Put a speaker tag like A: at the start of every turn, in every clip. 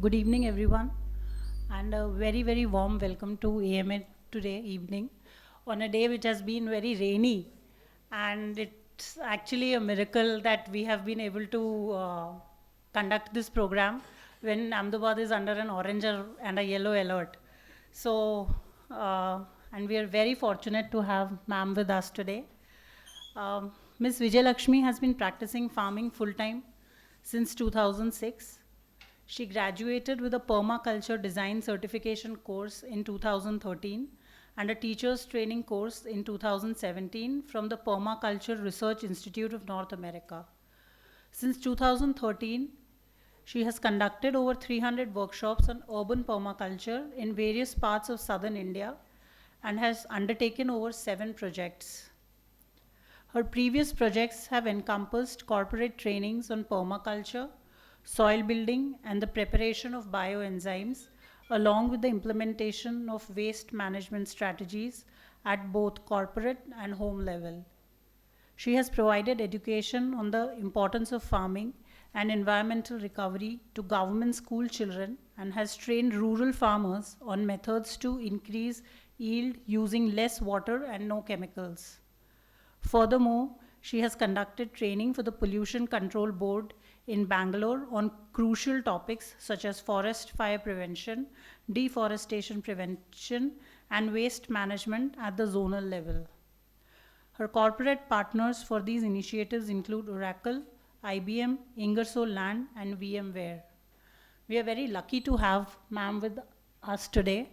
A: Good evening, everyone, and a very, very warm welcome to AMA today evening on a day which has been very rainy. And it's actually a miracle that we have been able to conduct this program when Ahmedabad is under an orange and a yellow alert. So, and we are very fortunate to have ma'am with us today. Ms. Vijay Lakshmi has been practicing farming full time since 2006. She graduated with a permaculture design certification course in 2013 and a teacher's training course in 2017 from the Permaculture Research Institute of North America. Since 2013, she has conducted over 300 workshops on urban permaculture in various parts of southern India and has undertaken over 7 projects. Her previous projects have encompassed corporate trainings on permaculture, soil building, and the preparation of bioenzymes, along with the implementation of waste management strategies at both corporate and home level. She has provided education on the importance of farming and environmental recovery to government school children and has trained rural farmers on methods to increase yield using less water and no chemicals. Furthermore, she has conducted training for the Pollution Control Board in Bangalore on crucial topics such as forest fire prevention, deforestation prevention, and waste management at the zonal level. Her corporate partners for these initiatives include Oracle, IBM, Ingersoll Land, and VMware. We are very lucky to have ma'am with us today,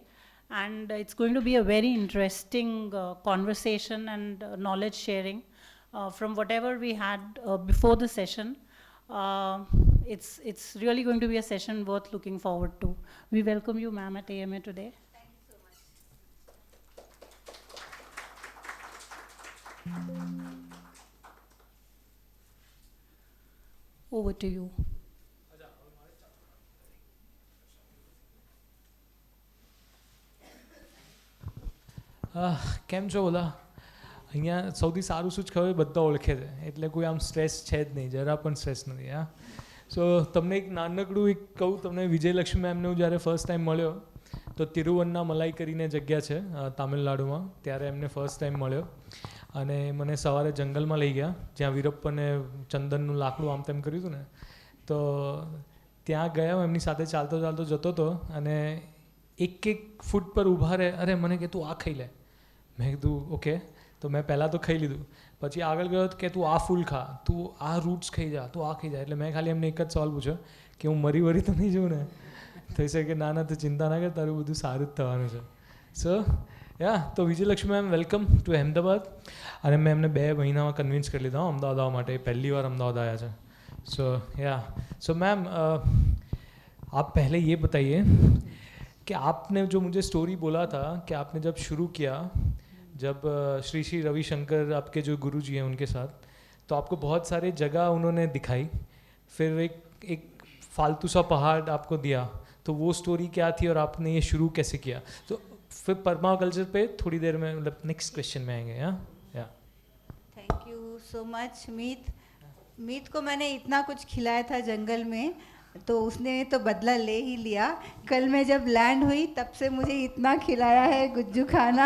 A: and it's going to be a very interesting conversation and knowledge sharing from whatever we had before the session. It's really going to be a session worth looking forward to. We welcome you, ma'am, at AMA today.
B: Thank you so much.
A: Over to you.
C: કેમ છો બધા? અહીંયા સૌથી સારું શું જ ખબર બધા ઓળખે છે એટલે કોઈ આમ સ્ટ્રેસ છે જ નહીં, જરા પણ સ્ટ્રેસ નથી. હા, સો તમને એક નાનકડું એક કહું, તમને વિજયલક્ષ્મી મેમને હું જ્યારે ફર્સ્ટ ટાઈમ મળ્યો તો તિરુવન્નામલાઈ કરીને જગ્યા છે તામિલનાડુમાં, ત્યારે એમને ફર્સ્ટ ટાઈમ મળ્યો અને મને સવારે જંગલમાં લઈ ગયા જ્યાં વીરપ્પને ચંદનનું લાકડું આમ તેમ કર્યું હતું ને, તો ત્યાં ગયા હું એમની સાથે ચાલતો ચાલતો જતો હતો અને એક ફૂટ પર ઊભા રહે, અરે મને કે તું આ ખાઈ લે. મેં કીધું ઓકે, તો મેં પહેલાં તો ખાઈ લીધું, પછી આગળ ગયો કે તું આ ફૂલ ખા, તું આ રૂટ્સ ખાઈ જા, તું આ ખાઈ જા. એટલે મેં ખાલી એમને એક જ સવાલ પૂછ્યો કે હું મરી વરી તો નહીં જઉં ને? થઈ શકે કે ના ના તું ચિંતા ના કર, તારું બધું સારું જ થવાનું છે. સો યા, તો Vijayalakshmi ma'am welcome to Ahmedabad. અને મેં એમને 2 મહિનામાં કન્વિન્સ કરી લીધા અમદાવાદ આવવા માટે, પહેલી વાર અમદાવાદ આવ્યા છે. સો યા, સો मैम आप पहले ये बताइए कि आपने जो मुझे स्टोरी बोला था कि आपने जब शुरू किया, जब श्री श्री रविशंकर आपके जो गुरुजी हैं उनके साथ, तो आपको बहुत सारे जगह उन्होंने दिखाई, फिर एक फालतू सा पहाड़ आपको दिया, तो वो स्टोरी क्या थी और आपने ये शुरू कैसे किया? तो फिर पर्माकल्चर पे थोड़ी देर में, मतलब नेक्स्ट क्वेश्चन में आएंगे. या
B: थैंक यू सो मच मीत. मीत को मैंने इतना कुछ खिलाया था जंगल में, तो उसने तो बदला ले ही लिया. कल मैं जब लैंड हुई तब से मुझे इतना खिलाया है गुज्जू खाना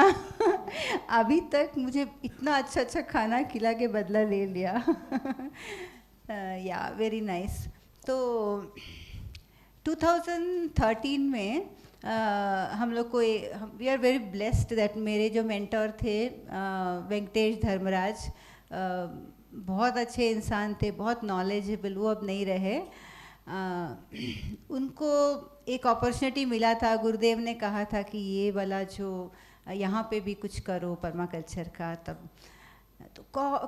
B: अभी तक मुझे इतना अच्छा अच्छा खाना खिला के बदला ले लिया. या वेरी नाइस. तो 2013 में हम लोग को we are very blessed that मेरे जो मेंटर थे वेंकटेश धर्मराज, बहुत अच्छे इंसान थे, बहुत नॉलेजेबल. वो अब नहीं रहे. उनको एक अपॉर्चुनिटी मिला था, गुरुदेव ने कहा था कि ये वाला जो यहाँ पे भी कुछ करो पर्माकल्चर का. तब तो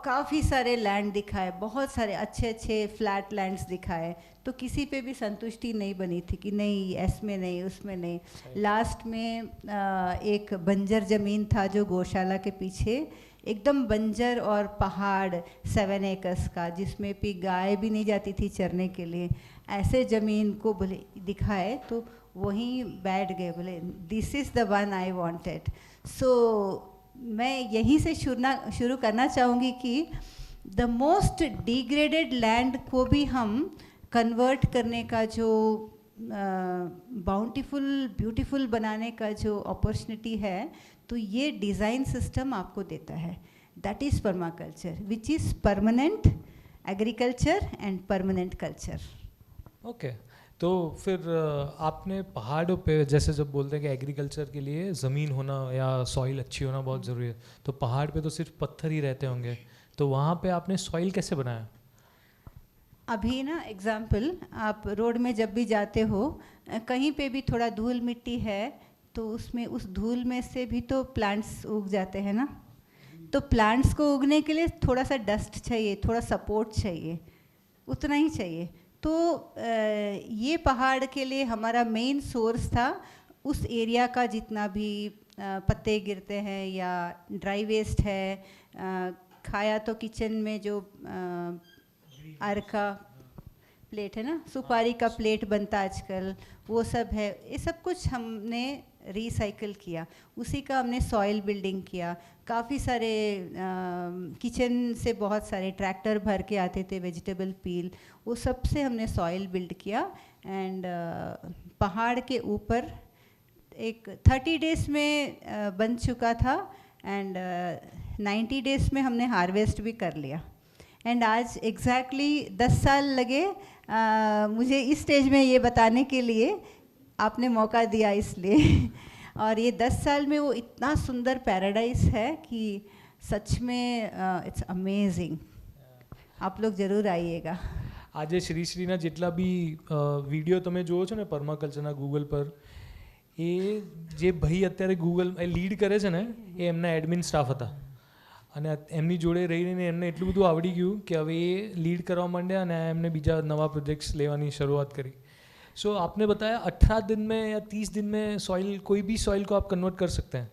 B: काफ़ी सारे लैंड दिखाए, बहुत सारे अच्छे अच्छे फ्लैट लैंड्स दिखाए, तो किसी पे भी संतुष्टि नहीं बनी थी कि नहीं इसमें नहीं उसमें नहीं. लास्ट में एक बंजर ज़मीन था जो गौशाला के पीछे, एकदम बंजर और पहाड़ 7 एकर्स का, जिसमें भी गाय भी नहीं जाती थी चरने के लिए. ऐसे ज़मीन को बोले दिखाए तो वहीं बैठ गए, बोले this is the one I wanted. So मैं यहीं से शुरू करना चाहूँगी कि द मोस्ट डिग्रेडेड लैंड को भी हम कन्वर्ट करने का जो बाउंटीफुल ब्यूटीफुल बनाने का जो अपॉर्चुनिटी है, तो ये डिज़ाइन सिस्टम आपको देता है. That is permaculture, which is permanent agriculture and permanent culture.
C: Okay. तो फिर आपने पहाड़ों पे जैसे जब बोलते हैं कि एग्रीकल्चर के लिए ज़मीन होना या सॉइल अच्छी होना बहुत ज़रूरी है, तो पहाड़ पे तो सिर्फ पत्थर ही रहते होंगे, तो वहाँ पे आपने सॉइल कैसे बनाया?
B: अभी ना एग्जाम्पल, आप रोड में जब भी जाते हो, कहीं पे भी थोड़ा धूल मिट्टी है, तो उसमें उस धूल में से भी तो प्लांट्स उग जाते हैं ना. तो प्लांट्स को उगने के लिए थोड़ा सा डस्ट चाहिए, थोड़ा सपोर्ट चाहिए, उतना ही चाहिए. तो ये पहाड़ के लिए हमारा मेन सोर्स था उस एरिया का जितना भी पत्ते गिरते हैं या ड्राई वेस्ट है, खाया तो किचन में जो अर्का प्लेट है ना, सुपारी का प्लेट बनता आजकल, वो सब है. ये सब कुछ हमने रिसाइकल किया, उसी का हमने सॉइल बिल्डिंग किया. काफ़ी सारे किचन से बहुत सारे ट्रैक्टर भर के आते थे, वेजिटेबल पील, वो सब से हमने सॉइल बिल्ड किया. एंड पहाड़ के ऊपर एक 30 डेज़ में बन चुका था, एंड 90 डेज़ में हमने हार्वेस्ट भी कर लिया. एंड आज एग्जैक्टली 10 साल लगे मुझे इस स्टेज में ये बताने के लिए, आपने मौका दिया इसलिए. और ये 10 साल में वो इतना सुंदर पैराडाइज है कि सच में इट्स अमेजिंग. आप लोग ज़रूर आइएगा.
C: આજે શ્રીના જેટલા બી વિડીયો તમે જુઓ છો ને પરમાકલ્ચરના ગૂગલ પર, એ જે ભાઈ અત્યારે ગૂગલ લીડ કરે છે ને, એ એમના એડમિન સ્ટાફ હતા, અને એમની જોડે રહીને એમને એટલું બધું આવડી ગયું કે હવે એ લીડ કરવા માંડ્યા અને એમને બીજા નવા પ્રોજેક્ટ્સ લેવાની શરૂઆત કરી. सो आपने बताया 18 दिन में या 30 दिन में सॉइल, कोई भी सॉइल को आप कन्वर्ट कर सकते हैं?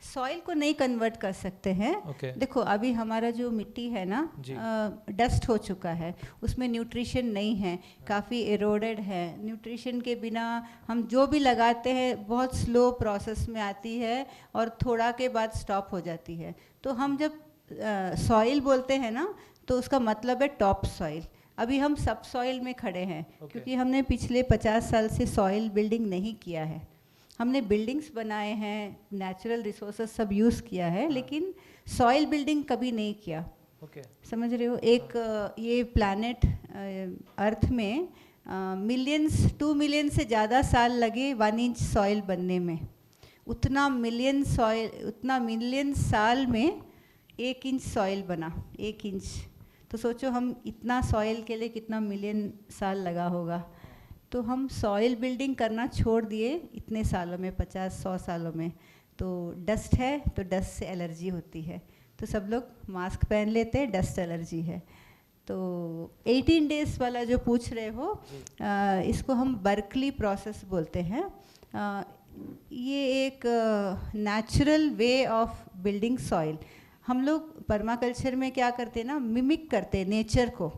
B: सॉइल को नहीं कन्वर्ट कर सकते हैं.
C: Okay.
B: देखो अभी हमारा जो मिट्टी है ना, डस्ट हो चुका है, उसमें न्यूट्रिशन नहीं है, काफ़ी एरोडेड है. न्यूट्रिशन के बिना हम जो भी लगाते हैं बहुत स्लो प्रोसेस में आती है और थोड़ा के बाद स्टॉप हो जाती है. तो हम जब सॉइल बोलते हैं ना, तो उसका मतलब है टॉप सॉइल. अभी हम सब सॉइल में खड़े हैं.
C: Okay.
B: क्योंकि हमने पिछले 50 साल से सॉइल बिल्डिंग नहीं किया है. हमने बिल्डिंग्स बनाए हैं, नेचुरल रिसोर्सेज सब यूज़ किया है, लेकिन सॉइल बिल्डिंग कभी नहीं किया.
C: Okay.
B: समझ रहे हो? एक ये प्लैनेट अर्थ में मिलियंस 2 मिलियन से ज़्यादा साल लगे 1 इंच सॉइल बनने में. उतना मिलियन साल में 1 इंच सॉइल बना. 1 इंच, तो सोचो हम इतना सॉइल के लिए कितना मिलियन साल लगा होगा. तो हम सॉइल बिल्डिंग करना छोड़ दिए इतने सालों में, 50-100 सालों में. तो डस्ट है तो डस्ट से एलर्जी होती है, तो सब लोग मास्क पहन लेते हैं, डस्ट एलर्जी है. तो 18 डेज़ वाला जो पूछ रहे हो, इसको हम बर्कली प्रोसेस बोलते हैं. ये एक natural way of building soil. हम लोग परमाकल्चर में क्या करते हैं ना, मिमिक करते हैं नेचर को.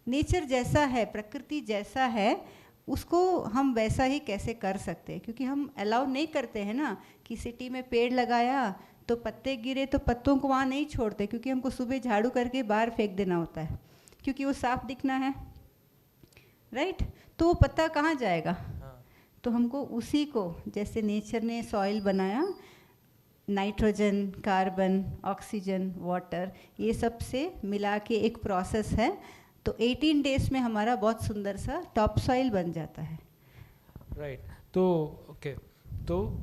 B: नेचर जैसा है, प्रकृति जैसा है, उसको हम वैसा ही कैसे कर सकते हैं. क्योंकि हम अलाउ नहीं करते हैं ना कि सिटी में पेड़ लगाया तो पत्ते गिरे तो पत्तों को वहाँ नहीं छोड़ते, क्योंकि हमको सुबह झाड़ू करके बाहर फेंक देना होता है, क्योंकि वो साफ दिखना है, राइट. तो वो पत्ता कहाँ जाएगा? तो हमको उसी को, जैसे नेचर ने सॉइल बनाया, नाइट्रोजन, कार्बन, ऑक्सीजन, वाटर, ये सब से मिला के एक प्रोसेस है. तो 18 डेज़ में हमारा बहुत सुंदर सा टॉप सॉइल बन जाता है.
C: राइट. तो ओके, तो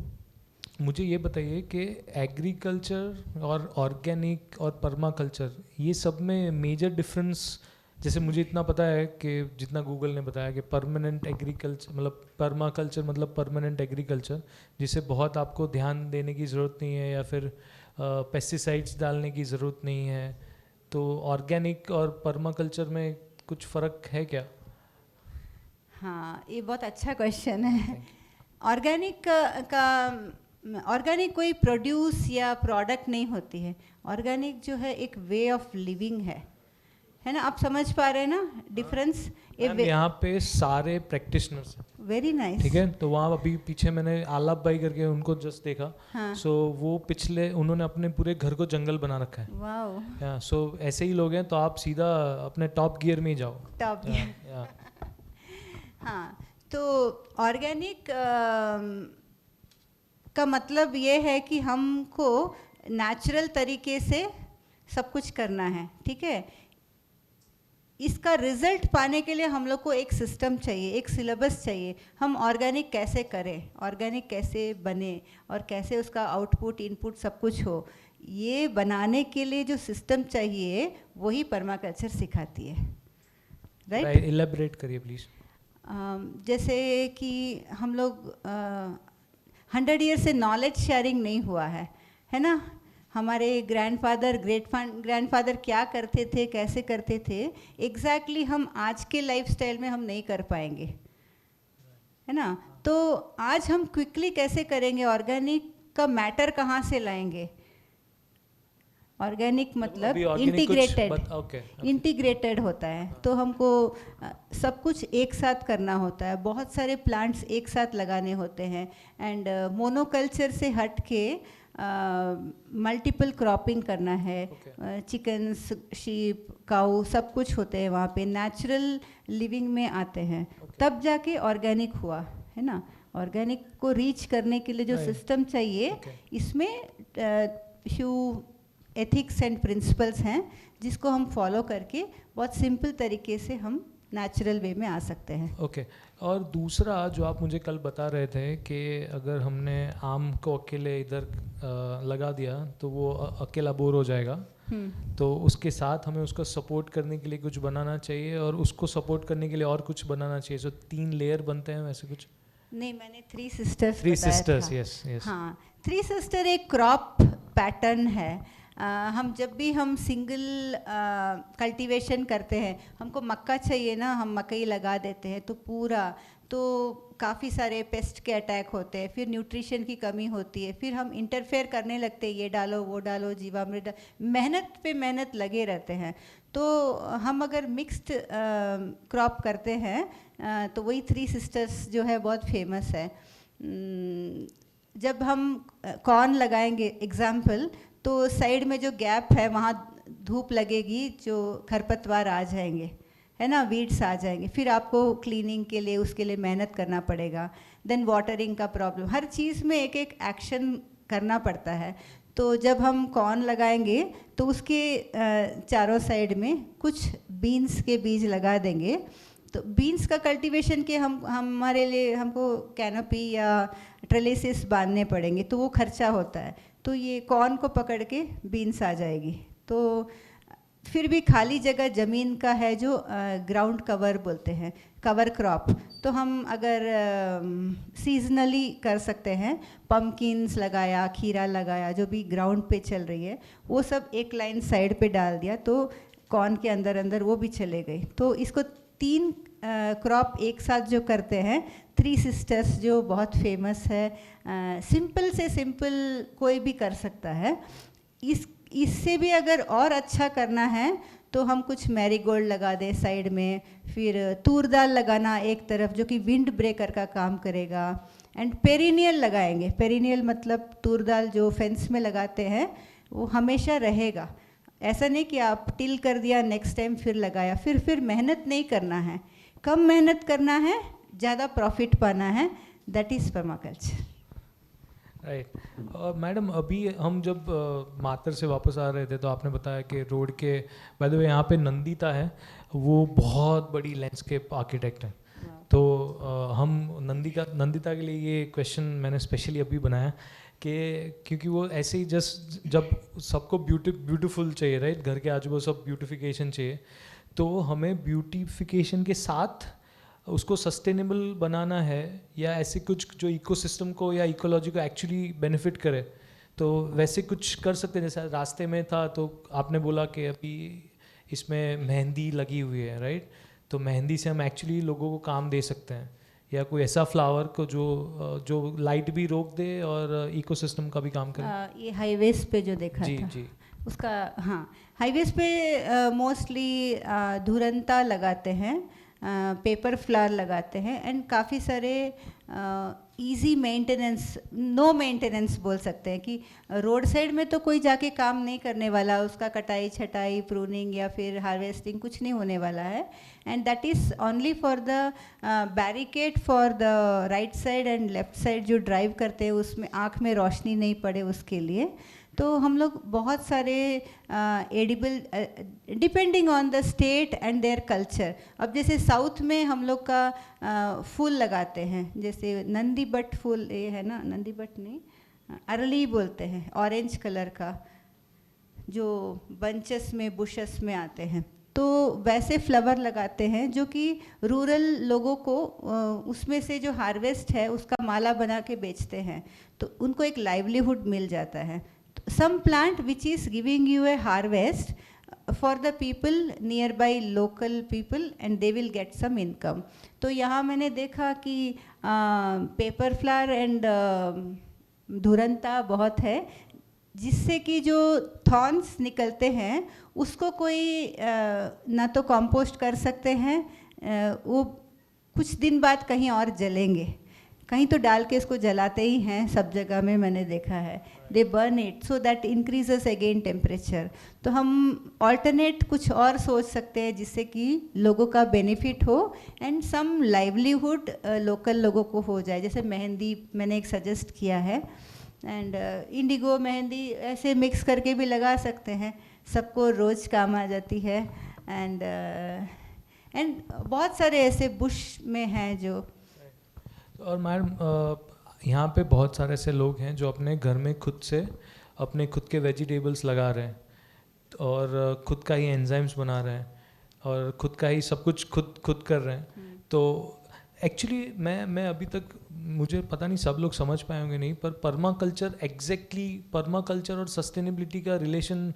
C: मुझे ये बताइए कि एग्रीकल्चर और ऑर्गेनिक और पर्माकल्चर, ये सब में मेजर डिफरेंस, जैसे मुझे इतना पता है कि जितना गूगल ने बताया कि परमानेंट एग्रीकल्चर मतलब पर्माकल्चर मतलब परमानेंट एग्रीकल्चर, जिसे बहुत आपको ध्यान देने की ज़रूरत नहीं है या फिर पेस्टिसाइड्स डालने की ज़रूरत नहीं है. तो ऑर्गेनिक और पर्माकल्चर में कुछ फ़र्क है क्या?
B: हाँ, ये बहुत अच्छा क्वेश्चन है. ऑर्गेनिक कोई प्रोड्यूस या प्रोडक्ट नहीं होती है. ऑर्गेनिक जो है एक वे ऑफ लिविंग है ना. आप समझ पा रहे हैं ना डिफरेंस?
C: यहाँ पे सारे प्रैक्टिशनर्स हैं.
B: Very nice.
C: ठीक है. तो वहाँ अभी पीछे मैंने आलाप भाई करके उनको जस्ट देखा.
B: हाँ.
C: सो वो पिछले उन्होंने अपने पूरे घर को जंगल बना रखा है.
B: वाओ.
C: सो ऐसे ही लोग हैं, तो आप सीधा अपने टॉप गियर में ही जाओ.
B: Top gear. हाँ, तो ऑर्गेनिक का मतलब ये है कि हमको नेचुरल तरीके से सब कुछ करना है, ठीक है। इसका रिजल्ट पाने के लिए हम लोग को एक सिस्टम चाहिए, एक सिलेबस चाहिए। हम ऑर्गेनिक कैसे करें, ऑर्गेनिक कैसे बने और कैसे उसका आउटपुट इनपुट सब कुछ हो, ये बनाने के लिए जो सिस्टम चाहिए वही पर्माकल्चर सिखाती है, राइट।
C: इलेबरेट करिए प्लीज।
B: जैसे कि हम लोग 100 ईयर से नॉलेज शेयरिंग नहीं हुआ है ना। हमारे ग्रैंडफादर ग्रैंडफादर क्या करते थे, कैसे करते थे, एग्जैक्टली हम आज के लाइफस्टाइल में हम नहीं कर पाएंगे, है ना। तो आज हम क्विकली कैसे करेंगे, ऑर्गेनिक का मैटर कहाँ से लाएंगे। ऑर्गेनिक मतलब इंटीग्रेटेड होता है, तो हमको सब कुछ एक साथ करना होता है, बहुत सारे प्लांट्स एक साथ लगाने होते हैं। एंड मोनोकल्चर से हट के मल्टीपल क्रॉपिंग करना है। चिकन्स, शीप, काऊ सब कुछ होते हैं वहाँ पे, नेचुरल लिविंग में आते हैं। तब जाके ऑर्गेनिक हुआ, है ना। ऑर्गेनिक को रीच करने के लिए जो सिस्टम चाहिए, इसमें फ्यू एथिक्स एंड प्रिंसिपल्स हैं जिसको हम फॉलो करके बहुत सिंपल तरीके से हम नेचुरल वे में आ सकते हैं।
C: ओके और दूसरा जो आप मुझे कल बता रहे थे कि अगर हमने आम को अकेले इधर लगा दिया तो वो अकेला बोर हो जाएगा, तो उसके साथ हमें उसका सपोर्ट करने के लिए कुछ बनाना चाहिए और उसको सपोर्ट करने के लिए और कुछ बनाना चाहिए। सो 3 लेयर बनते हैं वैसे कुछ?
B: नहीं, मैंने 3 सिस्टर्स
C: यस यस।
B: हाँ, 3 सिस्टर एक क्रॉप पैटर्न है। हम जब भी हम सिंगल कल्टीवेशन करते हैं, हमको मक्का चाहिए ना, हम मकई लगा देते हैं तो पूरा, तो काफ़ी सारे पेस्ट के अटैक होते हैं, फिर न्यूट्रिशन की कमी होती है, फिर हम इंटरफेयर करने लगते हैं, ये डालो वो डालो, जीवामृत, मेहनत पे मेहनत लगे रहते हैं। तो हम अगर मिक्स्ड क्रॉप करते हैं तो वही 3 सिस्टर्स जो है बहुत फेमस है। जब हम कॉर्न लगाएंगे एग्जाम्पल, तो साइड में जो गैप है वहाँ धूप लगेगी, जो खरपतवार आ जाएंगे, है ना, वीड्स आ जाएंगे, फिर आपको क्लीनिंग के लिए उसके लिए मेहनत करना पड़ेगा। देन वाटरिंग का प्रॉब्लम, हर चीज़ में एक एक एक्शन करना पड़ता है। तो जब हम कॉर्न लगाएंगे तो उसके चारों साइड में कुछ बीन्स के बीज लगा देंगे। तो बीन्स का कल्टीवेशन के हमारे लिए हमको कैनोपी या ट्रेलिसेस बांधने पड़ेंगे, तो वो खर्चा होता है। तो ये कॉर्न को पकड़ के बीन्स आ जाएगी। तो फिर भी खाली जगह ज़मीन का है जो ग्राउंड कवर बोलते हैं, कवर क्रॉप, तो हम अगर सीजनली कर सकते हैं, पम्पकिन्स लगाया, खीरा लगाया, जो भी ग्राउंड पे चल रही है वो सब एक लाइन साइड पे डाल दिया, तो कॉर्न के अंदर अंदर वो भी चले गए। तो इसको 3 क्रॉप एक साथ जो करते हैं, 3 सिस्टर्स, जो बहुत फेमस है। सिंपल से सिंपल कोई भी कर सकता है। इससे भी अगर और अच्छा करना है तो हम कुछ मैरीगोल्ड लगा दें साइड में, फिर तूर दाल लगाना एक तरफ जो कि विंड ब्रेकर का काम करेगा। एंड पेरिनियल लगाएंगे, पेरिनियल मतलब तूर दाल जो फेंस में लगाते हैं वो हमेशा रहेगा। ऐसा नहीं कि आप टिल कर दिया नेक्स्ट टाइम फिर लगाया, फिर मेहनत नहीं करना है, कम मेहनत करना है, ज़्यादा प्रॉफिट पाना है, दैट इज़ पर्माकल्चर।
C: राइट। और मैडम अभी हम जब मातर से वापस आ रहे थे तो आपने बताया कि रोड के, बाय द वे यहाँ पे नंदिता है, वो बहुत बड़ी लैंडस्केप आर्किटेक्ट है। तो हम नंदिता के लिए ये क्वेश्चन मैंने स्पेशली अभी बनाया कि क्योंकि वो ऐसे ही जस्ट जब सबको ब्यूटीफुल चाहिए, राइट, घर के आजू बाजू सब ब्यूटिफिकेशन चाहिए, तो हमें ब्यूटिफिकेशन के साथ उसको सस्टेनेबल बनाना है या ऐसे कुछ जो इकोसिस्टम को या इकोलॉजी को एक्चुअली बेनिफिट करे, तो वैसे कुछ कर सकते हैं। जैसे रास्ते में था तो आपने बोला कि अभी इसमें मेहंदी लगी हुई है, राइट, तो मेहंदी से हम एक्चुअली लोगों को काम दे सकते हैं, या कोई ऐसा फ्लावर को जो लाइट भी रोक दे और इकोसिस्टम का भी काम करे।
B: ये हाईवेज पे जो देखा
C: जी
B: था
C: जी
B: उसका, हाँ, हाईवेज पे मोस्टली धुरंता लगाते हैं, पेपर फ्लावर लगाते हैं एंड काफ़ी सारे इजी मेंटेनेंस, नो मेंटेनेंस बोल सकते हैं कि रोड साइड में तो कोई जाके काम नहीं करने वाला, उसका कटाई छटाई प्रूनिंग या फिर हार्वेस्टिंग कुछ नहीं होने वाला है. And that is only for the barricade for the right side and left side जो ड्राइव करते हैं उसमें आँख में रोशनी नहीं पड़े उसके लिए. तो हम लोग बहुत सारे edible, depending on the state and their culture. अब जैसे साउथ में हम लोग का फूल लगाते हैं, जैसे नंदी बट फूल, ये है ना, नंदी बट नहीं, अरली बोलते हैं, ऑरेंज कलर का, जो बंचेस में बुशेस में आते हैं. तो वैसे फ्लावर लगाते हैं जो कि रूरल लोगों को उसमें से जो हार्वेस्ट है उसका माला बना के बेचते हैं, तो उनको एक लाइवलीहुड मिल जाता है. Some plant which is giving you a harvest for the people nearby, local people, and they will get some income. तो यहाँ मैंने देखा कि पेपर फ्लावर एंड धुरंता बहुत है, जिससे कि जो थॉर्न्स निकलते हैं उसको कोई ना तो कंपोस्ट कर सकते हैं, वो कुछ दिन बाद कहीं और जलेंगे, कहीं तो डाल के इसको जलाते ही हैं, सब जगह में मैंने देखा है. दे burn it so that increases again temperature. तो हम ऑल्टरनेट कुछ और सोच सकते हैं जिससे कि लोगों का बेनिफिट हो एंड सम लाइवलीहुड लोकल लोगों को हो जाए. जैसे मेहंदी मैंने एक सजेस्ट किया है, एंड इंडिगो मेहंदी ऐसे मिक्स करके भी लगा सकते हैं, सबको रोज़ काम आ जाती है. एंड बहुत सारे ऐसे बुश में हैं जो.
C: और मैडम यहाँ पे बहुत सारे ऐसे लोग हैं जो अपने घर में खुद से अपने खुद के वेजिटेबल्स लगा रहे हैं और खुद का ही एंजाइम्स बना रहे हैं और खुद का ही सब कुछ खुद कर रहे हैं. तो एक्चुअली मैं अभी तक, मुझे पता नहीं सब लोग समझ पाए होंगे नहीं, पर पर्माकल्चर एग्जैक्टली, पर्माकल्चर और सस्टेनेबिलिटी का रिलेशन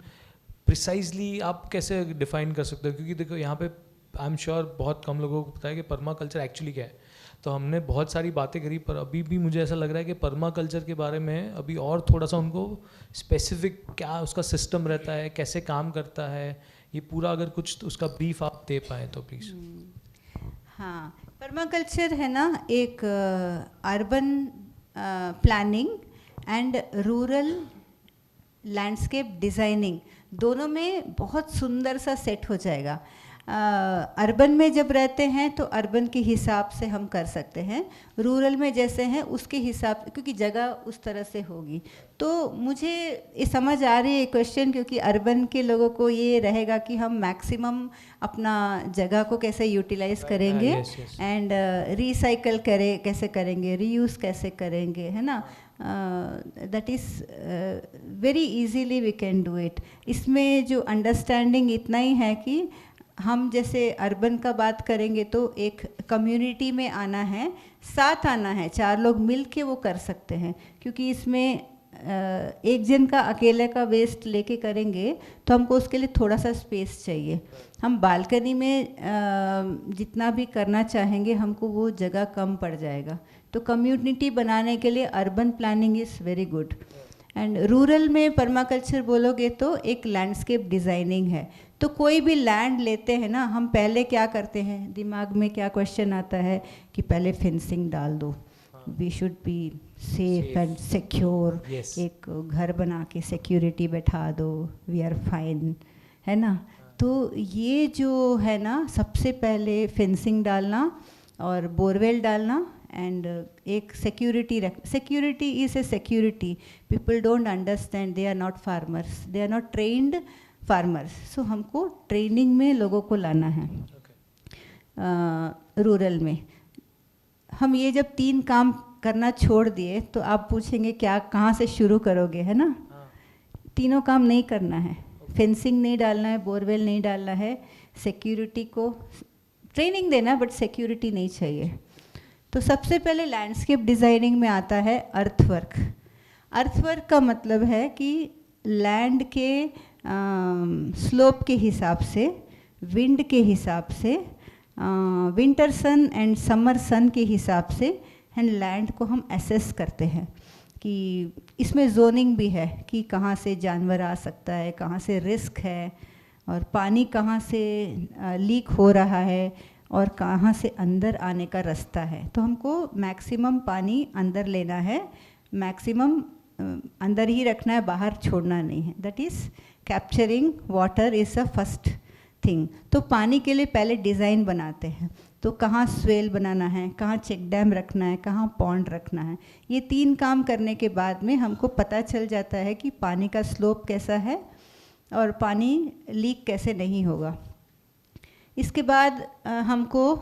C: प्रिसाइजली आप कैसे डिफाइन कर सकते हो? क्योंकि देखो यहाँ पे आई एम श्योर बहुत कम लोगों को पता है कि पर्माकल्चर एक्चुअली क्या है. तो हमने बहुत सारी बातें करी, पर अभी भी मुझे ऐसा लग रहा है कि पर्माकल्चर के बारे में अभी और थोड़ा सा उनको स्पेसिफिक क्या उसका सिस्टम रहता है, कैसे काम करता है, ये पूरा अगर कुछ तो उसका ब्रीफ आप दे पाएँ तो प्लीज़.
B: हाँ, पर्माकल्चर है ना एक urban planning and rural landscape designing, दोनों में बहुत सुंदर सा सेट हो जाएगा. अर्बन में जब रहते हैं तो अर्बन के हिसाब से हम कर सकते हैं, रूरल में जैसे हैं उसके हिसाब, क्योंकि जगह उस तरह से होगी. तो मुझे ये समझ आ रही है क्वेश्चन, क्योंकि अर्बन के लोगों को ये रहेगा कि हम मैक्सिमम अपना जगह को कैसे यूटिलाइज करेंगे एंड रिसाइकल कैसे करेंगे, रीयूज़ कैसे करेंगे, है ना. That is very easily we can do it. इसमें जो अंडरस्टैंडिंग इतना ही है कि हम जैसे अर्बन का बात करेंगे तो एक कम्युनिटी में आना है, साथ आना है, 4 लोग मिल के वो कर सकते हैं. क्योंकि इसमें एक जन का अकेले का वेस्ट लेके करेंगे तो हमको उसके लिए थोड़ा सा स्पेस चाहिए. हम बालकनी में जितना भी करना चाहेंगे हमको वो जगह कम पड़ जाएगा. तो कम्युनिटी बनाने के लिए urban planning is very good. And rural में पर्माकल्चर बोलोगे तो एक लैंडस्केप डिज़ाइनिंग है. तो कोई भी लैंड लेते हैं ना, हम पहले क्या करते हैं, दिमाग में क्या क्वेश्चन आता है कि पहले फेंसिंग डाल दो, we should be safe and secure. एक घर बना के सिक्योरिटी बैठा दो, वी आर फाइन, है ना. तो ये जो है ना, सबसे पहले फेंसिंग डालना और बोरवेल डालना एंड एक security is a security. People don't understand, they are not farmers, they are not trained farmers. So हमको ट्रेनिंग में लोगों को लाना है. रूरल में हम ये जब 3 काम करना छोड़ दिए तो आप पूछेंगे क्या, कहाँ से शुरू करोगे, है ना. तीनों काम नहीं करना है, फेंसिंग नहीं डालना है, बोरवेल नहीं डालना है, सिक्योरिटी को ट्रेनिंग देना बट सिक्योरिटी नहीं चाहिए. तो सबसे पहले लैंडस्केप डिज़ाइनिंग में आता है अर्थवर्क. अर्थवर्क का मतलब है कि लैंड के स्लोप के हिसाब से, विंड के हिसाब से, विंटर सन एंड समर सन के हिसाब से एंड लैंड को हम असेस करते हैं कि इसमें जोनिंग भी है कि कहाँ से जानवर आ सकता है, कहाँ से रिस्क है और पानी कहाँ से लीक हो रहा है और कहाँ से अंदर आने का रास्ता है। तो हमको मैक्सिमम पानी अंदर लेना है, मैक्सिमम अंदर ही रखना है, बाहर छोड़ना नहीं है। That is capturing water is a first thing. तो पानी के लिए पहले डिज़ाइन बनाते हैं, तो कहाँ स्वेल बनाना है, कहाँ चेक डैम रखना है, कहाँ पॉन्ड रखना है। ये 3 काम करने के बाद में हमको पता चल जाता है कि पानी का स्लोप कैसा है और पानी लीक कैसे नहीं होगा। इसके बाद हमको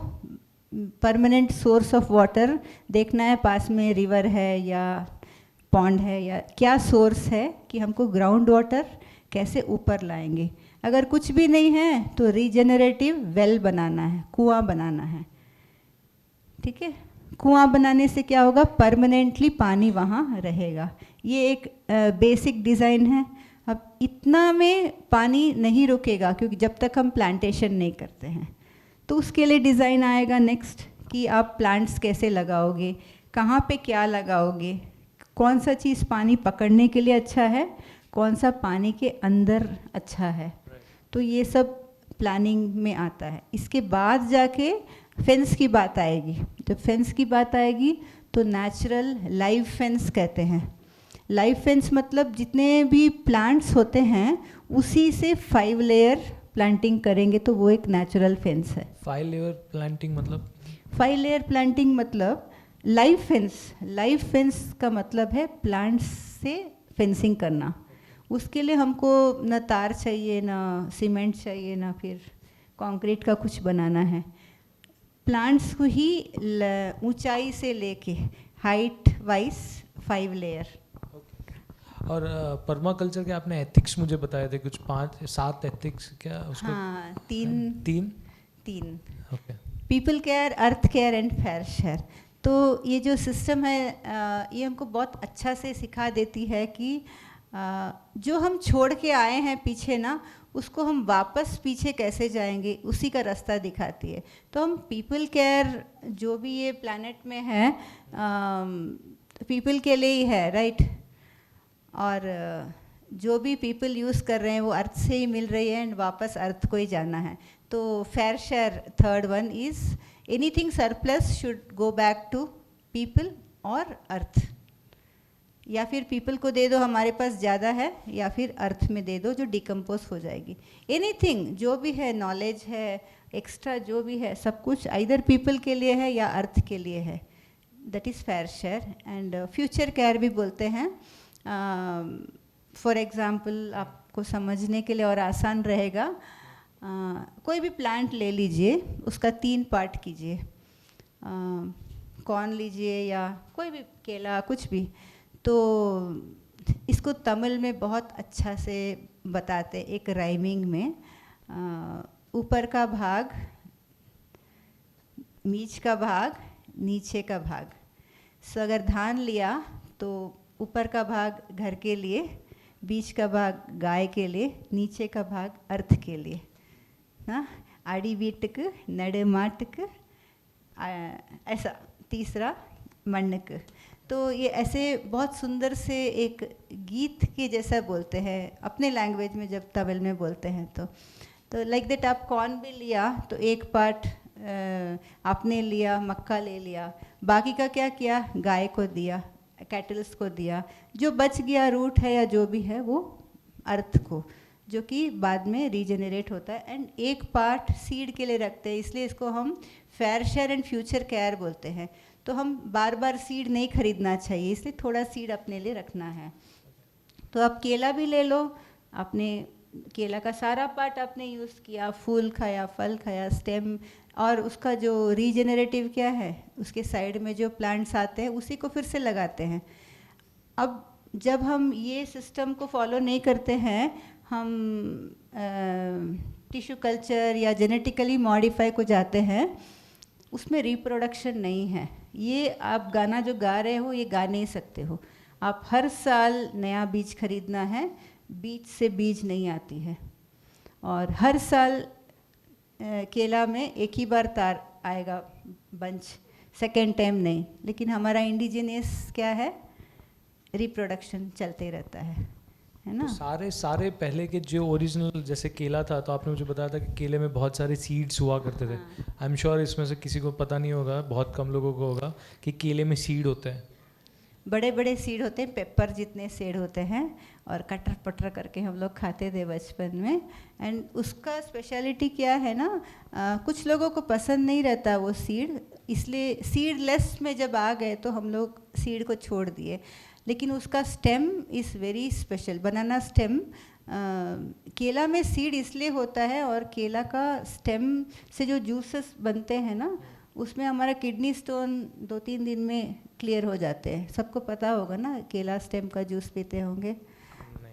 B: परमानेंट सोर्स ऑफ वाटर देखना है, पास में रिवर है या पॉन्ड है या क्या सोर्स है, कि हमको ग्राउंड वाटर कैसे ऊपर लाएंगे। अगर कुछ भी नहीं है तो रीजेनरेटिव वेल बनाना है, कुआं बनाना है, ठीक है। कुआं बनाने से क्या होगा, परमानेंटली पानी वहाँ रहेगा। ये एक बेसिक डिज़ाइन है। अब इतना में पानी नहीं रुकेगा क्योंकि जब तक हम प्लांटेशन नहीं करते हैं। तो उसके लिए डिज़ाइन आएगा नेक्स्ट, कि आप प्लांट्स कैसे लगाओगे, कहाँ पे क्या लगाओगे, कौन सा चीज़ पानी पकड़ने के लिए अच्छा है, कौन सा पानी के अंदर अच्छा है। तो ये सब प्लानिंग में आता है। इसके बाद जाके फेंस की बात आएगी। जब फेंस की बात आएगी तो नेचुरल लाइव फेंस कहते हैं। लाइव फेंस मतलब जितने भी प्लांट्स होते हैं उसी से 5 लेयर प्लांटिंग करेंगे तो वो एक नेचुरल फेंस है।
C: 5 लेयर प्लांटिंग मतलब
B: 5 लेयर प्लांटिंग मतलब लाइव फेंस। लाइव फेंस का मतलब है प्लांट्स से फेंसिंग करना। उसके लिए हमको न तार चाहिए, न सीमेंट चाहिए, न फिर कंक्रीट का कुछ बनाना है। प्लांट्स को ही ऊंचाई से लेके हाइट वाइज 5 लेयर।
C: और पर्माकल्चर के आपने एथिक्स मुझे बताए थे कुछ 5-7 एथिक्स, क्या उसको?
B: हाँ, तीन।
C: Okay.
B: People care, earth care and fair share. तो ये जो सिस्टम है ये हमको बहुत अच्छा से सिखा देती है कि जो हम छोड़ के आए हैं पीछे ना, उसको हम वापस पीछे कैसे जाएंगे, उसी का रास्ता दिखाती है। तो हम पीपल केयर जो भी ये प्लैनेट में है पीपल के लिए ही है, राइट। और जो भी पीपल यूज़ कर रहे हैं वो अर्थ से ही मिल रही है एंड वापस अर्थ को ही जाना है। तो fair share third one is anything surplus should go back to people और अर्थ। या फिर पीपल को दे दो हमारे पास ज़्यादा है, या फिर अर्थ में दे दो जो डिकम्पोज हो जाएगी। एनीथिंग जो भी है, नॉलेज है, एक्स्ट्रा जो भी है, सब कुछ आइदर पीपल के लिए है या अर्थ के लिए है। That is fair share. And future care भी बोलते हैं। फॉर एग्ज़ाम्पल आपको समझने के लिए और आसान रहेगा, कोई भी प्लांट ले लीजिए, उसका 3 पार्ट कीजिए। कॉर्न लीजिए या कोई भी केला, कुछ भी। तो इसको तमिल में बहुत अच्छा से बताते एक राइमिंग में। ऊपर का भाग, बीच का भाग, नीचे का भाग। सो अगर धान लिया तो ऊपर का भाग घर के लिए, बीच का भाग गाय के लिए, नीचे का भाग अर्थ के लिए ना। आड़ी वीटक नड़ माटक, ऐसा तीसरा मन्नक। तो ये ऐसे बहुत सुंदर से एक गीत के जैसा बोलते हैं अपने लैंग्वेज में, जब तमिल में बोलते हैं तो लाइक दैट। आप कॉर्न भी लिया तो एक पार्ट आपने लिया, मक्का ले लिया, बाकी का क्या किया, गाय को दिया, कैटल्स को दिया। जो बच गया रूट है या जो भी है वो अर्थ को, जो कि बाद में रीजनरेट होता है। एंड एक पार्ट सीड के लिए रखते हैं, इसलिए इसको हम fair share and future care बोलते हैं। तो हम बार बार सीड नहीं खरीदना चाहिए, इसलिए थोड़ा सीड अपने लिए रखना है। तो आप केला भी ले लो, आपने केला का सारा पार्ट आपने यूज़ किया, फूल खाया, फल खाया, स्टेम, और उसका जो रीजेनरेटिव क्या है, उसके साइड में जो प्लांट्स आते हैं उसी को फिर से लगाते हैं। अब जब हम ये सिस्टम को फॉलो नहीं करते हैं, हम टिश्यू कल्चर या जेनेटिकली मॉडिफाई को जाते हैं, उसमें रिप्रोडक्शन नहीं है। ये आप गाना जो गा रहे हो ये गा नहीं सकते हो। आप हर साल नया बीज खरीदना है, बीज से बीज नहीं आती है। और हर साल केला में एक ही बार तार आएगा बंच, सेकेंड टाइम नहीं। लेकिन हमारा इंडिजिनियस क्या है, रिप्रोडक्शन चलते रहता है ना।
C: तो सारे पहले के जो ओरिजिनल जैसे केला था, तो आपने मुझे बताया था कि केले में बहुत सारे सीड्स हुआ करते थे। आई एम श्योर इसमें से किसी को पता नहीं होगा, बहुत कम लोगों को होगा कि केले में सीड होते हैं।
B: बड़े बड़े सीड होते हैं, पेपर जितने सेड होते हैं, और कटर पटर करके हम लोग खाते थे बचपन में। एंड उसका स्पेशलिटी क्या है ना, कुछ लोगों को पसंद नहीं रहता वो सीड, इसलिए सीडलेस में जब आ गए तो हम लोग सीड को छोड़ दिए। लेकिन उसका stem is very special, banana stem. केला में सीड इसलिए होता है, और केला का स्टेम से जो जूसेस बनते हैं ना, उसमें हमारा किडनी स्टोन 2-3 दिन में क्लियर हो जाते हैं। सबको पता होगा ना, केला स्टेम का जूस पीते होंगे?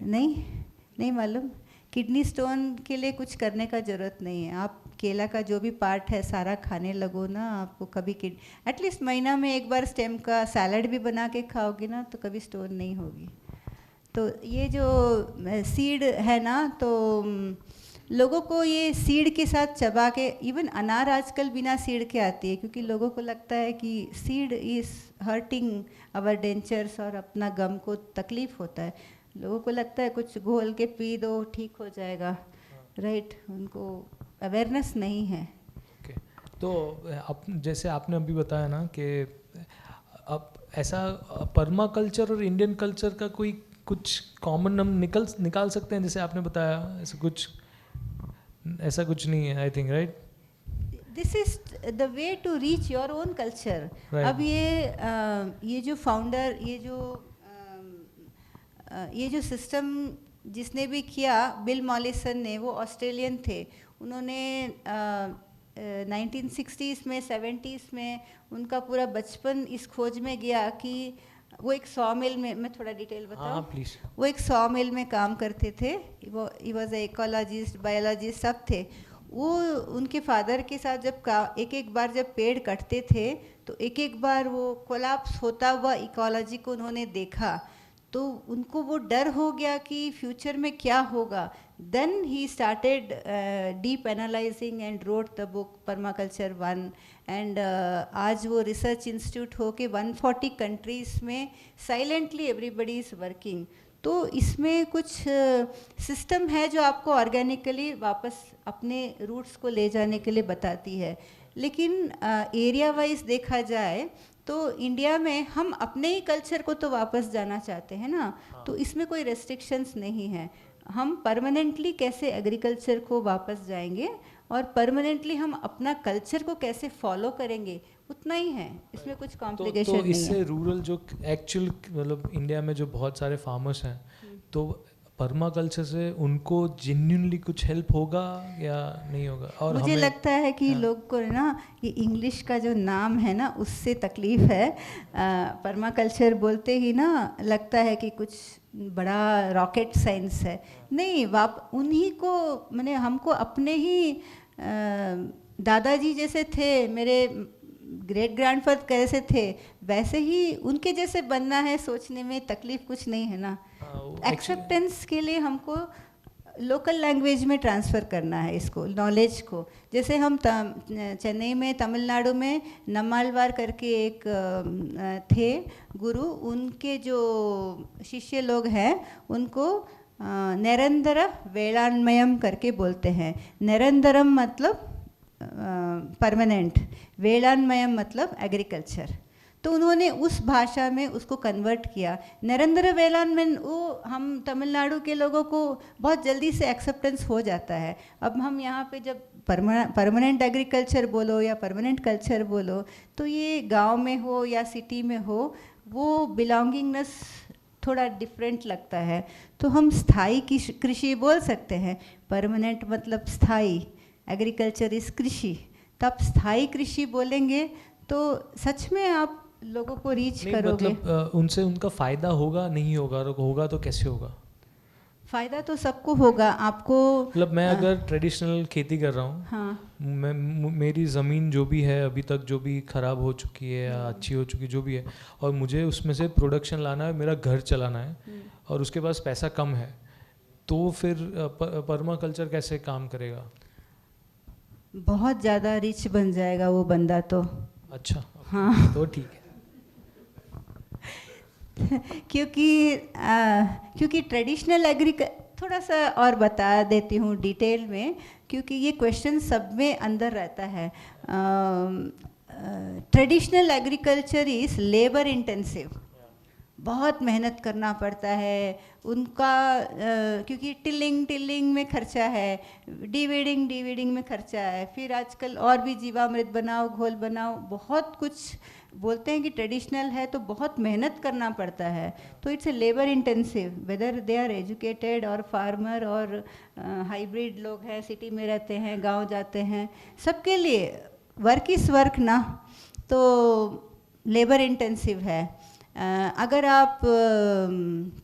B: नहीं मालूम। किडनी स्टोन के लिए कुछ करने का ज़रूरत नहीं है, आप केला का जो भी पार्ट है सारा खाने लगो ना, आपको कभी एटलीस्ट महीना में एक बार स्टेम का सैलड भी बना के खाओगे ना, तो कभी स्टोन नहीं होगी। तो ये जो सीड है ना, तो लोगों को ये सीड के साथ चबा के, इवन अनार आजकल बिना सीड के आती है, क्योंकि लोगों को लगता है कि seed is hurting our dentures, और अपना गम को तकलीफ़ होता है। लोगों को लगता है कुछ घोल के पी दो ठीक हो जाएगा, राइट? उनको अवेयरनेस नहीं है।
C: ओके, तो अब जैसे आपने अभी बताया ना कि अब ऐसा परमा कल्चर और इंडियन कल्चर का कोई कुछ कॉमन हम निकाल सकते हैं, जैसे आपने बताया ऐसा कुछ नहीं है, I think, right?
B: This is the way to reach your own culture. अब ये जो फाउंडर, ये जो सिस्टम जिसने भी किया, बिल मॉलिसन ने, वो ऑस्ट्रेलियन थे। उन्होंने 1960s में 70s में उनका पूरा बचपन इस खोज में गया कि वो एक सॉ मिल में, मैं थोड़ा डिटेल बताऊं?
C: प्लीज।
B: वो एक सॉ मिल में काम करते थे, वो ही वॉज इकोलॉजिस्ट, बायोलॉजिस्ट, सब थे। वो उनके फादर के साथ जब एक बार जब पेड़ कटते थे, तो एक बार वो कोलैप्स होता हुआ इकोलॉजी को उन्होंने देखा, तो उनको वो डर हो गया कि फ्यूचर में क्या होगा। Then he started deep analysing and wrote the book permaculture 1। And आज वो रिसर्च इंस्टीट्यूट हो के 140 कंट्रीज़ में साइलेंटली एवरीबडी इज़ वर्किंग। तो इसमें कुछ सिस्टम है जो आपको ऑर्गेनिकली वापस अपने रूट्स को ले जाने के लिए बताती है। लेकिन एरिया वाइज देखा जाए तो इंडिया में हम अपने ही कल्चर को तो वापस जाना चाहते हैं ना, तो इसमें कोई रेस्ट्रिक्शंस नहीं है। हम परमानेंटली कैसे एग्रीकल्चर को वापस जाएंगे और परमानेंटली हम अपना कल्चर को कैसे फॉलो करेंगे, उतना ही है, इसमें कुछ कॉम्प्लिकेशन नहीं है।
C: इससे रूरल जो एक्चुअल मतलब इंडिया में जो बहुत सारे फार्मर्स हैं, तो परमा कल्चर से उनको जेन्युइनली कुछ हेल्प होगा या नहीं होगा? और
B: मुझे लगता है कि लोग को ना ये इंग्लिश का जो नाम है ना, उससे तकलीफ है। परमा कल्चर बोलते ही ना लगता है कि कुछ बड़ा रॉकेट साइंस है। नहीं, उन्हीं को, मैंने हमको अपने ही दादाजी जैसे थे, मेरे ग्रेट ग्रैंडफादर कैसे थे, वैसे ही उनके जैसे बनना है। सोचने में तकलीफ कुछ नहीं है ना। एक्सेप्टेंस के लिए हमको लोकल लैंग्वेज में ट्रांसफ़र करना है इसको, नॉलेज को। जैसे हम चेन्नई में, तमिलनाडु में नम्मालवार करके एक थे गुरु, उनके जो शिष्य लोग हैं उनको निरंतर वेलान्मयम करके बोलते हैं। निरंतरम मतलब परमानेंट, वेलान्मयम मतलब एग्रीकल्चर। तो उन्होंने उस भाषा में उसको कन्वर्ट किया। निरंतर वेलान्मयम, वो हम तमिलनाडु के लोगों को बहुत जल्दी से एक्सेप्टेंस हो जाता है। अब हम यहाँ पे जब परमानेंट एग्रीकल्चर बोलो या परमानेंट कल्चर बोलो, तो ये गांव में हो या सिटी में हो, वो बिलोंगिंगनेस थोड़ा डिफरेंट लगता है। तो हम स्थायी कृषि बोल सकते हैं। परमानेंट मतलब स्थायी, एग्रीकल्चर इज कृषि। तब स्थायी कृषि बोलेंगे तो सच में आप लोगों को रीच करोगे।
C: मतलब उनसे उनका फ़ायदा होगा, नहीं होगा, होगा तो कैसे होगा?
B: फ़ायदा तो सबको होगा। आपको
C: मतलब मैं अगर ट्रेडिशनल खेती कर रहा हूँ,
B: हाँ,
C: मेरी ज़मीन जो भी है अभी तक, जो भी ख़राब हो चुकी है या अच्छी हो चुकी जो भी है, और मुझे उसमें से प्रोडक्शन लाना है, मेरा घर चलाना है, और उसके पास पैसा कम है, तो फिर परमा कल्चर कैसे काम करेगा?
B: बहुत ज़्यादा रिच बन जाएगा वो बंदा तो।
C: अच्छा,
B: हाँ,
C: तो ठीक है।
B: क्योंकि ट्रेडिशनल थोड़ा सा और बता देती हूँ डिटेल में, क्योंकि ये क्वेश्चन सब में अंदर रहता है। Traditional agriculture is labour intensive, बहुत मेहनत करना पड़ता है उनका, क्योंकि टिलिंग में खर्चा है, डीवीडिंग में खर्चा है, फिर आजकल और भी जीवामृत बनाओ, घोल बनाओ, बहुत कुछ बोलते हैं कि ट्रेडिशनल है तो बहुत मेहनत करना पड़ता है। तो it's a labour intensive, whether they are educated और फार्मर और हाइब्रिड लोग हैं, सिटी में रहते हैं, गांव जाते हैं, सबके लिए वर्क इस वर्क ना, तो लेबर इंटेंसिव है। अगर आप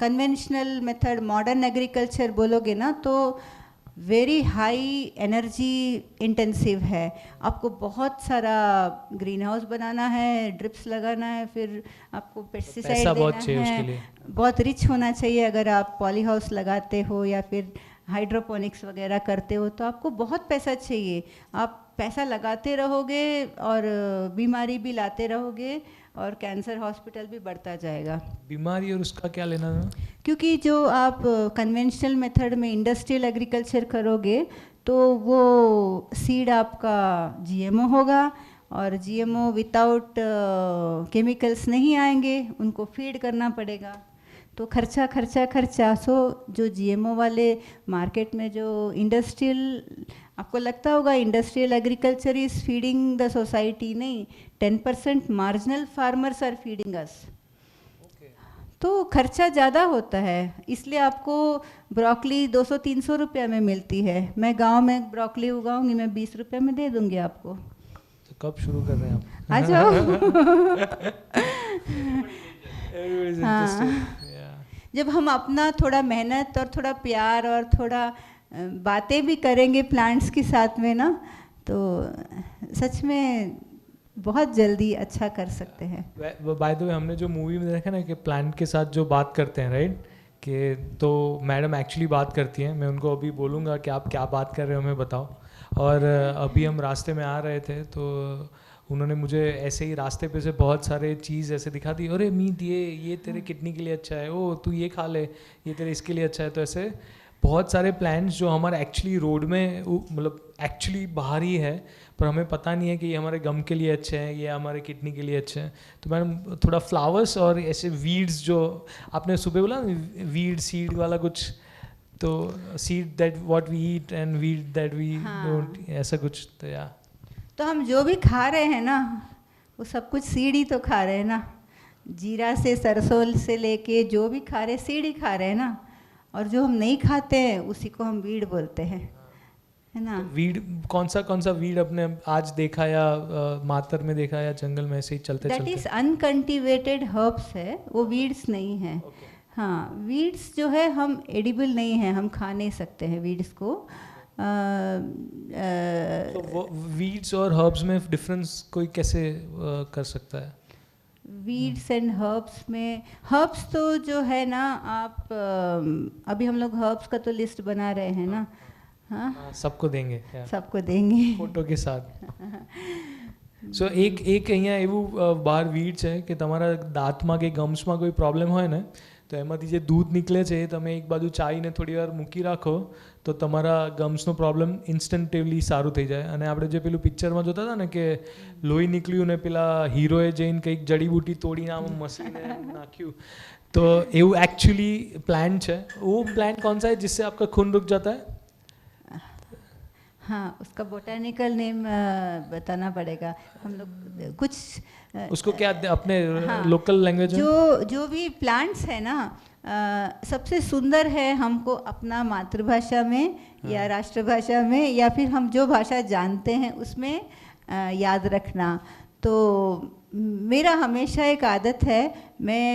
B: कन्वेंशनल मेथड, मॉडर्न एग्रीकल्चर बोलोगे ना, तो वेरी हाई एनर्जी इंटेंसिव है। आपको बहुत सारा ग्रीन हाउस बनाना है, ड्रिप्स लगाना है, फिर आपको पेस्टिसाइड देना है, बहुत रिच होना चाहिए। अगर आप पॉली हाउस लगाते हो या फिर हाइड्रोपोनिक्स वगैरह करते हो तो आपको बहुत पैसा चाहिए। आप पैसा लगाते रहोगे और बीमारी भी लाते रहोगे और कैंसर हॉस्पिटल भी बढ़ता जाएगा।
C: बीमारी और उसका क्या लेना है?
B: क्योंकि जो आप कन्वेंशनल मेथड में इंडस्ट्रियल एग्रीकल्चर करोगे तो वो सीड आपका जीएमओ होगा, और जीएमओ विदाउट केमिकल्स नहीं आएंगे, उनको फीड करना पड़ेगा, तो खर्चा। सो जो जीएमओ वाले मार्केट में जो इंडस्ट्रियल, आपको लगता होगा industrial agriculture is feeding the society, नहीं, 10% मार्जिनल फार्मर्स आर फीडिंग अस। तो खर्चा ज़्यादा होता है, इसलिए आपको ब्रोकली 200-300 रुपये में मिलती है। मैं गांव में ब्रोकली उगाऊंगी, मैं 20 रुपये में दे दूंगी आपको।
C: तो कब शुरू कर रहे हैं आप?
B: आ जाओ।
C: हाँ।
B: जब हम अपना थोड़ा मेहनत और थोड़ा प्यार और थोड़ा बातें भी करेंगे प्लांट्स के साथ में ना, तो सच में बहुत जल्दी अच्छा कर सकते हैं।
C: बाय द वे, हमने जो मूवी में देखा ना कि प्लांट के साथ जो बात करते हैं, राइट, कि तो मैडम एक्चुअली बात करती हैं। मैं उनको अभी बोलूँगा कि आप क्या बात कर रहे हो, हमें बताओ। और अभी हम रास्ते में आ रहे थे तो उन्होंने मुझे ऐसे ही रास्ते पे से बहुत सारे चीज़ ऐसे दिखा दी, अरे मीट ये तेरे किडनी के लिए अच्छा है, ओ तू ये खा ले, ये तेरे इसके लिए अच्छा है। तो ऐसे बहुत सारे प्लान्स जो हमारे एक्चुअली रोड में, मतलब एक्चुअली बाहर ही है, पर हमें पता नहीं है कि ये हमारे गम के लिए अच्छे हैं, ये हमारे किडनी के लिए अच्छे हैं। तो मैडम थोड़ा फ्लावर्स और ऐसे वीड्स, जो आपने सुबह बोला वीड सीड वाला कुछ, तो seed that what we eat and weed that we don't, ऐसा कुछ। तो या
B: तो हम जो भी खा रहे हैं ना, वो सब कुछ सीड ही तो खा रहे हैं ना। जीरा से, सरसों से लेके जो भी खा रहे हैं सीड ही खा रहे हैं ना, और जो हम नहीं खाते हैं उसी को हम वीड बोलते हैं, है ना।
C: तो वीड कौन सा वीड अपने आज देखा या मातर में देखा या जंगल में ऐसे ही चलते
B: दैट इज अनकल्टिवेटेड हर्ब्स है, वो वीड्स नहीं है। हाँ, वीड्स जो है हम एडिबल नहीं है, हम खा नहीं सकते हैं वीड्स को।
C: तो वीड्स और हर्ब्स में डिफरेंस कोई कैसे कर सकता है?
B: वीड्स एंड हर्ब्स में, हर्ब्स तो जो है ना, आप अभी हम लोग हर्ब्स का तो लिस्ट बना रहे हैं ना। हाँ,
C: सबको देंगे,
B: सबको देंगे
C: फोटो के साथ। સો એક અહીંયા એવું બહાર વીડ છે કે તમારા દાંતમાં કે ગમ્સમાં કોઈ પ્રોબ્લેમ હોય ને, તો એમાંથી જે દૂધ નીકળે છે એ તમે એક બાજુ ચાવીને થોડી વાર મૂકી રાખો તો તમારા ગમ્સનો પ્રોબ્લેમ ઇન્સ્ટન્ટિવલી સારું થઈ જાય. અને આપણે જે પેલું પિક્ચરમાં જોતા હતા ને કે લોહી નીકળ્યું ને પેલા હીરોએ જઈને કંઈક જડીબૂટી તોડીને આમ મસીને નાખ્યું, તો એવું एक्चुअली प्लांट है. वो प्लांट कौन सा है जिससे आपका खून रुक जाता है?
B: हाँ, उसका बोटानिकल नेम बताना पड़ेगा हम लोग कुछ।
C: उसको क्या अपने लोकल लैंग्वेज में?
B: जो भी प्लांट्स है ना, सबसे सुंदर है हमको अपना मातृभाषा में या राष्ट्रभाषा में या फिर हम जो भाषा जानते हैं उसमें याद रखना। तो मेरा हमेशा एक आदत है, मैं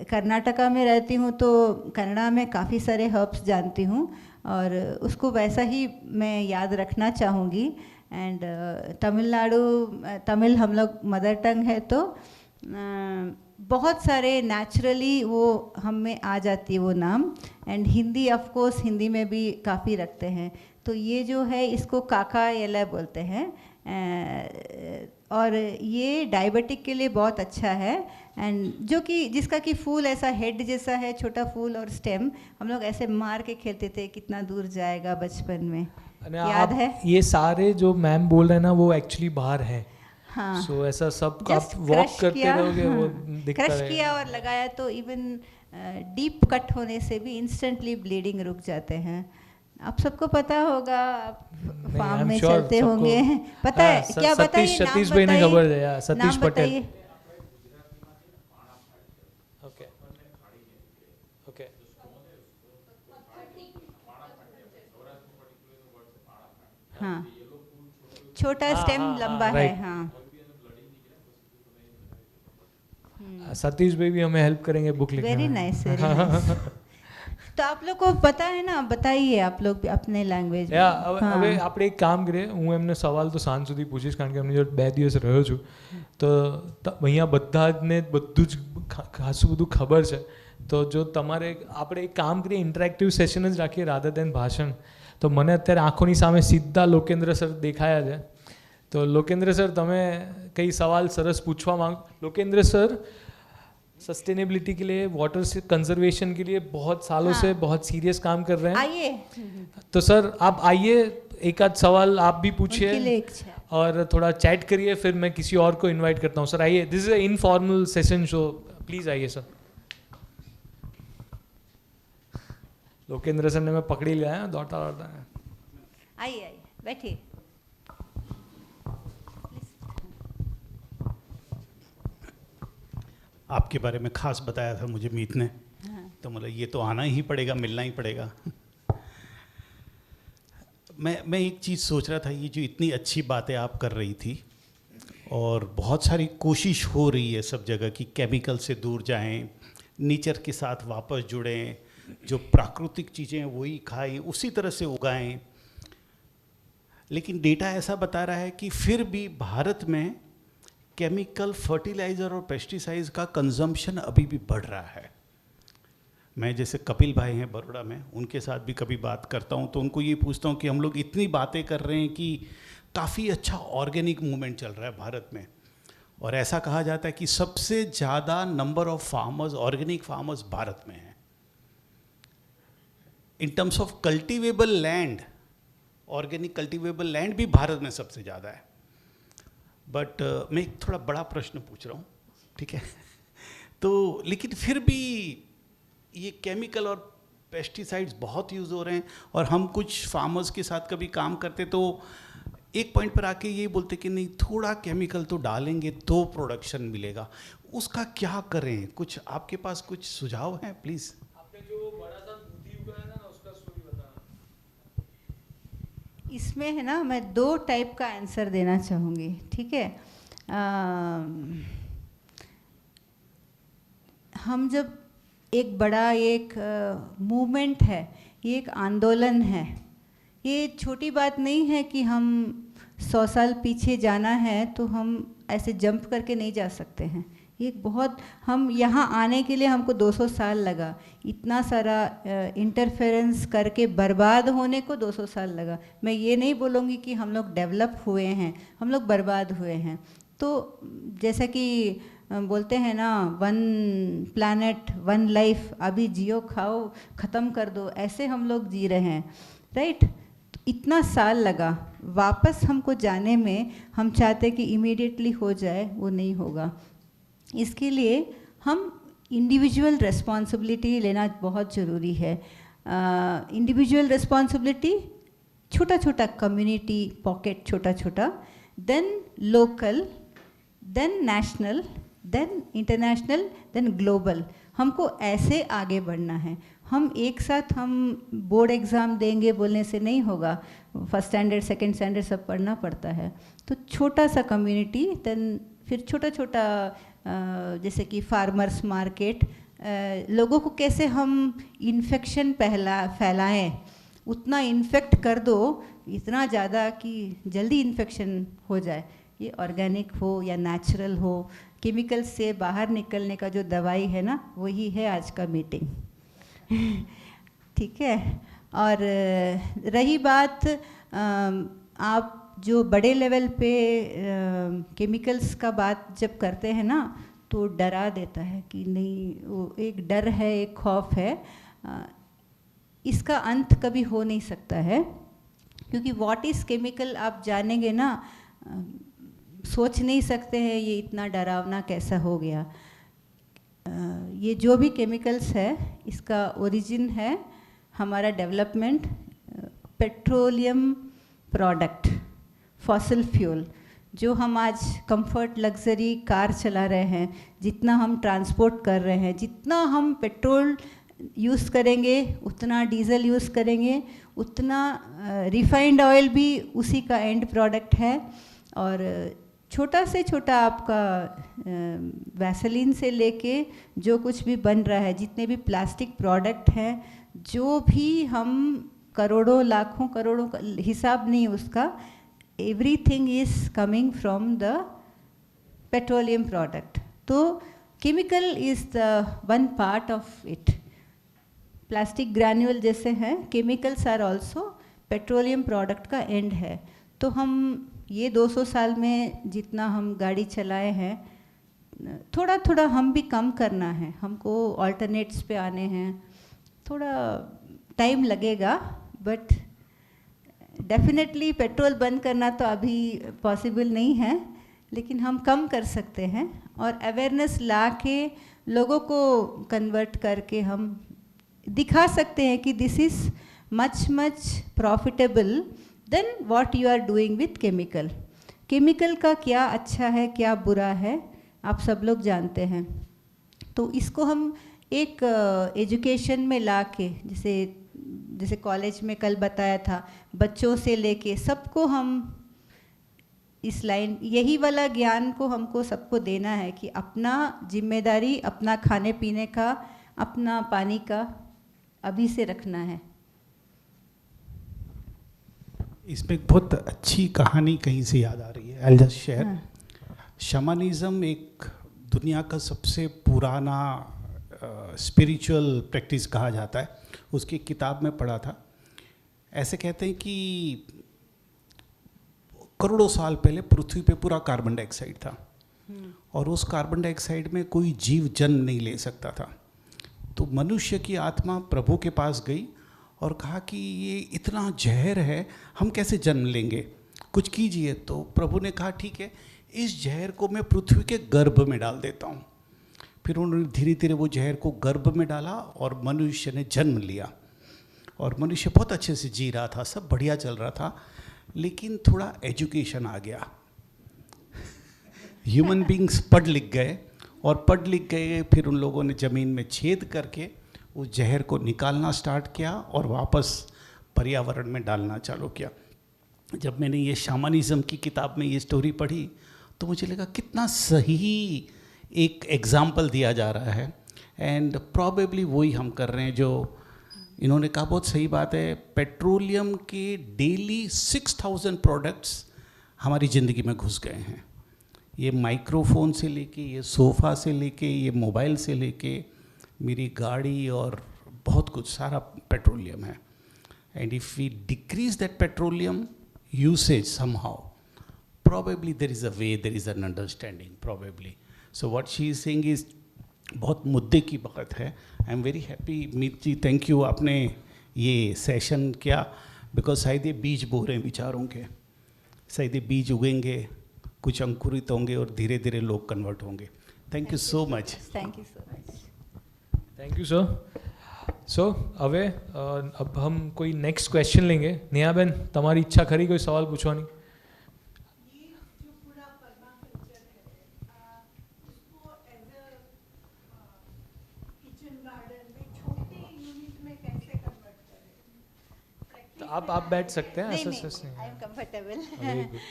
B: कर्नाटका में रहती हूँ तो कन्नड़ा में काफ़ी सारे हर्ब्स जानती हूँ और उसको वैसा ही मैं याद रखना चाहूँगी। एंड तमिलनाडु, तमिल हम लोग मदर टंग है तो बहुत सारे नेचुरली वो हम में आ जाती है वो नाम। And Hindi of course, Hindi में भी काफ़ी रखते हैं। तो ये जो है इसको काका एला बोलते हैं और ये डायबिटिक के लिए बहुत अच्छा है। एंड जो कि जिसका कि फूल ऐसा हेड जैसा है, छोटा फूल और स्टेम, हम लोग ऐसे मार के खेलते थे, कितना दूर जाएगा बचपन में, याद है?
C: ये सारे जो मैम बोल रहे हैं ना वो एक्चुअली बाहर है।
B: हाँ,
C: सो ऐसा सब आप
B: जस्ट
C: वॉक
B: क्रश
C: करते
B: किया,
C: रहोगे वो
B: हाँ,
C: दिखता
B: क्रश
C: रहेगा।
B: किया और लगाया तो इवन डीप कट होने से भी इंस्टेंटली ब्लीडिंग रुक जाते हैं। आप सबको पता होगा, आप
C: नहीं,
B: फार्म
C: I'm
B: में
C: sure
B: चलते
C: सबको-
B: होंगे, पता है
C: हाँ,
B: क्या? बताइए, नाम
C: सतीश भाई ने
B: बताइए,
C: खबर दिया, सतीश
B: नाम
C: पटेल।
B: बताइए।
C: ओके ओके
B: हाँ, छोटा
C: हाँ,
B: स्टेम
C: हाँ,
B: लंबा
C: हाँ,
B: है,
C: right.
B: हाँ।
C: सतीश भाई भी हमें हेल्प करेंगे बुक लिखने
B: वेरी
C: में।
B: Nice, very nice. तो आप लोग को पता है ना, बताइए आप लोग भी अपने लैंग्वेज में।
C: હવે આપણે એક કામ કરીએ, હું એમને સવાલ તો સાંજ સુધી પૂછીશ કારણ કે અમને જો 2 દિવસ રહ્યો છું તો અહીંયા બધા જને બધું જ ખાસું બધું ખબર છે, તો જો તમારે આપણે એક કામ કરીએ, ઇન્ટરેક્ટિવ સેશન જ રાખીએ રાધર દેન ભાષણ. તો મને અત્યારે આંખોની સામે સીધા લોકેન્દ્ર સર દેખાયા છે, તો લોકેન્દ્ર સર તમે કઈ સવાલ સરસ પૂછવા માંગો? લોकेंद्र सर सस्टेनेबिलिटी के लिए, वाटर से कंजर्वेशन के लिए बहुत सालों से बहुत सीरियस काम कर रहे हैं.
B: आइए,
C: तो सर आप आइए, एक आध सवाल आप भी
B: उनके लिए
C: पूछिए
B: एक chat।
C: और थोड़ा चैट करिए, फिर मैं किसी और को इनवाइट करता हूँ. सर आइए, this is a informal session show, please आइए सर. लोकेंद्र सर ने मैं पकड़ी लिया है, दौड़ता दौड़ता है.
B: आइए आइए, बैठिए।
D: आपके बारे में खास बताया था मुझे मीत ने,
B: हाँ।
D: तो मतलब ये तो आना ही पड़ेगा, मिलना ही पड़ेगा। मैं एक चीज़ सोच रहा था, ये जो इतनी अच्छी बातें आप कर रही थी और बहुत सारी कोशिश हो रही है सब जगह कि केमिकल से दूर जाएं, नेचर के साथ वापस जुड़ें, जो प्राकृतिक चीज़ें हैं वही खाएं, उसी तरह से उगाएं, लेकिन डेटा ऐसा बता रहा है कि फिर भी भारत में केमिकल फर्टिलाइज़र और पेस्टिसाइड्स का कंजम्पशन अभी भी बढ़ रहा है। मैं जैसे कपिल भाई हैं बड़ौदा में, उनके साथ भी कभी बात करता हूं तो उनको ये पूछता हूं कि हम लोग इतनी बातें कर रहे हैं कि काफ़ी अच्छा ऑर्गेनिक मूवमेंट चल रहा है भारत में, और ऐसा कहा जाता है कि सबसे ज़्यादा number of farmers, organic farmers Bharat में हैं। In terms of cultivable land, organic cultivable land भी भारत में सबसे ज़्यादा है। बट मैं एक थोड़ा बड़ा प्रश्न पूछ रहा हूँ, ठीक है? तो लेकिन फिर भी ये केमिकल और पेस्टिसाइड्स बहुत यूज़ हो रहे हैं, और हम कुछ फार्मर्स के साथ कभी काम करते तो एक पॉइंट पर आके ये बोलते कि नहीं, थोड़ा केमिकल तो डालेंगे तो प्रोडक्शन मिलेगा। उसका क्या करें? कुछ आपके पास कुछ सुझाव हैं प्लीज़?
C: आपने जो बड़ा सा दूधी उगाया था ना, उसका स्टोरी बताना।
B: इसमें है ना, मैं 2 टाइप का आंसर देना चाहूँगी, ठीक है? हम जब एक बड़ा एक मूवमेंट है, ये एक आंदोलन है, ये छोटी बात नहीं है कि हम 100 साल पीछे जाना है तो हम ऐसे जंप करके नहीं जा सकते हैं। ये बहुत, हम यहाँ आने के लिए हमको 200 साल लगा, इतना सारा इंटरफेरेंस करके बर्बाद होने को 200 साल लगा। मैं ये नहीं बोलूँगी कि हम लोग डेवलप हुए हैं, हम लोग बर्बाद हुए हैं। तो जैसा कि बोलते हैं ना, 1 प्लैनेट 1 लाइफ, अभी जियो खाओ ख़त्म कर दो, ऐसे हम लोग जी रहे हैं, राइट? इतना साल लगा वापस हमको जाने में, हम चाहते कि इमीडिएटली हो जाए, वो नहीं होगा। इसके लिए हम इंडिविजुअल रिस्पॉन्सिबिलिटी लेना बहुत ज़रूरी है। इंडिविजुअल रिस्पॉन्सिबिलिटी, छोटा छोटा कम्युनिटी पॉकेट, छोटा छोटा, then local, then national, then international, then global. हमको ऐसे आगे बढ़ना है। हम एक साथ हम बोर्ड एग्ज़ाम देंगे बोलने से नहीं होगा, फर्स्ट स्टैंडर्ड सेकंड स्टैंडर्ड सब पढ़ना पड़ता है। तो छोटा सा कम्युनिटी, देन फिर छोटा छोटा जैसे कि फार्मर्स मार्केट, लोगों को कैसे हम इन्फेक्शन फैलाएं, उतना इन्फेक्ट कर दो, इतना ज़्यादा कि जल्दी इन्फेक्शन हो जाए। ये ऑर्गेनिक हो या नेचुरल हो, केमिकल से बाहर निकलने का जो दवाई है ना, वही है आज का मीटिंग। ठीक है? और रही बात, आप जो बड़े लेवल पे केमिकल्स का बात जब करते हैं ना, तो डरा देता है कि नहीं, वो एक डर है, एक खौफ है। इसका अंत कभी हो नहीं सकता है, क्योंकि व्हाट इज़ केमिकल आप जानेंगे ना, सोच नहीं सकते हैं ये इतना डरावना कैसा हो गया। ये जो भी केमिकल्स है इसका ओरिजिन है हमारा development petroleum product, fossil fuel. जो हम आज कंफर्ट लग्जरी कार चला रहे हैं, जितना हम ट्रांसपोर्ट कर रहे हैं, जितना हम पेट्रोल यूज़ करेंगे, उतना डीजल यूज़ करेंगे, उतना रिफाइंड ऑयल भी उसी का एंड प्रोडक्ट है। और छोटा से छोटा आपका वैसलीन से लेके जो कुछ भी बन रहा है, जितने भी प्लास्टिक प्रोडक्ट हैं, जो भी हम करोड़ों लाखों करोड़ों का हिसाब नहीं उसका, everything is coming from the petroleum product. तो chemical is the one part of it. Plastic granule जैसे हैं, chemicals are also petroleum product का एंड है। तो हम ये 200 साल में जितना हम गाड़ी चलाए हैं, थोड़ा थोड़ा हम भी कम करना है, हमको ऑल्टरनेट्स पे आने हैं। थोड़ा टाइम लगेगा, बट डेफिनेटली पेट्रोल बंद करना तो अभी पॉसिबल नहीं है, लेकिन हम कम कर सकते हैं। और अवेयरनेस ला के लोगों को कन्वर्ट करके हम दिखा सकते हैं कि this is much much profitable than what you are doing with chemical. Chemical का क्या अच्छा है, क्या बुरा है, आप सब लोग जानते हैं। तो इसको हम एक एजुकेशन में ला के, जैसे कॉलेज में कल बताया था, बच्चों से लेके सबको हम इस लाइन, यही वाला ज्ञान को हमको सबको देना है कि अपना जिम्मेदारी, अपना खाने पीने का, अपना पानी का अभी से रखना है।
D: इसमें एक बहुत अच्छी कहानी कहीं से याद आ रही है, आई जस्ट शेयर। शमानिज्म एक दुनिया का सबसे पुराना स्पिरिचुअल प्रैक्टिस कहा जाता है। उसकी किताब में पढ़ा था, ऐसे कहते हैं कि करोड़ों साल पहले पृथ्वी पे पूरा कार्बन डाइऑक्साइड था, और उस कार्बन डाइऑक्साइड में कोई जीव जन्म नहीं ले सकता था। तो मनुष्य की आत्मा प्रभु के पास गई और कहा कि ये इतना जहर है, हम कैसे जन्म लेंगे, कुछ कीजिए। तो प्रभु ने कहा ठीक है, इस जहर को मैं पृथ्वी के गर्भ में डाल देता हूँ। फिर उन्होंने धीरे धीरे वो जहर को गर्भ में डाला और मनुष्य ने जन्म लिया। और मनुष्य बहुत अच्छे से जी रहा था, सब बढ़िया चल रहा था, लेकिन थोड़ा एजुकेशन आ गया। ह्यूमन बींग्स पढ़ लिख गए, और पढ़ लिख गए, फिर उन लोगों ने ज़मीन में छेद करके उस जहर को निकालना स्टार्ट किया और वापस पर्यावरण में डालना चालू किया। जब मैंने ये शामनिज़्म की किताब में ये स्टोरी पढ़ी तो मुझे लगा कितना सही एक एग्जाम्पल दिया जा रहा है। एंड प्रॉबेबली वही हम कर रहे हैं जो इन्होंने कहा, बहुत सही बात है। पेट्रोलियम के डेली 6000 प्रोडक्ट्स हमारी ज़िंदगी में घुस गए हैं। ये माइक्रोफोन से लेके, ये सोफ़ा से लेके, ये मोबाइल से लेके, मेरी गाड़ी और बहुत कुछ सारा पेट्रोलियम है। And if we decrease that petroleum usage somehow, probably there is a way, there is an understanding probably. So what she is saying is बहुत मुद्दे की बात है। I am very happy Meet ji, thank you, आपने ये session किया, because शायद ये बीज बो रहे हैं विचारों के, शायद ये बीज उगेंगे, कुछ अंकुरित होंगे और धीरे धीरे लोग कन्वर्ट होंगे। Thank you so much.
B: Thank you so much.
C: Thank you sir. So હવે अब हम कोई नेक्स्ट क्वेश्चन लेंगे। नेहा बेन, તમારી ઈચ્છા ખરી કોઈ સવાલ પૂછવાની? तो आप बैठ सकते हैं, ऐसा ऐसा
B: I am comfortable.
C: Very good.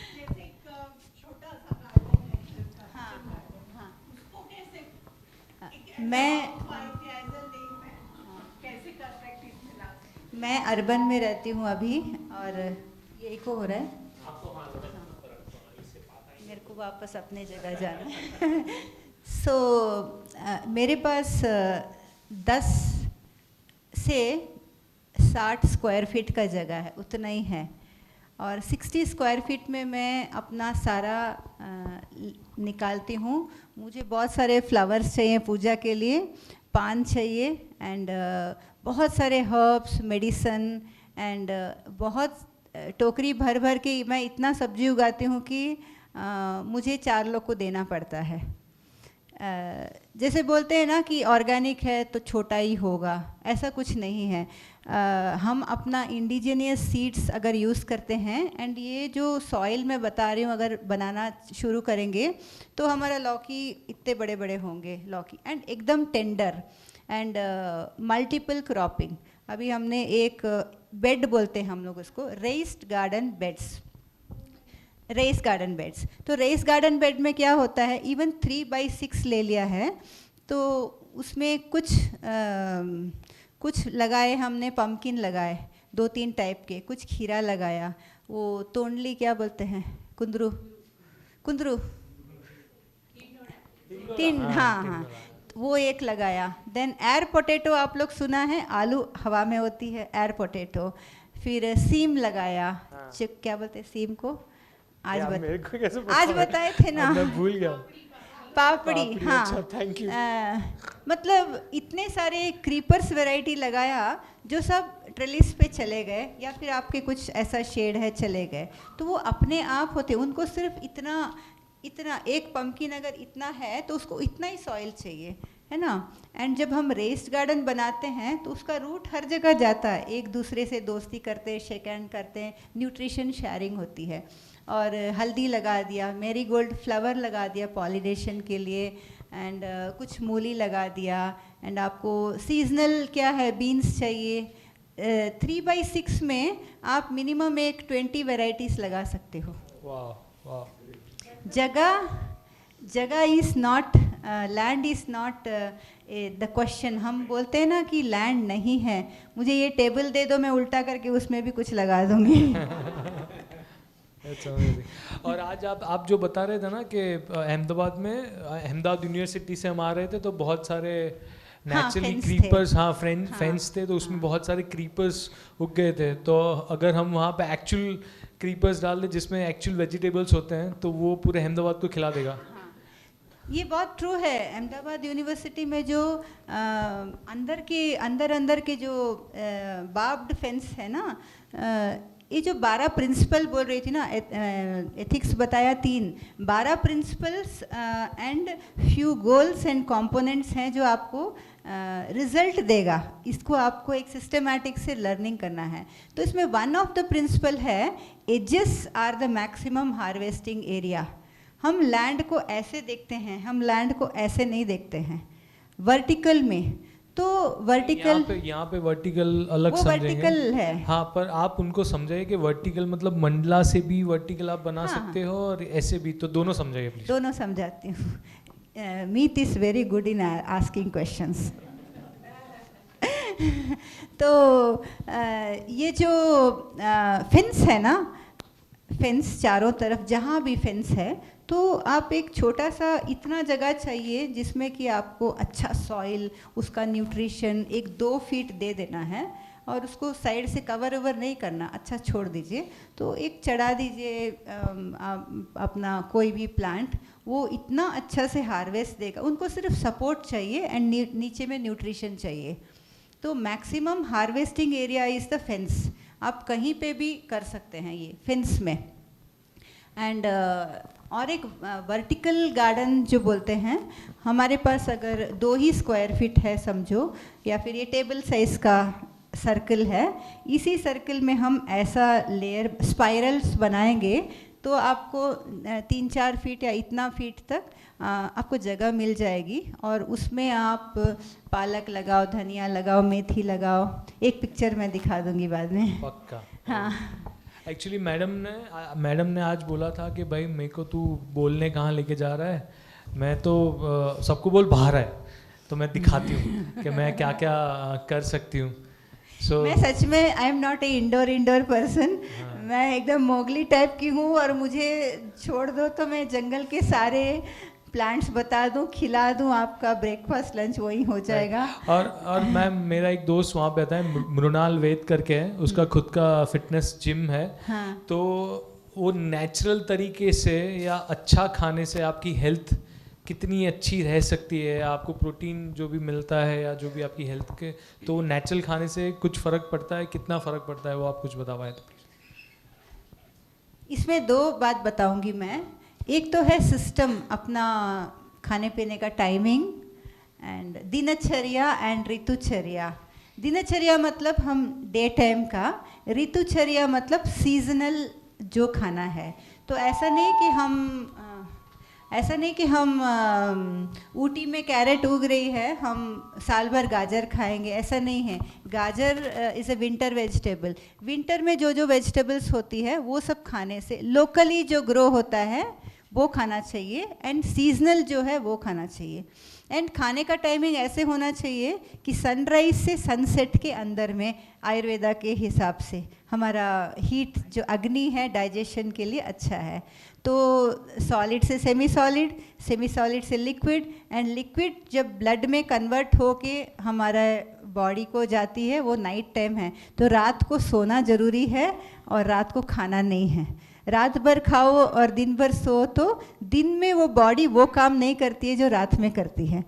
B: मैं अर्बन में रहती हूँ अभी, और ये इको हो रहा है, मेरे को वापस अपने जगह जाना। सो मेरे पास 10 से 60 स्क्वायर फीट का जगह है, उतना ही है। और 60 स्क्वायर फीट में मैं अपना सारा निकालती हूँ। मुझे बहुत सारे फ्लावर्स चाहिए पूजा के लिए, पान चाहिए एंड बहुत सारे हर्ब्स, मेडिसन एंड बहुत टोकरी भर भर के मैं इतना सब्जी उगाती हूँ कि मुझे 4 लोग को देना पड़ता है। जैसे बोलते हैं ना कि ऑर्गेनिक है तो छोटा ही होगा, ऐसा कुछ नहीं है। हम अपना इंडिजिनियस सीड्स अगर यूज़ करते हैं एंड ये जो सॉइल मैं बता रही हूँ अगर बनाना शुरू करेंगे तो हमारा लौकी इतने बड़े बड़े होंगे लौकी, एंड एकदम टेंडर एंड मल्टीपल क्रॉपिंग। अभी हमने एक बेड बोलते हैं हम लोग उसको, raised garden beds, raised garden beds. तो रेस गार्डन बेड में क्या होता है, इवन 3x6 ले लिया है तो उसमें कुछ लगाए हमने, पंपकिन लगाए 2-3 टाइप के, कुछ खीरा लगाया, वो तोंडली क्या बोलते हैं, कुंदरू तीन, हाँ, वो एक लगाया। देन एयर पोटैटो आप लोग सुना है, आलू हवा में होती है एयर पोटैटो। फिर सीम लगाया, क्या बोलते हैं सीम को, आज बताए थे ना,
C: मैं भूल गया।
B: पापड़ी, हाँ।
C: अच्छा, थैंक यू।
B: मतलब इतने सारे क्रीपर्स वैरायटी लगाया जो सब ट्रेलिस पे चले गए या फिर आपके कुछ ऐसा शेड है चले गए, तो वो अपने आप होते, उनको सिर्फ इतना एक पंपकिन अगर इतना है तो उसको इतना ही सॉइल चाहिए, है ना। एंड जब हम रेस्ड गार्डन बनाते हैं तो उसका रूट हर जगह जाता है, एक दूसरे से दोस्ती करते हैं, शेक हैंड करते हैं, न्यूट्रिशन शेयरिंग होती है। और हल्दी लगा दिया, मैरीगोल्ड फ्लावर लगा दिया पॉलिनेशन के लिए, एंड कुछ मूली लगा दिया, एंड आपको सीजनल क्या है, बीन्स चाहिए। 3x6 में आप मिनिमम एक 20 वेराइटीज़ लगा सकते हो।
C: वाह वाह।
B: जगह is not, land is not the question. हम बोलते हैं ना कि लैंड नहीं है, मुझे ये टेबल दे दो, मैं उल्टा करके उसमें भी कुछ लगा दूंगी।
C: और आज आप जो बता रहे थे ना कि अहमदाबाद यूनिवर्सिटी से हम आ रहे थे तो बहुत सारे नेचुरली क्रीपर्स, हाँ फेंस थे, तो उसमें बहुत सारे क्रीपर्स उग गए थे। तो अगर हम वहाँ पे एक्चुअल क्रीपर्स डाल दें जिसमें एक्चुअल वेजिटेबल्स होते हैं तो वो पूरे अहमदाबाद को खिला देगा।
B: ये बहुत ट्रू है। अहमदाबाद यूनिवर्सिटी में जो अंदर के जो बार्ब्ड फेंस है ना, ये जो 12 प्रिंसिपल बोल रही थी ना, एथिक्स बताया 3, 12 principles and few goals and components हैं जो आपको रिजल्ट देगा। इसको आपको एक सिस्टमैटिक से लर्निंग करना है। तो इसमें वन ऑफ द प्रिंसिपल है edges are the maximum harvesting area. हम लैंड को ऐसे देखते हैं, हम लैंड को ऐसे नहीं देखते हैं वर्टिकल में। तो वर्टिकल
C: यहाँ पे वर्टिकल अलग समझेंगे, वर्टिकल
B: है,
C: हाँ, पर आप उनको समझाइए कि वर्टिकल मतलब मंडला से भी वर्टिकल आप बना सकते हो और ऐसे भी, तो दोनों समझाइए प्लीज।
B: दोनों समझाती हूँ। Meet is very good in asking questions. तो ये जो फेंस है ना, फेंस चारों तरफ जहाँ भी फेंस है, तो आप एक छोटा सा इतना जगह चाहिए जिसमें कि आपको अच्छा सॉइल, उसका न्यूट्रिशन 1-2 फीट दे देना है, और उसको साइड से कवर ओवर नहीं करना, अच्छा छोड़ दीजिए। तो एक चढ़ा दीजिए अपना कोई भी प्लांट, वो इतना अच्छा से हार्वेस्ट देगा। उनको सिर्फ सपोर्ट चाहिए एंड नीचे में न्यूट्रिशन चाहिए। तो maximum harvesting area is the fence. आप कहीं पे भी कर सकते हैं ये फेंस में। एंड और एक वर्टिकल गार्डन जो बोलते हैं, हमारे पास अगर 2 ही स्क्वायर फीट है समझो, या फिर ये टेबल साइज़ का सर्कल है, इसी सर्कल में हम ऐसा लेयर स्पाइरल्स बनाएंगे तो आपको 3-4 फीट या इतना फीट तक आपको जगह मिल जाएगी, और उसमें आप पालक लगाओ, धनिया लगाओ, मेथी लगाओ। एक पिक्चर मैं दिखा दूंगी बाद में।
C: पक्का।
B: हाँ,
C: एक्चुअली मैडम ने आज बोला था कि भाई मेरे को तू बोलने कहाँ लेके जा रहा है, मैं तो सबको बोल बाहर है, तो मैं दिखाती हूँ कि मैं क्या क्या कर सकती हूँ।
B: मैं सच में I am not a indoor person. मैं एकदम मोगली टाइप की हूँ, और मुझे छोड़ दो तो मैं जंगल के सारे प्लांट्स बता दूं, खिला दूं, आपका ब्रेकफास्ट लंच वही हो जाएगा।
C: और मैम, मेरा एक दोस्त वहाँ पे आता है, मृणाल वेद करके है, उसका खुद का फिटनेस जिम है।
B: हाँ।
C: तो वो नेचुरल तरीके से या अच्छा खाने से आपकी हेल्थ कितनी अच्छी रह सकती है, आपको प्रोटीन जो भी मिलता है या जो भी आपकी हेल्थ के, तो नेचुरल खाने से कुछ फ़र्क पड़ता है, कितना फ़र्क पड़ता है, वो आप कुछ बता पाए तो प्लीज़।
B: इसमें दो बात बताऊंगी मैं। एक तो है सिस्टम, अपना खाने पीने का टाइमिंग, एंड दिनचर्या एंड ऋतुचर्या। दिनचर्या मतलब हम डे टाइम का, ऋतुचर्या मतलब सीजनल जो खाना है। तो ऐसा नहीं कि हम ऊटी में कैरेट उग रही है हम साल भर गाजर खाएंगे, ऐसा नहीं है। गाजर is a winter vegetable. Winter में जो जो वेजिटेबल्स होती है वो सब खाने से, लोकली जो ग्रो होता है वो खाना चाहिए, एंड सीजनल जो है वो खाना चाहिए। एंड खाने का टाइमिंग ऐसे होना चाहिए कि सनराइज से सनसेट के अंदर में, आयुर्वेदा के हिसाब से हमारा हीट जो अग्नि है डाइजेशन के लिए अच्छा है। तो सॉलिड से सेमी सॉलिड, सेमी सॉलिड से लिक्विड, एंड लिक्विड जब ब्लड में कन्वर्ट होके हमारा बॉडी को जाती है वो नाइट टाइम है। तो रात को सोना ज़रूरी है और रात को खाना नहीं है। रात भर खाओ और दिन भर सो तो दिन में वो बॉडी वो काम नहीं करती है जो रात में करती है,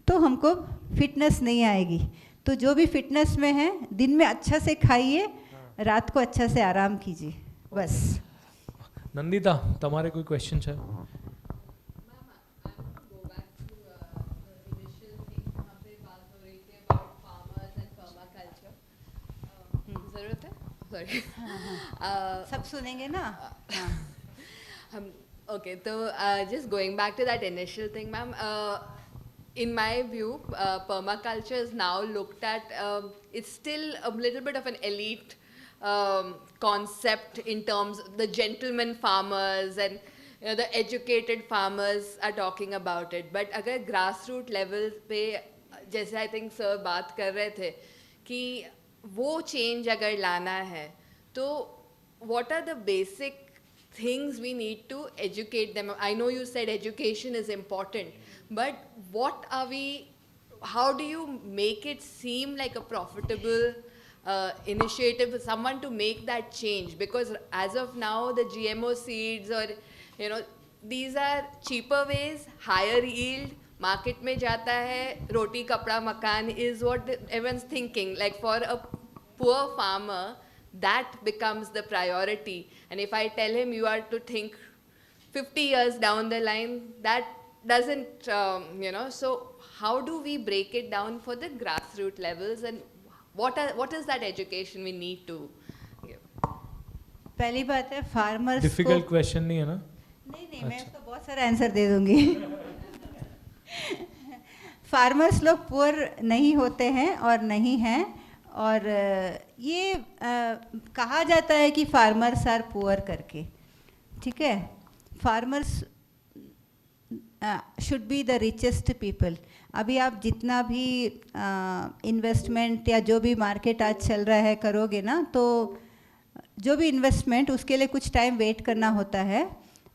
B: तो हमको फिटनेस नहीं आएगी। तो जो भी फिटनेस में है, दिन में अच्छा से खाइए, रात को अच्छा से आराम कीजिए, बस।
C: नंदिता, તમારે કોઈ ક્વેશ્ચન છે?
E: जरूरत है, सॉरी।
B: सब सुनेंगे ना?
E: हम ओके, तो just going back to that initial thing, ma'am, in my view, permaculture is now looked at, it's still a little bit of an elite concept in terms of the gentleman farmers, and the educated farmers are talking about it. But अगर grassroots level पे, जैसे I think sir बात कर रहे थे कि वो change अगर लाना है, तो what are the basic things we need to educate them? I know you said education is important, but what are we, how do you make it seem like a profitable initiative for someone to make that change? Because as of now, the GMO seeds, or these are cheaper ways, higher yield, market में जाता है, roti kapda makan is what everyone's thinking. Like for a poor farmer, that becomes the priority. And if I tell him you are to think 50 years down the line, that doesn't, so how do we break it down for the grassroots levels, and what is that education we need to give?
B: पहली बात है farmers को,
C: difficult question नहीं है ना?
B: नहीं मैं उसको बहुत सारा आंसर दे दूंगी। फार्मर्स लोग पुअर नहीं होते हैं और नहीं हैं, और ये कहा जाता है कि फार्मर्स आर पुअर करके, ठीक है। Farmers should be the richest people. अभी आप जितना भी इन्वेस्टमेंट या जो भी मार्केट आज चल रहा है करोगे ना, तो जो भी इन्वेस्टमेंट, उसके लिए कुछ टाइम वेट करना होता है,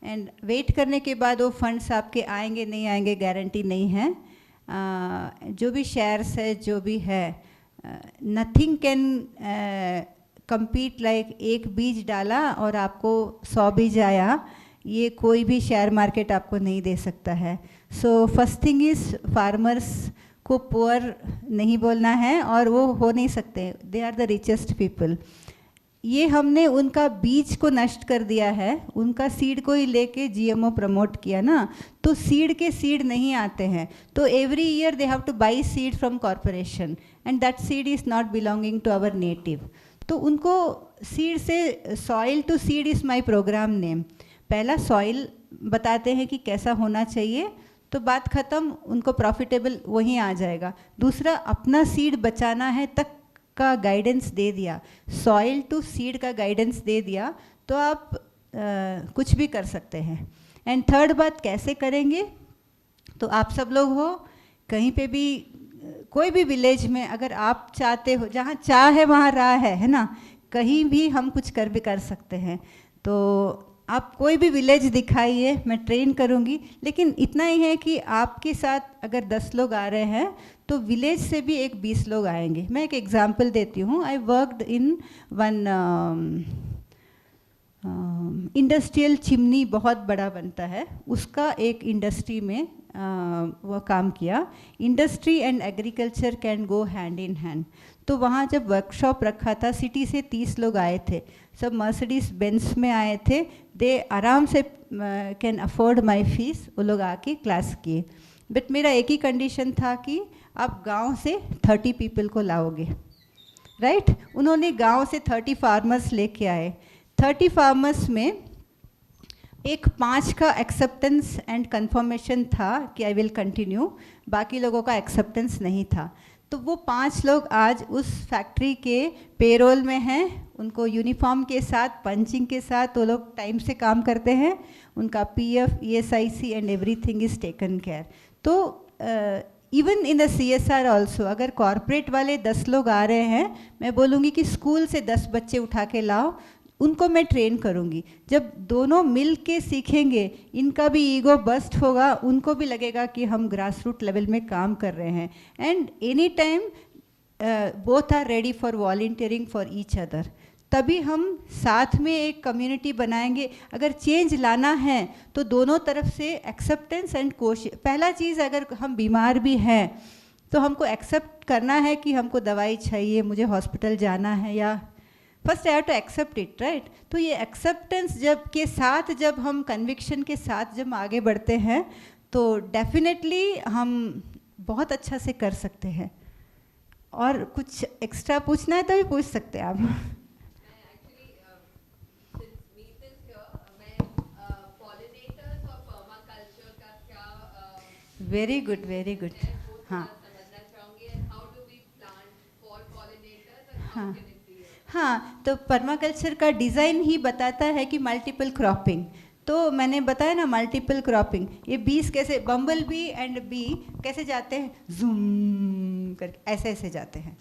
B: एंड वेट करने के बाद वो फंड्स आपके आएंगे नहीं आएंगे गारंटी नहीं है। जो भी शेयर्स है, जो भी है, नथिंग कैन compete लाइक एक बीज डाला और आपको 100 बीज आया, ये कोई भी शेयर मार्केट आपको नहीं दे सकता है। So first thing is farmers को पुअर नहीं बोलना है, और वो हो नहीं सकते, they are the richest people. ये हमने उनका बीज को नष्ट कर दिया है, उनका सीड को ही लेके जीएमओ प्रमोट किया ना, तो सीड के सीड नहीं आते हैं, तो every year they have to buy seed from corporation, and that seed is not belonging to our native. तो उनको सीड से, soil to seed is my program name. पहला सॉइल बताते हैं कि कैसा होना चाहिए, तो बात ख़त्म, उनको प्रॉफिटेबल वहीं आ जाएगा। दूसरा, अपना सीड बचाना है तक का गाइडेंस दे दिया, सॉइल टू सीड का गाइडेंस दे दिया, तो आप कुछ भी कर सकते हैं। एंड थर्ड बात, कैसे करेंगे? तो आप सब लोग हो, कहीं पे भी, कोई भी विलेज में अगर आप चाहते हो, जहाँ चाह है वहाँ राह है ना, कहीं भी हम कुछ कर सकते हैं। तो आप कोई भी विलेज दिखाइए, मैं ट्रेन करूँगी, लेकिन इतना ही है कि आपके साथ अगर 10 लोग आ रहे हैं तो विलेज से भी एक 20 लोग आएंगे। मैं एक एग्जांपल देती हूँ। I worked in one industrial chimney बहुत बड़ा बनता है, उसका एक इंडस्ट्री में वो काम किया। Industry and agriculture can go hand in hand. तो वहाँ जब वर्कशॉप रखा था, सिटी से 30 लोग आए थे, सब मर्सिडीज बेंस में आए थे। दे आराम से कैन अफोर्ड माई फीस, वो लोग आके क्लास किए। बट मेरा एक ही कंडीशन था कि आप गांव से 30 पीपल को लाओगे, राइट? उन्होंने गांव से 30 फार्मर्स लेके आए। 30 फार्मर्स में एक 5 का एक्सेप्टेंस एंड कंफर्मेशन था कि आई विल कंटिन्यू, बाकी लोगों का एक्सेप्टेंस नहीं था। तो वो 5 लोग आज उस फैक्ट्री के पेरोल में हैं, उनको यूनिफॉर्म के साथ, पंचिंग के साथ वो लोग टाइम से काम करते हैं, उनका PF, ESIC and everything is taken care. तो even in the CSR also, अगर कॉरपोरेट वाले 10 लोग आ रहे हैं, मैं बोलूँगी कि स्कूल से 10 बच्चे उठा के लाओ, उनको मैं ट्रेन करूँगी। जब दोनों मिल के सीखेंगे, इनका भी ईगो बस्ट होगा, उनको भी लगेगा कि हम ग्रास रूट लेवल में काम कर रहे हैं। And any time both are ready for volunteering for each other. तभी हम साथ में एक कम्युनिटी बनाएंगे। अगर चेंज लाना है तो दोनों तरफ से एक्सेप्टेंस एंड कोशिश। पहला चीज़, अगर हम बीमार भी हैं तो हमको एक्सेप्ट करना है कि हमको दवाई चाहिए, मुझे हॉस्पिटल जाना है, या first I have to accept it, right? तो ये एक्सेप्टेंस जब के साथ, जब हम कन्विक्शन के साथ जब आगे बढ़ते हैं, तो डेफिनेटली हम बहुत अच्छा से कर सकते हैं। और कुछ एक्स्ट्रा पूछना है तो भी पूछ सकते हैं आप। Very good, very good. हाँ हाँ हाँ, तो पर्माकल्चर का डिज़ाइन ही बताता है कि मल्टीपल क्रॉपिंग। तो मैंने बताया ना, मल्टीपल क्रॉपिंग, ये बीज कैसे, बम्बल बी एंड बी कैसे जाते हैं, जूम करके ऐसे ऐसे जाते हैं,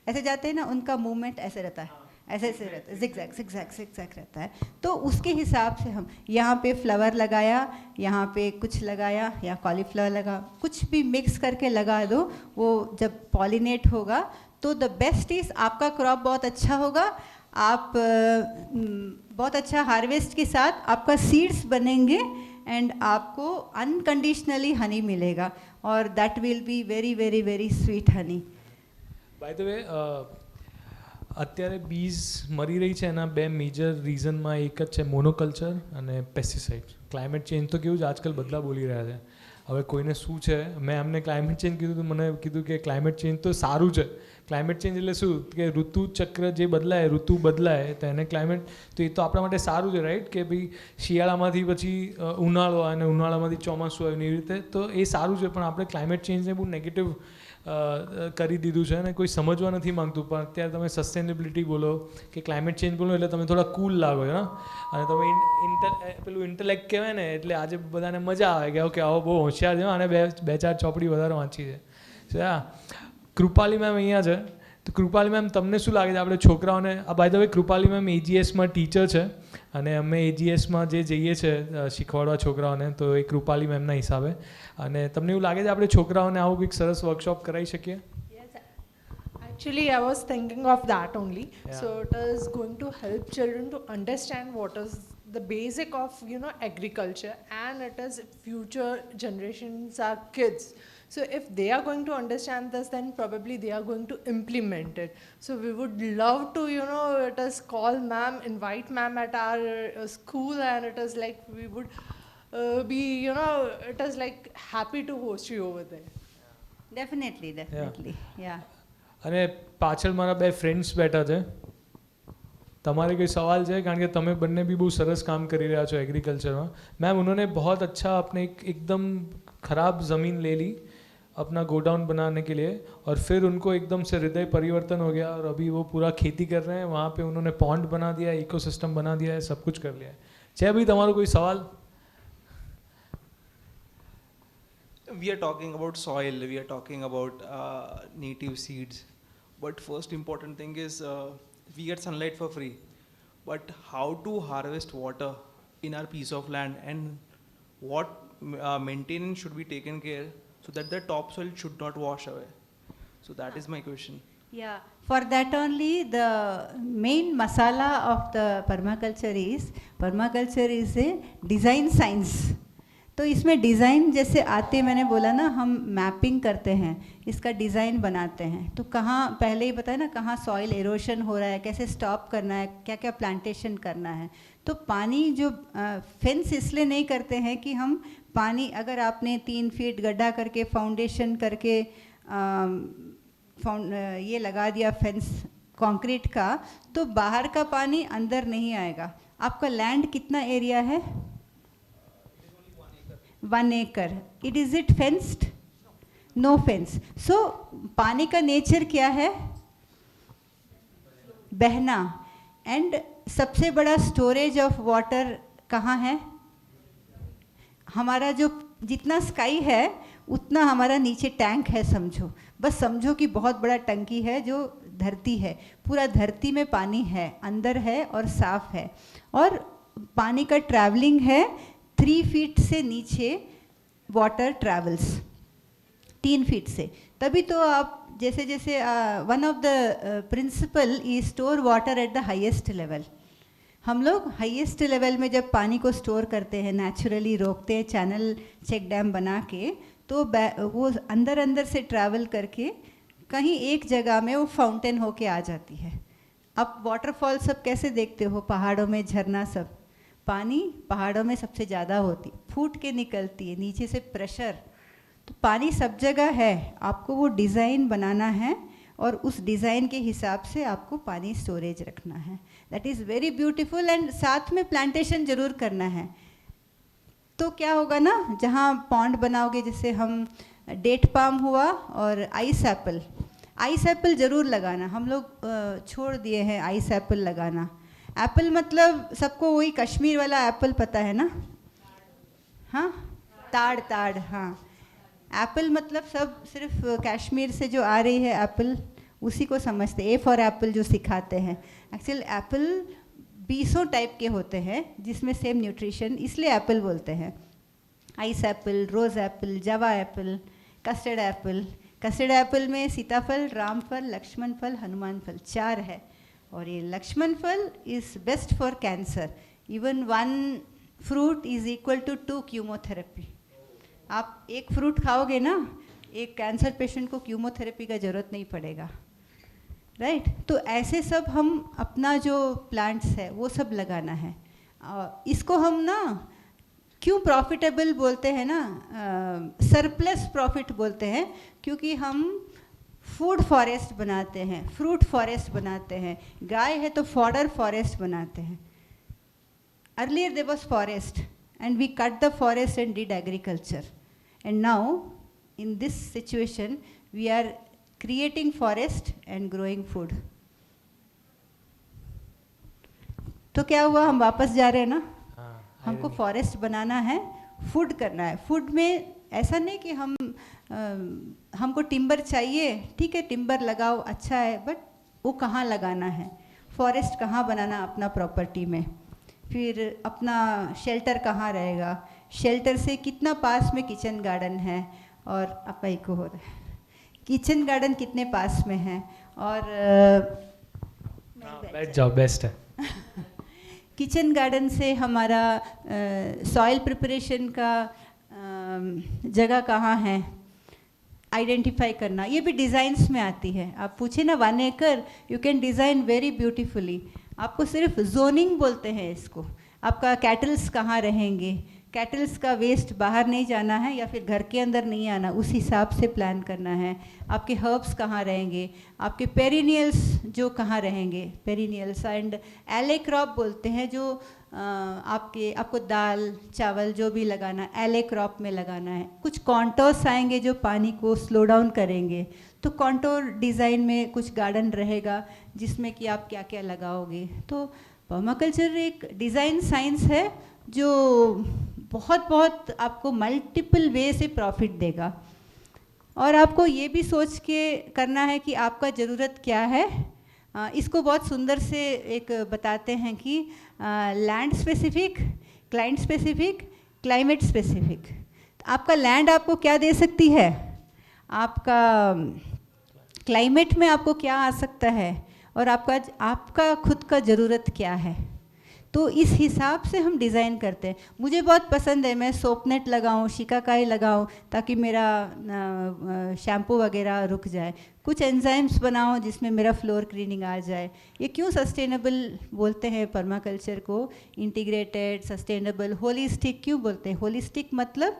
B: ऐसे जाते हैं ना, उनका मूवमेंट ऐसे रहता है, ऐसे ऐसे रहता है, जिगजैग जिगजैग जिगजैग रहता है। तो उसके हिसाब से हम यहाँ पे फ्लावर लगाया, यहाँ पे कुछ लगाया, या कॉलीफ्लावर लगा, कुछ भी मिक्स करके लगा दो, वो जब पॉलिनेट होगा तो द बेस्ट इज़ आपका क्रॉप बहुत अच्छा होगा। आप बहुत अच्छा हार्वेस्ट के साथ आपका सीड्स बनेंगे एंड आपको अनकंडीशनली हनी मिलेगा, और that will be very very very sweet honey.
C: By the way અત્યારે બીઝ મરી રહી છે, એના બે મેજર રીઝનમાં એક જ છે મોનોકલ્ચર અને પેસ્ટિસાઇડ. ક્લાઇમેટ ચેન્જ તો કેવું છે, આજકાલ બધા બોલી રહ્યા છે. હવે કોઈને શું છે, મેં એમને ક્લાઇમેટ ચેન્જ કીધું તો મને કીધું કે ક્લાઇમેટ ચેન્જ તો સારું છે. ક્લાઇમેટ ચેન્જ એટલે શું કે ઋતુ ચક્ર જે બદલાય, ઋતુ બદલાય તો એને ક્લાઇમેટ, તો એ તો આપણા માટે સારું છે, રાઈટ? કે ભાઈ શિયાળામાંથી પછી ઉનાળો આવે અને ઉનાળામાંથી ચોમાસું આવે, એવી રીતે તો એ સારું છે. પણ આપણે ક્લાઇમેટ ચેન્જને બહુ નેગેટિવ કરી દીધું છે અને કોઈ સમજવા નથી માગતું. પણ અત્યારે તમે સસ્ટેનેબિલિટી બોલો કે ક્લાઇમેટ ચેન્જ બોલો એટલે તમે થોડા કૂલ લાગો છે, અને તમે પેલું ઇન્ટેલેક્ટ કહેવાય ને, એટલે આજે બધાને મજા આવે કે ઓકે આવો બહુ હોશિયાર છે અને બે ચાર ચોપડી વધારે વાંચી છે. હા, કૃપાલી મેમ અહીંયા છે. તો કૃપાલી મેમ, તમને શું લાગે છે આપણે છોકરાઓને, by the way Krupali ma'am AGSમાં ટીચર છે અને અમે AGSમાં જે જઈએ છીએ શીખવાડવા છોકરાઓને, તો એ કૃપાલી મેમના હિસાબે. અને તમને એવું લાગે છે આપણે છોકરાઓને આવું કંઈક સરસ વર્કશોપ કરાવી શકીએ?
F: Actually, I was thinking of that only.
C: Yeah.
F: So it is going to help children to understand what is the basic of, you know, agriculture, and it is future generations are kids. So if they are going to understand this, then probably they are going to implement it. So we would love to, you know, it is call ma'am, invite ma'am at our school, and it is like we would be, you know, it is like happy to host you over there.
B: Definitely, definitely, yeah.
C: અને પાછળ મારા બે friends બેઠા છે. તમારે कोई सवाल है? कारण કે તમે બંને भी बहुत सरस काम કરી રહ્યા છો एग्रीकल्चर में. मैम, उन्होंने बहुत अच्छा अपने एकदम ख़राब ज़मीन ले ली अपना गोडाउन बनाने के लिए, और फिर उनको एकदम से हृदय परिवर्तन हो गया और अभी वो पूरा खेती कर रहे हैं. वहाँ पे उन्होंने पॉन्ड बना दिया, इकोसिस्टम बना दिया है, सब कुछ कर लिया है. છે ભાઈ તમારો કોઈ સવાલ?
G: We are talking about soil, we are talking about native seeds, but first important thing is we get sunlight for free, but how to harvest water in our piece of land, and what maintenance should be taken care so that the topsoil should not wash away. So that is my question.
B: Yeah, for that only the main masala of the permaculture is a design science. तो इसमें design जैसे आते मैंने बोला ना, हम mapping करते हैं, इसका डिज़ाइन बनाते हैं, तो कहाँ पहले ही बताया ना कहाँ सॉइल एरोशन हो रहा है, कैसे स्टॉप करना है, क्या क्या प्लांटेशन करना है. तो पानी जो फेंस इसलिए नहीं करते हैं कि हम पानी, अगर आपने 3 फीट गड्ढा करके फाउंडेशन करके ये लगा दिया फेंस कंक्रीट का, तो बाहर का पानी अंदर नहीं आएगा. आपका लैंड कितना एरिया है? 1 acre. Is it fenced? No fence. So पानी का नेचर क्या है? बहना. एंड सबसे बड़ा स्टोरेज ऑफ वाटर कहाँ है? हमारा जो जितना स्काई है उतना हमारा नीचे टैंक है, समझो. बस समझो कि बहुत बड़ा टंकी है जो धरती है, पूरा धरती में पानी है, अंदर है और साफ है. और पानी का ट्रैवलिंग है 3 फीट से नीचे वाटर ट्रैवल्स 3 फीट से. तभी तो आप जैसे जैसे one of the principal is store water at the highest level. हम लोग हाईएस्ट लेवल में जब पानी को स्टोर करते हैं, नेचुरली रोकते हैं चैनल चेक डैम बना के, तो वो अंदर अंदर से ट्रैवल करके कहीं एक जगह में वो फाउंटेन होके आ जाती है. अब वाटरफॉल सब कैसे देखते हो, पहाड़ों में झरना, सब पानी पहाड़ों में सबसे ज़्यादा होती, फूट के निकलती है, नीचे से प्रेशर. तो पानी सब जगह है, आपको वो डिज़ाइन बनाना है और उस डिज़ाइन के हिसाब से आपको पानी स्टोरेज रखना है. That is very beautiful. And साथ में प्लांटेशन ज़रूर करना है. तो क्या होगा ना, जहाँ पॉन्ड बनाओगे, जैसे हम डेट पाम हुआ और आइस एप्पल ज़रूर लगाना. हम लोग छोड़ दिए हैं आइस एप्पल लगाना. एप्पल मतलब सबको वही कश्मीर वाला एप्पल पता है ना? हाँ, ताड़. हाँ, एप्पल मतलब सब सिर्फ कश्मीर से जो आ रही है एप्पल, उसी को समझते. ए फॉर एप्पल जो सिखाते हैं. एक्चुअल एप्पल 20 टाइप के होते हैं जिसमें सेम न्यूट्रिशन, इसलिए एप्पल बोलते हैं. Ice apple, rose apple, Java apple, custard apple. Custard apple में सीताफल, रामफल, लक्ष्मण फल, हनुमान फल 4 है. और ये लक्ष्मण फल is best for cancer. Even 1 fruit is equal to 2 chemotherapy. आप एक फ्रूट खाओगे ना, एक कैंसर पेशेंट को कीमोथेरेपी का ज़रूरत नहीं पड़ेगा, राइट? तो ऐसे सब हम अपना जो प्लांट्स है वो सब लगाना है. इसको हम ना क्यों प्रॉफिटेबल बोलते हैं ना, सरप्लस प्रॉफिट बोलते हैं, क्योंकि हम फूड फॉरेस्ट बनाते हैं, फ्रूट फॉरेस्ट बनाते हैं. गाय है तो फॉडर फॉरेस्ट बनाते हैं. Earlier there was forest and we cut the forest and did agriculture. And now in this situation we are creating forest and growing food. तो क्या हुआ, हम वापस जा रहे हैं ना. हमको फॉरेस्ट बनाना है, फूड करना है. फूड में ऐसा नहीं कि हमको टिम्बर चाहिए, ठीक है टिम्बर लगाओ, अच्छा है, बट वो कहाँ लगाना है, फॉरेस्ट कहाँ बनाना अपना प्रॉपर्टी में. फिर अपना शेल्टर कहाँ रहेगा, शेल्टर से कितना पास में किचन गार्डन है, और अपाई को हो रहा है किचन गार्डन कितने पास में है. और
C: बैठ जाओ, बेस्ट है.
B: किचन गार्डन से हमारा सॉइल प्रिपरेशन का जगह कहाँ है, आइडेंटिफाई करना. ये भी डिज़ाइंस में आती है. आप पूछे ना 1 acre, you can design very beautifully. आपको सिर्फ जोनिंग बोलते हैं इसको. आपका कैटल्स कहाँ रहेंगे, कैटल्स का वेस्ट बाहर नहीं जाना है या फिर घर के अंदर नहीं आना, उस हिसाब से प्लान करना है. आपके हर्ब्स कहाँ रहेंगे, आपके पेरिनियल्स जो कहाँ रहेंगे, पेरिनियल्स. एंड एले क्रॉप बोलते हैं जो आपको दाल चावल जो भी लगाना, एले क्रॉप में लगाना है. कुछ कॉन्टोर्स आएंगे जो पानी को स्लो डाउन करेंगे. तो कॉन्टोर डिज़ाइन में कुछ गार्डन रहेगा जिसमें कि आप क्या क्या लगाओगे. तो पर्माकल्चर एक डिज़ाइन साइंस है जो बहुत आपको मल्टीपल वे से प्रॉफिट देगा. और आपको ये भी सोच के करना है कि आपका ज़रूरत क्या है. इसको बहुत सुंदर से एक बताते हैं कि land specific, client specific, climate specific. आपका लैंड आपको क्या दे सकती है, आपका क्लाइमेट में आपको क्या आ सकता है और आपका खुद का ज़रूरत क्या है, तो इस हिसाब से हम डिज़ाइन करते हैं। मुझे बहुत पसंद है मैं सोपनेट लगाऊं, शिकाकाई लगाऊं ताकि मेरा शैम्पू वगैरह रुक जाए, कुछ एंजाइम्स बनाऊं जिसमें मेरा फ्लोर क्लीनिंग आ जाए। ये क्यों सस्टेनेबल बोलते हैं पर्माकल्चर को, इंटीग्रेटेड सस्टेनेबल होलिस्टिक क्यों बोलते हैं? होलिस्टिक मतलब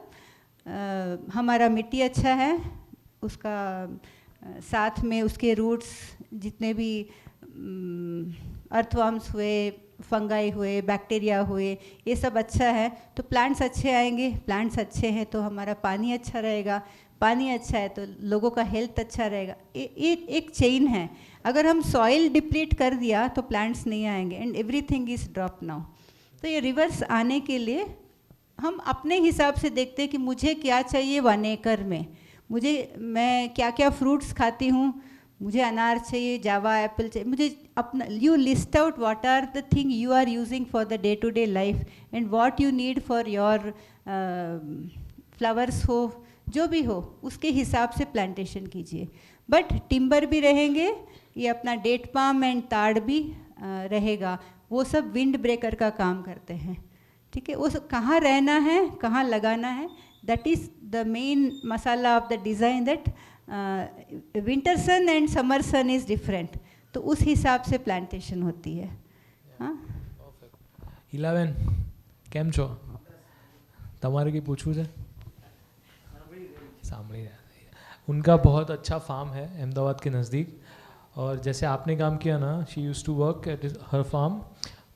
B: हमारा मिट्टी अच्छा है, उसका साथ में उसके रूट्स जितने भी अर्थवर्म्स हुए, फंगाई हुए, बैक्टीरिया हुए, ये सब अच्छा है तो प्लांट्स अच्छे आएंगे, प्लांट्स अच्छे हैं तो हमारा पानी अच्छा रहेगा, पानी अच्छा है तो लोगों का हेल्थ अच्छा रहेगा। एक चेन है। अगर हम सॉइल डिप्लीट कर दिया तो प्लांट्स नहीं आएंगे and everything is drop now. तो ये रिवर्स आने के लिए हम अपने हिसाब से देखते हैं कि मुझे क्या चाहिए 1 एकड़ में, मैं क्या क्या फ्रूट्स खाती हूँ, मुझे अनार चाहिए, जावा एप्पल चाहिए, मुझे अपना you list out what are the thing you are using for the day to day life and what you need for your flowers हो, जो भी हो उसके हिसाब से प्लांटेशन कीजिए। बट टिम्बर भी रहेंगे, ये अपना डेट पाम एंड ताड़ भी रहेगा, वो सब विंड ब्रेकर का काम करते हैं। ठीक है, उस कहाँ रहना है, कहाँ लगाना है, that is the main masala of the design, that winter sun and summer sun is different, तो उस हिसाब से प्लांटेशन होती है। हाँ,
C: ઈલાબેન કેમ છો? તમારે કંઈ પૂછવું છે? સાંભળી રહ્યા। उनका बहुत अच्छा फार्म है अहमदाबाद के नज़दीक, और जैसे आपने काम किया ना, she use to work at her farm,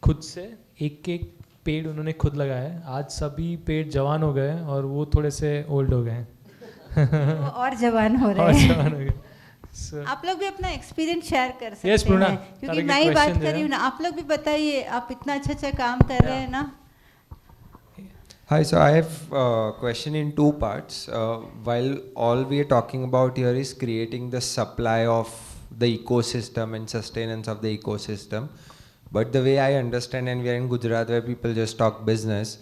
C: खुद से एक एक पेड़ उन्होंने खुद लगाया है। आज सभी पेड़ जवान हो गए और वो थोड़े से ओल्ड हो गए हैं।
B: वो और जवान हो रहे
C: और
B: हैं।
C: जवान हो गए। So,
B: आप लोग भी अपना एक्सपीरियंस शेयर कर सकते
C: Yes, पूर्णा,
B: हैं, क्योंकि
C: तारा के
B: मैं ही बात
C: question
B: कर रही हूँ ना, आप लोग भी बताइए, आप इतना अच्छा अच्छा काम कर रहे हैं ना।
H: Hi, so I have a question in two parts. While all we are talking about here is creating the supply of the ecosystem and sustenance of the ecosystem, but the way I understand, and we are in Gujarat where people just talk business,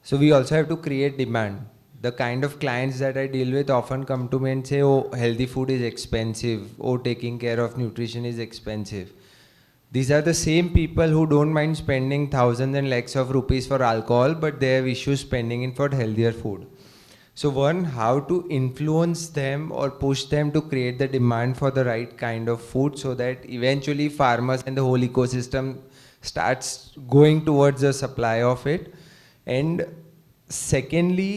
H: so we also have to create demand. The kind of clients that I deal with often come to me and say, oh, healthy food is expensive, oh, taking care of nutrition is expensive. These are the same people who don't mind spending thousands and lakhs of rupees for alcohol, but they have issues spending it for healthier food. So one, how to influence them or push them to create the demand for the right kind of food so that eventually farmers and the whole ecosystem starts going towards the supply of it. And secondly,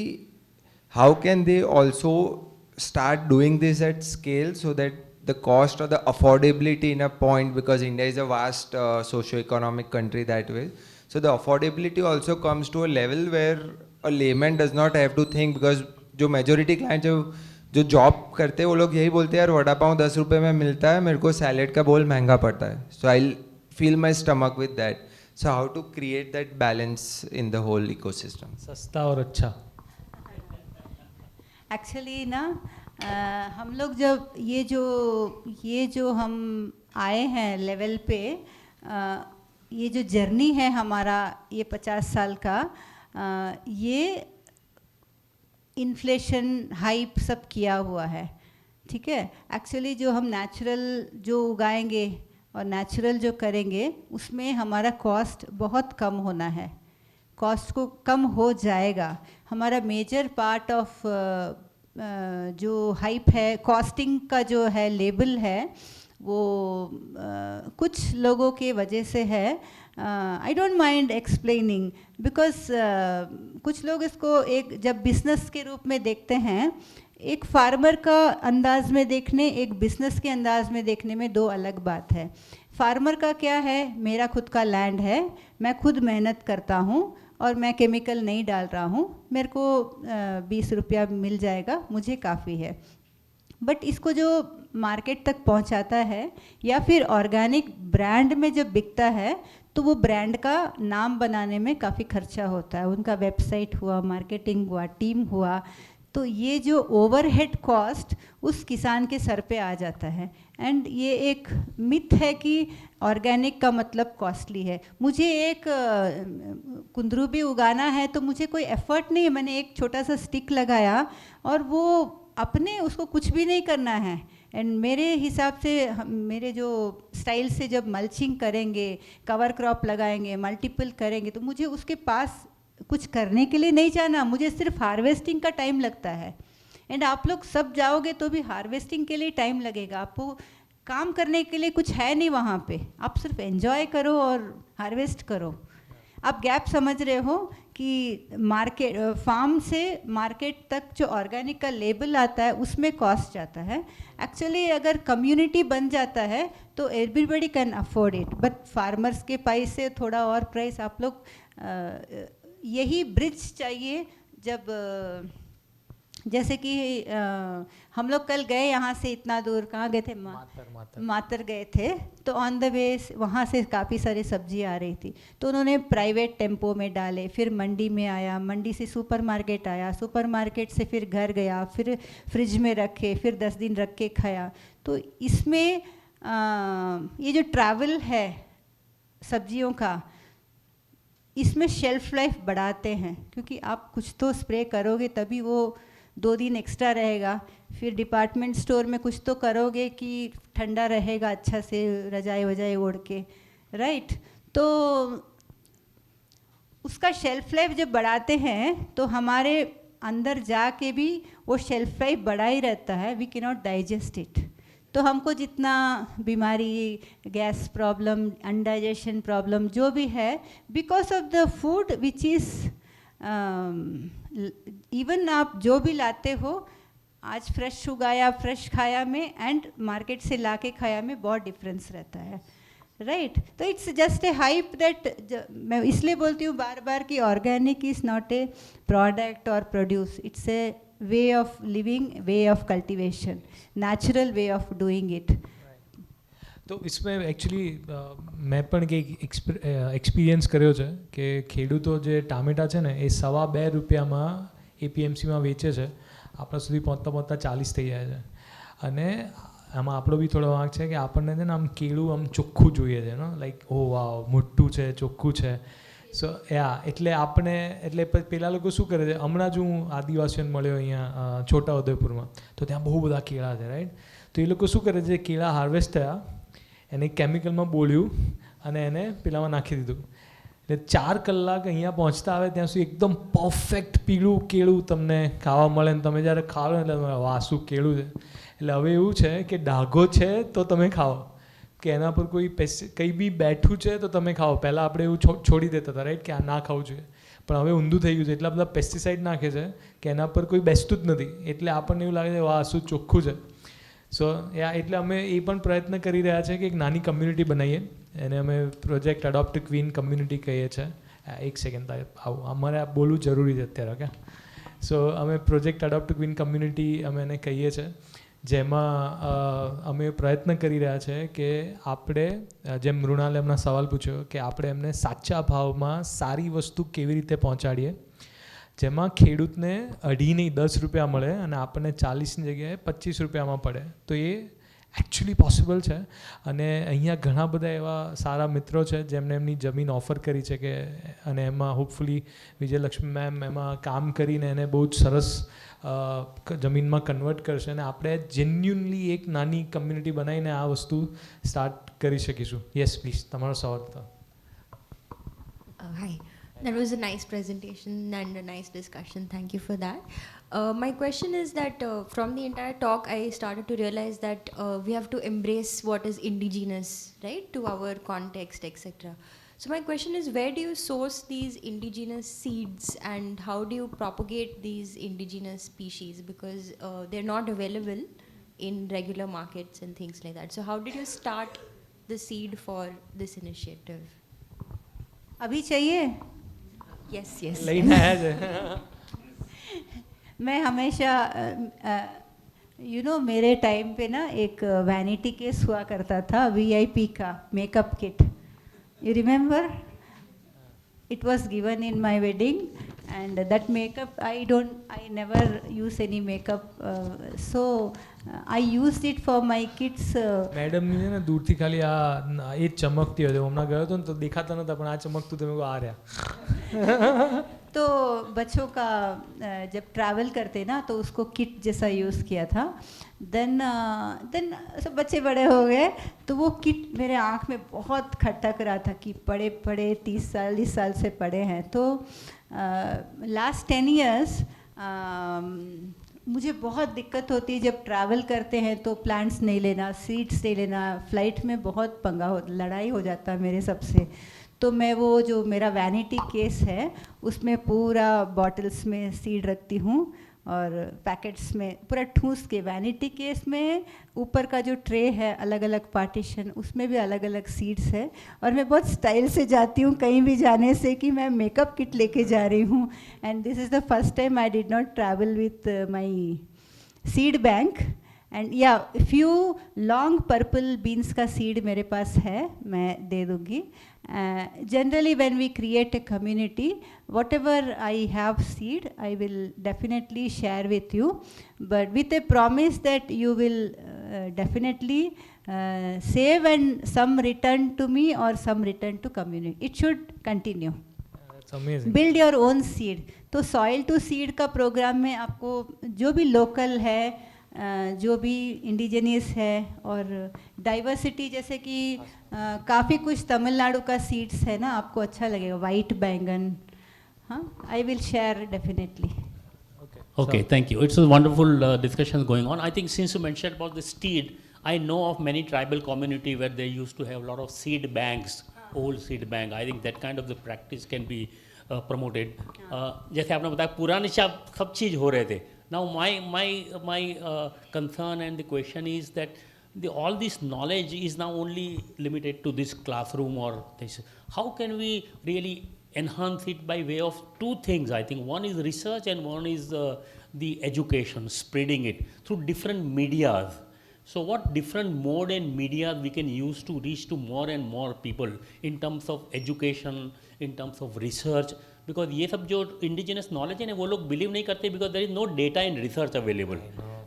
H: how can they also start doing this at scale so that the cost or the affordability in a point, because India is a vast socio-economic country that way, so the affordability also comes to a level where a layman does not have to think, because जो majority clients जो job करते हैं वो लोग यही बोलते हैं, यार वड़ा पाव 10 रुपये में मिलता है, मेरे को सैलेड का बोल महंगा पड़ता है, so I'll fill my stomach with that. So how to create that balance in the whole ecosystem?
C: सस्ता और अच्छा।
B: एक्चुअली ना हम लोग जब ये जो हम आए हैं लेवल पे, ये जो जर्नी है हमारा ये 50 साल का, ये इन्फ्लेशन हाइप सब किया हुआ है। ठीक है, एक्चुअली जो हम नेचुरल जो उगाएंगे और नेचुरल जो करेंगे उसमें हमारा कॉस्ट बहुत कम होना है, कॉस्ट को कम हो जाएगा। हमारा मेजर पार्ट ऑफ जो हाइप है, कॉस्टिंग का जो है लेबल है, वो कुछ लोगों के वजह से है। I don't mind explaining, because कुछ लोग इसको एक जब बिजनेस के रूप में देखते हैं, एक फार्मर का अंदाज में देखने, एक बिजनेस के अंदाज में देखने में दो अलग बात है। फार्मर का क्या है, मेरा खुद का लैंड है, मैं खुद मेहनत करता हूँ और मैं केमिकल नहीं डाल रहा हूँ, मेरे को 20 रुपया मिल जाएगा, मुझे काफ़ी है। बट इसको जो मार्केट तक पहुँचाता है या फिर ऑर्गेनिक ब्रांड में जब बिकता है तो वो ब्रांड का नाम बनाने में काफ़ी खर्चा होता है, उनका वेबसाइट हुआ, मार्केटिंग हुआ, टीम हुआ, तो ये जो ओवरहेड कॉस्ट उस किसान के सर पे आ जाता है। एंड ये एक मिथ है कि ऑर्गेनिक का मतलब कॉस्टली है। मुझे एक कुंदरू भी उगाना है तो मुझे कोई एफर्ट नहीं है, मैंने एक छोटा सा स्टिक लगाया और वो अपने उसको कुछ भी नहीं करना है, एंड मेरे हिसाब से मेरे जो स्टाइल से जब मल्चिंग करेंगे, कवर क्रॉप लगाएंगे, मल्टीपल करेंगे, तो मुझे उसके पास कुछ करने के लिए नहीं जाना, मुझे सिर्फ हार्वेस्टिंग का टाइम लगता है। एंड आप लोग सब जाओगे तो भी हार्वेस्टिंग के लिए टाइम लगेगा, आपको काम करने के लिए कुछ है नहीं वहाँ पे, आप सिर्फ एंजॉय करो और हार्वेस्ट करो। आप गैप समझ रहे हो कि मार्केट, फार्म से मार्केट तक जो ऑर्गेनिक का लेबल आता है उसमें कॉस्ट जाता है। एक्चुअली अगर कम्युनिटी बन जाता है तो everybody can afford it, but farmers के प्राइस से थोड़ा और प्राइस आप लोग, यही ब्रिज चाहिए। जब जैसे कि हम लोग कल गए यहाँ से, इतना दूर कहाँ गए थे, मातर गए थे, तो ऑन द वे वहाँ से काफ़ी सारी सब्जी आ रही थी, तो उन्होंने प्राइवेट टेम्पो में डाले, फिर मंडी में आया, मंडी से सुपरमार्केट आया, सुपरमार्केट से फिर घर गया, फिर फ्रिज में रखे, फिर 10 दिन रख के खाया। तो इसमें ये जो ट्रैवल है सब्जियों का, इसमें शेल्फ लाइफ बढ़ाते हैं, क्योंकि आप कुछ तो स्प्रे करोगे तभी वो 2 दिन एक्स्ट्रा रहेगा, फिर डिपार्टमेंट स्टोर में कुछ तो करोगे कि ठंडा रहेगा अच्छा से, रजाई वजाई ओढ़ के, राइट। तो उसका शेल्फ लाइफ जब बढ़ाते हैं तो हमारे अंदर जाके भी वो शेल्फ लाइफ बढ़ा ही रहता है, we can not digest it. तो हमको जितना बीमारी, गैस प्रॉब्लम, अनडाइजेशन प्रॉब्लम जो भी है, because of the food which is, even आप जो भी लाते हो, आज फ्रेश उगाया, फ्रेश खाया में एंड मार्केट से लाके खाया में बहुत डिफरेंस रहता है, राइट। तो it's just a hype that, मैं इसलिए बोलती हूँ बार बार कि organic is not a product और produce, it's a way of living, way of cultivation, natural way of doing it.
C: તો इसमें एक्चुअली મેં પણ કંઈક એક્સપિરિયન્સ કર્યો છે કે ખેડૂતો જે ટામેટા છે ને એ ₹2.25 રૂપિયામાં એપીએમસીમાં વેચે છે, આપણા સુધી પહોંચતા પહોંચતા 40 થઈ જાય છે। અને આમાં આપણો બી થોડો વાંક છે કે આપણને છે ને આમ કેળું આમ ચોખ્ખું જોઈએ છે, નો લાઈક ઓ વાવ મોટું છે, ચોખ્ખું છે। સો એટલે આપણે, એટલે પેલા લોકો શું કરે છે, હમણાં જ હું આદિવાસીઓને મળ્યો અહીંયા છોટાઉદેપુરમાં, તો ત્યાં બહુ બધા કેળા છે, રાઈટ। તો એ લોકો શું કરે છે, કેળા હાર્વેસ્ટ થયા, એને કેમિકલમાં બોળ્યું અને એને પેલામાં નાખી દીધું, એટલે 4 કલાક અહીંયા પહોંચતા આવે ત્યાં સુધી એકદમ પરફેક્ટ પીળું કેળું તમને ખાવા મળે, ને તમે જ્યારે ખાઓ ને એટલે વાહ શું કેળું છે। એટલે હવે એવું છે કે ડાઘો છે તો તમે ખાઓ, કે એના પર કોઈ કંઈ બી બેઠું છે તો તમે ખાઓ। પહેલાં આપણે એવું છોડી દેતા હતા, રાઈટ, કે આ ના ખાવું જોઈએ, પણ હવે ઊંધું થઈ ગયું છે, એટલા બધા પેસ્ટિસાઇડ નાખે છે કે એના પર કોઈ બેસતું જ નથી, એટલે આપણને એવું લાગે છે વાહ શું ચોખ્ખું છે। સો એટલે અમે એ પણ પ્રયત્ન કરી રહ્યા છે કે એક નાની કમ્યુનિટી બનાવીએ, એને અમે પ્રોજેક્ટ એડોપ્ટ ક્વીન કમ્યુનિટી કહીએ છીએ। એક સેકન્ડ આવું, અમારે આ બોલવું જરૂરી છે અત્યારે, ઓકે। સો અમે પ્રોજેક્ટ એડોપ્ટ ક્વીન કમ્યુનિટી અમે એને કહીએ છીએ, જેમાં અમે પ્રયત્ન કરી રહ્યા છે કે આપણે, જેમ મૃણાલે હમણાં સવાલ પૂછ્યો કે આપણે એમને સાચા ભાવમાં સારી વસ્તુ કેવી રીતે પહોંચાડીએ, જેમાં ખેડૂતને 2.5 નહીં 10 રૂપિયા મળે અને આપણને 40ની જગ્યાએ 25 રૂપિયામાં પડે, તો એ એકચ્યુઅલી પોસિબલ છે। અને અહીંયા ઘણા બધા એવા સારા મિત્રો છે જેમને એમની જમીન ઓફર કરી છે કે, અને એમાં હોપફુલી વિજયલક્ષ્મી મેમ એમાં કામ કરીને એને બહુ જ સરસ જમીનમાં કન્વર્ટ કરશે, અને આપણે જેન્યુનલી એક નાની કમ્યુનિટી બનાવીને આ વસ્તુ સ્ટાર્ટ કરી શકીશું। યસ પ્લીઝ, તમારો સવાલ હતો।
I: Hi. That was a nice presentation and a nice discussion. Thank you for that. My question is that from the entire talk, I started to realize that we have to embrace what is indigenous, right, to our context, etc. So my question is, where do you source these indigenous seeds and how do you propagate these indigenous species? Because they're not available in regular markets and things like that. So how did you start the seed for this initiative?
B: अभी चाहिए?
I: Yes, yes.
C: લઈને આવ્યા છે।
B: मैं हमेशा मेरे time पे ना एक वैनिटी केस हुआ करता था, VIP का makeup kit, you remember? It was given in my wedding and that makeup, I never use any makeup, so I used it for my kids.
C: મેડમની છે ને દૂરથી ખાલી આ એ જ ચમકતી હતી, હમણાં ગયો હતો ને તો દેખાતા નહોતા, પણ આ ચમકતું તમે આ રહ્યા।
B: तो बच्चों का जब ट्रैवल करते ना तो उसको किट जैसा यूज़ किया था. देन सब बच्चे बड़े हो गए तो वो किट मेरे आँख में बहुत खटक रहा था कि पढ़े 30 साल से पढ़े हैं. तो लास्ट 10 years मुझे बहुत दिक्कत होती है जब ट्रैवल करते हैं तो प्लांट्स नहीं लेना, सीड्स नहीं लेना. फ्लाइट में बहुत लड़ाई हो जाता है मेरे सबसे. तो मैं वो जो मेरा वैनिटी केस है उसमें पूरा बॉटल्स में सीड रखती हूँ और पैकेट्स में पूरा ठूस के. वैनिटी केस में ऊपर का जो ट्रे है अलग अलग पार्टीशन, उसमें भी अलग अलग सीड्स है. और मैं बहुत स्टाइल से जाती हूँ कहीं भी जाने से कि मैं मेकअप किट लेके जा रही हूँ. And this is the first time I did not travel with my seed bank. And या फ्यू लॉन्ग पर्पल बीन्स का सीड मेरे पास है, मैं दे दूँगी. Generally when we create a community, whatever I have seed I will definitely share with you, but with a promise that you will definitely save and some return to me or some return to community. It should continue.
C: That's amazing.
B: Build your own seed. तो soil to seed का programme में आपको जो भी local है, जो भी indigenous है और डाइवर्सिटी, जैसे कि काफ़ी कुछ तमिलनाडु का सीड्स है ना, आपको अच्छा लगेगा. वाइट बैंगन, हाँ, I will share definitely.
J: Okay, thank you. It's a wonderful discussion going on. I think since you mentioned about the seed, I know of many tribal community where they used to have a lot of seed banks, old seed bank. I think that kind of the practice can be promoted. जैसे आपने बताया पुराने सब चीज़ हो रहे थे. Now my concern and the question is that all this knowledge is now only limited to this classroom or this. How can we really enhance it by way of two things? I think one is research and one is the education, spreading it through different medias. So what different mode and media we can use to reach to more and more people in terms of education, in terms of research? Because ये सब जो indigenous knowledge है ना, वो लोग believe नहीं करते because there is no data and research available.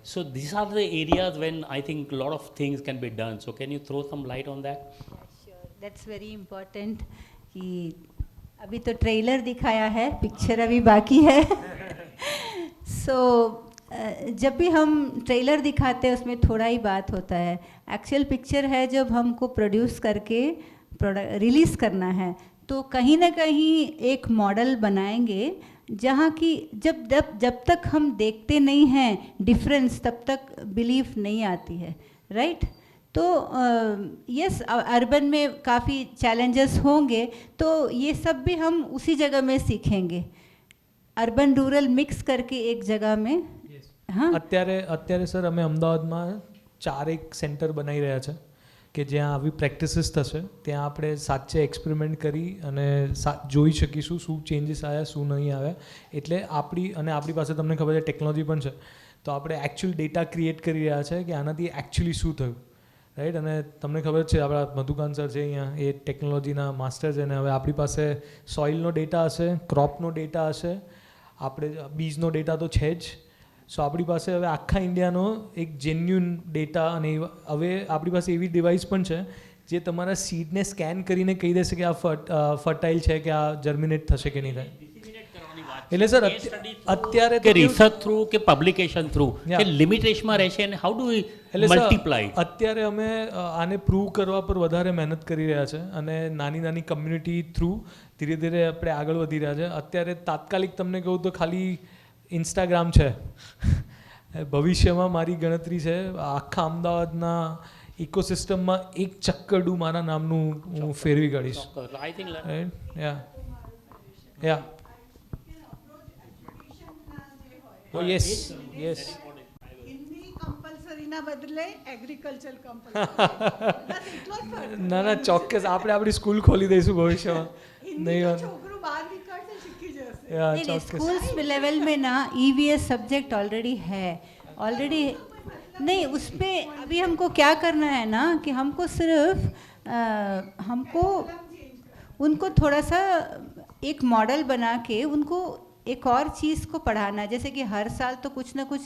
J: So these are the areas when I think a lot of things can be done. So can you throw some light on that?
B: Sure, that's very important. कि अभी तो trailer दिखाया है, picture अभी बाकी है. So जब भी हम ट्रेलर दिखाते हैं उसमें थोड़ा ही बात होता है. एक्चुअल पिक्चर है जब हमको प्रोड्यूस करके रिलीज़ करना है, तो कहीं ना कहीं एक मॉडल बनाएंगे जहाँ की जब तक हम देखते नहीं हैं डिफरेंस तब तक बिलीफ नहीं आती है. राइट? तो यस, अर्बन में काफ़ी चैलेंजेस होंगे, तो ये सब भी हम उसी जगह में सीखेंगे, अर्बन रूरल मिक्स करके एक जगह में. हाँ,
C: અત્યારે સર અમે અમદાવાદમાં 4 સેન્ટર બનાવી રહ્યા છે કે જ્યાં આવી પ્રેક્ટિસીસ થશે, ત્યાં આપણે સાચે એક્સપેરિમેન્ટ કરી અને જોઈ શકીશું શું ચેન્જીસ આવ્યા શું નહીં આવ્યા. એટલે આપણી પાસે તમને ખબર છે ટેકનોલોજી પણ છે, તો આપણે એકચ્યુઅલ ડેટા ક્રિએટ કરી રહ્યા છે કે આનાથી એકચ્યુઅલી શું થયું. રાઈટ? અને તમને ખબર છે આપણા મધુકાંત સર છે અહીંયા, એ ટેકનોલોજીના માસ્ટર છે, અને હવે આપણી પાસે સોઇલનો ડેટા હશે, ક્રોપનો ડેટા હશે, આપણે બીજનો ડેટા તો છે જ. સો આપણી પાસે હવે આખા ઇન્ડિયાનો એક જેન્યુન ડેટા, અને હવે આપણી પાસે એવી ડિવાઇસ પણ છે જે તમારા સીડને સ્કેન કરીને કહી દેશે કે આ ફર્ટાઇલ છે કે આ જર્મિનેટ થશે કે નહીં થાય. એટલે સર અત્યારે
J: કે રિસર્ચ થ્રુ કે પબ્લિકેશન થ્રુ કે લિમિટેશનમાં રહેશે અને હાઉ ડુ વી મલ્ટીપ્લાય.
C: અત્યારે અમે આને પ્રૂવ કરવા પર વધારે મહેનત કરી રહ્યા છે અને નાની કમ્યુનિટી થ્રુ ધીરે ધીરે આપણે આગળ વધી રહ્યા છે. અત્યારે તાત્કાલિક તમને કહું તો ખાલી ઇન્સ્ટાગ્રામ છે. ભવિષ્યમાં મારી ગણતરી છે આખા અમદાવાદના ઇકોસિસ્ટમમાં એક ચક્કરડું મારા નામનું હું ફેરવી કાઢીશ. યસ
K: કમ્પલસરીના બદલે એગ્રીકલ્ચર કમ્પલસરી.
C: ના ચોક્કસ આપણે આપણી સ્કૂલ ખોલી દઈશું ભવિષ્યમાં. નહીં,
K: છોકરું બહાર નીકળશે શીખી જશે.
B: नहीं, स्कूल्स लेवल में ना EVS सब्जेक्ट ऑलरेडी है. ऑलरेडी नहीं, उसमें अभी हमको क्या करना है ना कि हमको सिर्फ हमको उनको थोड़ा सा एक मॉडल बना के उनको एक और चीज़ को पढ़ाना. जैसे कि हर साल तो कुछ ना कुछ,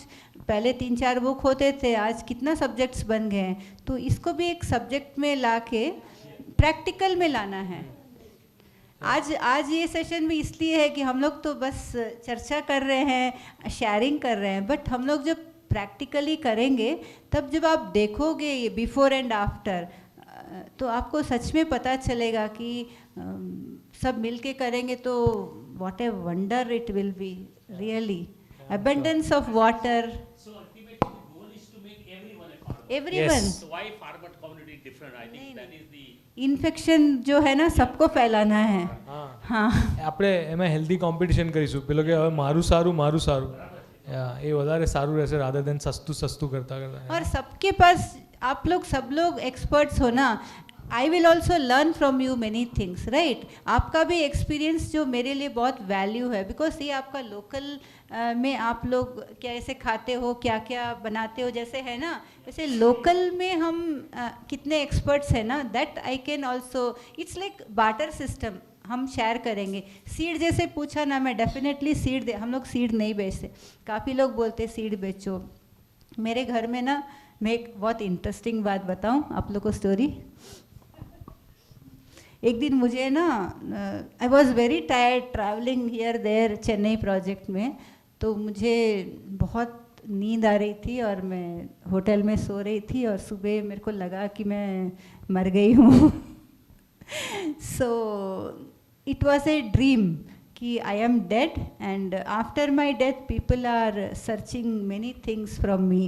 B: पहले 3-4 बुक होते थे, आज कितना सब्जेक्ट्स बन गए हैं. तो इसको भी एक सब्जेक्ट में ला के प्रैक्टिकल में लाना है. आज ये सेशन में इसलिए है कि हम लोग तो बस चर्चा कर रहे हैं, शेयरिंग कर रहे हैं, बट हम लोग जब प्रैक्टिकली करेंगे तब जब आप देखोगे ये बिफोर एंड आफ्टर, तो आपको सच में पता चलेगा कि सब मिलके करेंगे तो what a wonder it will be, really abundance of water.
J: So ultimately the goal is to make everyone a farmer.
B: Everyone.
C: Yes.
J: So why farmer community different? I think that is the
B: infection જો હે ના સબકો ફેલાના હે.
C: હા આપણે એમાં healthy competition કરીશું, પેલો કે હવે મારું સારું એ વધારે સારું રહેશે રાધર દેન સસ્તું કરતા
B: और सबके पास आप लोग सब लोग एक्सपर्ट्स हो ना. I will also learn from you many things, right. आपका भी एक्सपीरियंस जो मेरे लिए बहुत वैल्यू है, बिकॉज ये आपका लोकल में आप लोग कैसे खाते हो, क्या क्या बनाते हो, जैसे है ना वैसे लोकल में हम कितने एक्सपर्ट्स हैं ना, that I can also. It's like barter system, हम शेयर करेंगे. सीड जैसे पूछा ना, मैं डेफिनेटली सीड दे, हम लोग सीड नहीं बेचते. काफ़ी लोग बोलते सीड बेचो. मेरे घर में ना, मैं एक बहुत इंटरेस्टिंग बात बताऊं आप लोग को स्टोरी. एक दिन मुझे ना, I was very tired travelling here there Chennai project में, तो मुझे बहुत नींद आ रही थी और मैं होटल में सो रही थी और सुबह मेरे को लगा कि मैं मर गई हूँ. So it was a dream कि I am dead and after my death people are searching many things from me.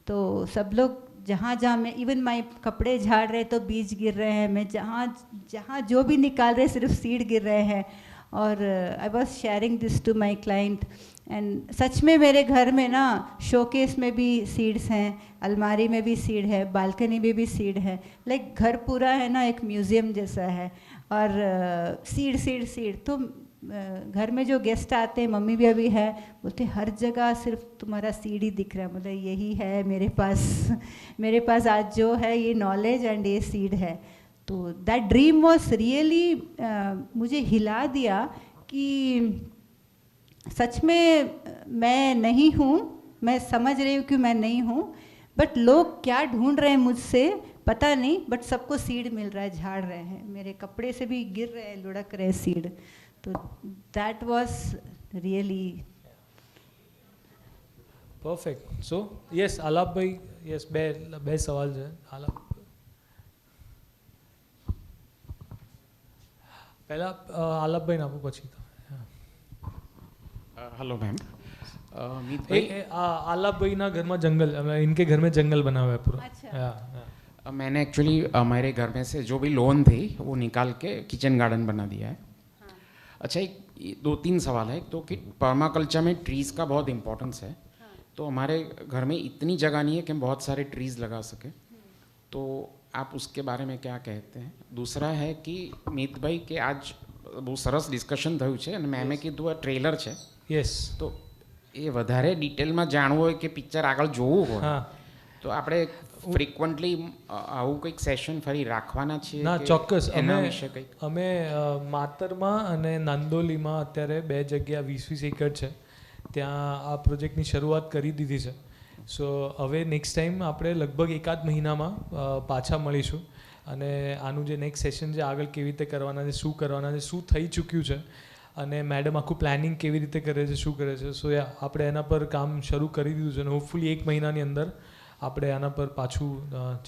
B: तो सब लोग जहाँ जहाँ मैं, इवन माई कपड़े झाड़ रहे तो बीज गिर रहे हैं, मैं जहाँ जो भी निकाल रहे सिर्फ सीड गिर रहे हैं. और I was sharing this to my client and सच में मेरे घर में ना शोकेस में भी सीड्स हैं, अलमारी में भी सीड है, बालकनी में भी सीड है. लाइक घर पूरा है ना एक म्यूज़ियम जैसा है. और सीड सीड सीड. तो घर में जो गेस्ट आते हैं, मम्मी भी अभी है, बोलते हर जगह सिर्फ तुम्हारा सीड ही दिख रहा है. मतलब यही है मेरे पास आज जो है ये नॉलेज एंड ये सीड है. तो दैट ड्रीम वॉज रियली मुझे हिला दिया कि सच में मैं नहीं हूँ. मैं समझ रही हूँ कि मैं नहीं हूँ, बट लोग क्या ढूंढ रहे हैं मुझसे पता नहीं, बट सबको सीड मिल रहा है, झाड़ रहे हैं, मेरे कपड़े से भी गिर रहे हैं, लुढ़क रहे हैं सीड. तो that was really
C: perfect. So yes Alapbhai, yes બે સવાલ છે. આલાપ પહેલા આલાપભાઈને આપું પછી
L: हेलो मैम. मीत
C: भाई आलापभाईना घर में जंगल, इनके घर में जंगल बना हुआ है पूरा.
L: अच्छा. मैंने एक्चुअली हमारे घर में से जो भी लोन थी वो निकाल के किचन गार्डन बना दिया है. अच्छा, एक 2-3 सवाल है. तो कि पर्माकल्चर में ट्रीज़ का बहुत इम्पोर्टेंस है. तो हमारे घर में इतनी जगह नहीं है कि हम बहुत सारे ट्रीज़ लगा सकें, तो आप उसके बारे में क्या कहते हैं. दूसरा है कि मीत भाई के आज બહુ સરસ ડિસ્કશન થયું છે અને મેમે કીધું આ ટ્રેલર છે.
C: યસ.
L: તો એ વધારે ડિટેલમાં જાણવું હોય કે પિક્ચર આગળ જોવું હોય તો આપણે ફ્રિકવન્ટલી આવું કંઈક સેશન ફરી રાખવાના છીએ?
C: ના, ચોક્કસ.
L: એના વિશે કંઈક
C: અમે માતરમાં અને નાંદોલીમાં અત્યારે 2 જગ્યા 20-20 એકર છે, ત્યાં આ પ્રોજેક્ટની શરૂઆત કરી દીધી છે. સો હવે નેક્સ્ટ ટાઈમ આપણે લગભગ 1-8 મહિનામાં પાછા મળીશું અને આનું જે નેક્સ્ટ સેશન છે આગળ કેવી રીતે કરવાના છે, શું કરવાના છે, શું થઈ ચૂક્યું છે અને મેડમ આખું પ્લાનિંગ કેવી રીતે કરે છે, શું કરે છે. સો આપણે એના પર કામ શરૂ કરી દીધું છે અને હોપફુલી 1 મહિનાની અંદર આપણે આના પર પાછું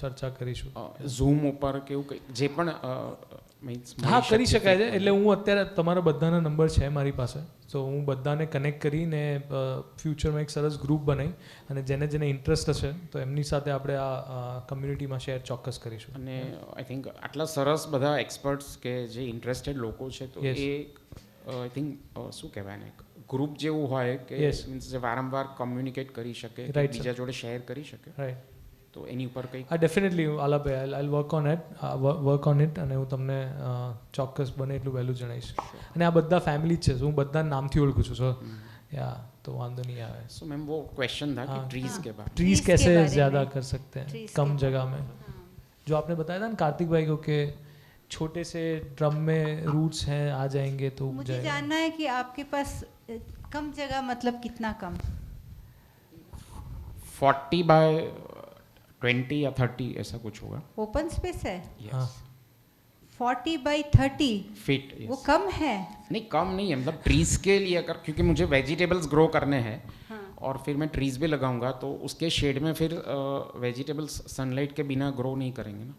C: ચર્ચા કરીશું.
L: ઝૂમ ઉપર કેવું કંઈક જે પણ
C: હા કરી શકાય છે. એટલે હું અત્યારે તમારા બધાના નંબર છે મારી પાસે, તો હું બધાને કનેક્ટ કરીને ફ્યુચરમાં એક સરસ ગ્રુપ બનાવી અને જેને જેને ઇન્ટરેસ્ટ હશે તો એમની સાથે આપણે આ કમ્યુનિટીમાં શેર ચોક્કસ કરીશું.
L: અને આઈ થિંક આટલા સરસ બધા એક્સપર્ટ્સ કે જે ઇન્ટરેસ્ટેડ લોકો છે, તો એ આઈ થિંક શું કહેવાય ને, ગ્રુપ જેવું હોય કે મીન્સ જે વારંવાર કમ્યુનિકેટ કરી શકે, બીજા જોડે શેર કરી શકે.
C: રાઈટ.
L: તો એની ઉપર કંઈક
C: definitely આલાભાઈ I work on it અને હું તમને ચોક્કસ બને એટલું વહેલું જણાવીશ. અને આ બધા ફેમિલી જ છે, હું બધા નામથી ઓળખું છું. સો યા तो वांदो नहीं आया.
L: सो मैम वो क्वेश्चन था कि ट्रीज के बारे में,
C: ट्रीज कैसे ज़्यादा कर सकते हैं कम जगह में. जो आपने बताया था ना कार्तिक भाई को कि छोटे से ड्रम में रूट्स हैं, आ जाएंगे तो उग
B: मुझे जानना है कि आपके पास कम जगह मतलब कितना कम?
L: 40 by 20 या 30 ऐसा कुछ होगा.
B: ओपन स्पेस है?
L: Yes.
B: 40 by 30
L: फीट
B: वो कम है?
L: नहीं कम नहीं है, मतलब ट्रीज के लिए अगर, क्योंकि मुझे वेजिटेबल्स ग्रो करने हैं और फिर मैं ट्रीज भी लगाऊंगा तो उसके शेड में फिर वेजिटेबल्स सनलाइट के बिना ग्रो नहीं करेंगे ना।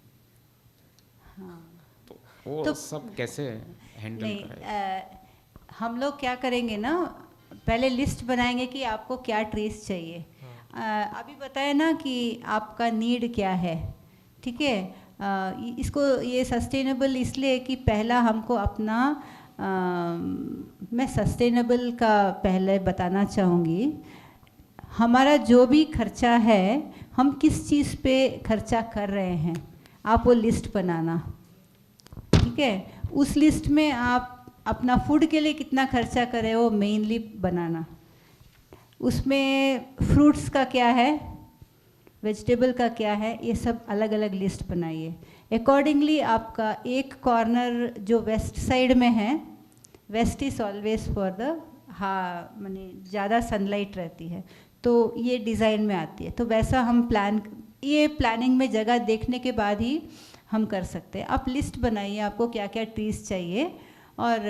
L: तो वो
B: तो
L: सब कैसे हैंडल
B: नहीं,
L: करें?
B: हम लोग क्या करेंगे ना, पहले लिस्ट बनाएंगे कि आपको क्या ट्रीज चाहिए। अभी बताया ना कि आपका नीड क्या है, ठीक है। इसको ये सस्टेनेबल इसलिए कि पहला हमको अपना मैं सस्टेनेबल का पहले बताना चाहूँगी। हमारा जो भी खर्चा है, हम किस चीज़ पे खर्चा कर रहे हैं, आप वो लिस्ट बनाना, ठीक है। उस लिस्ट में आप अपना फूड के लिए कितना खर्चा कर रहे हो मेनली बनाना। उसमें फ्रूट्स का क्या है, वेजिटेबल का क्या है, ये सब अलग अलग लिस्ट बनाइए। अकॉर्डिंगली आपका एक कॉर्नर जो वेस्ट साइड में है, west is always for the माने ज़्यादा सनलाइट रहती है, तो ये डिज़ाइन में आती है। तो वैसा हम ये प्लानिंग में जगह देखने के बाद ही हम कर सकते हैं। आप लिस्ट बनाइए आपको क्या क्या ट्रीज चाहिए। और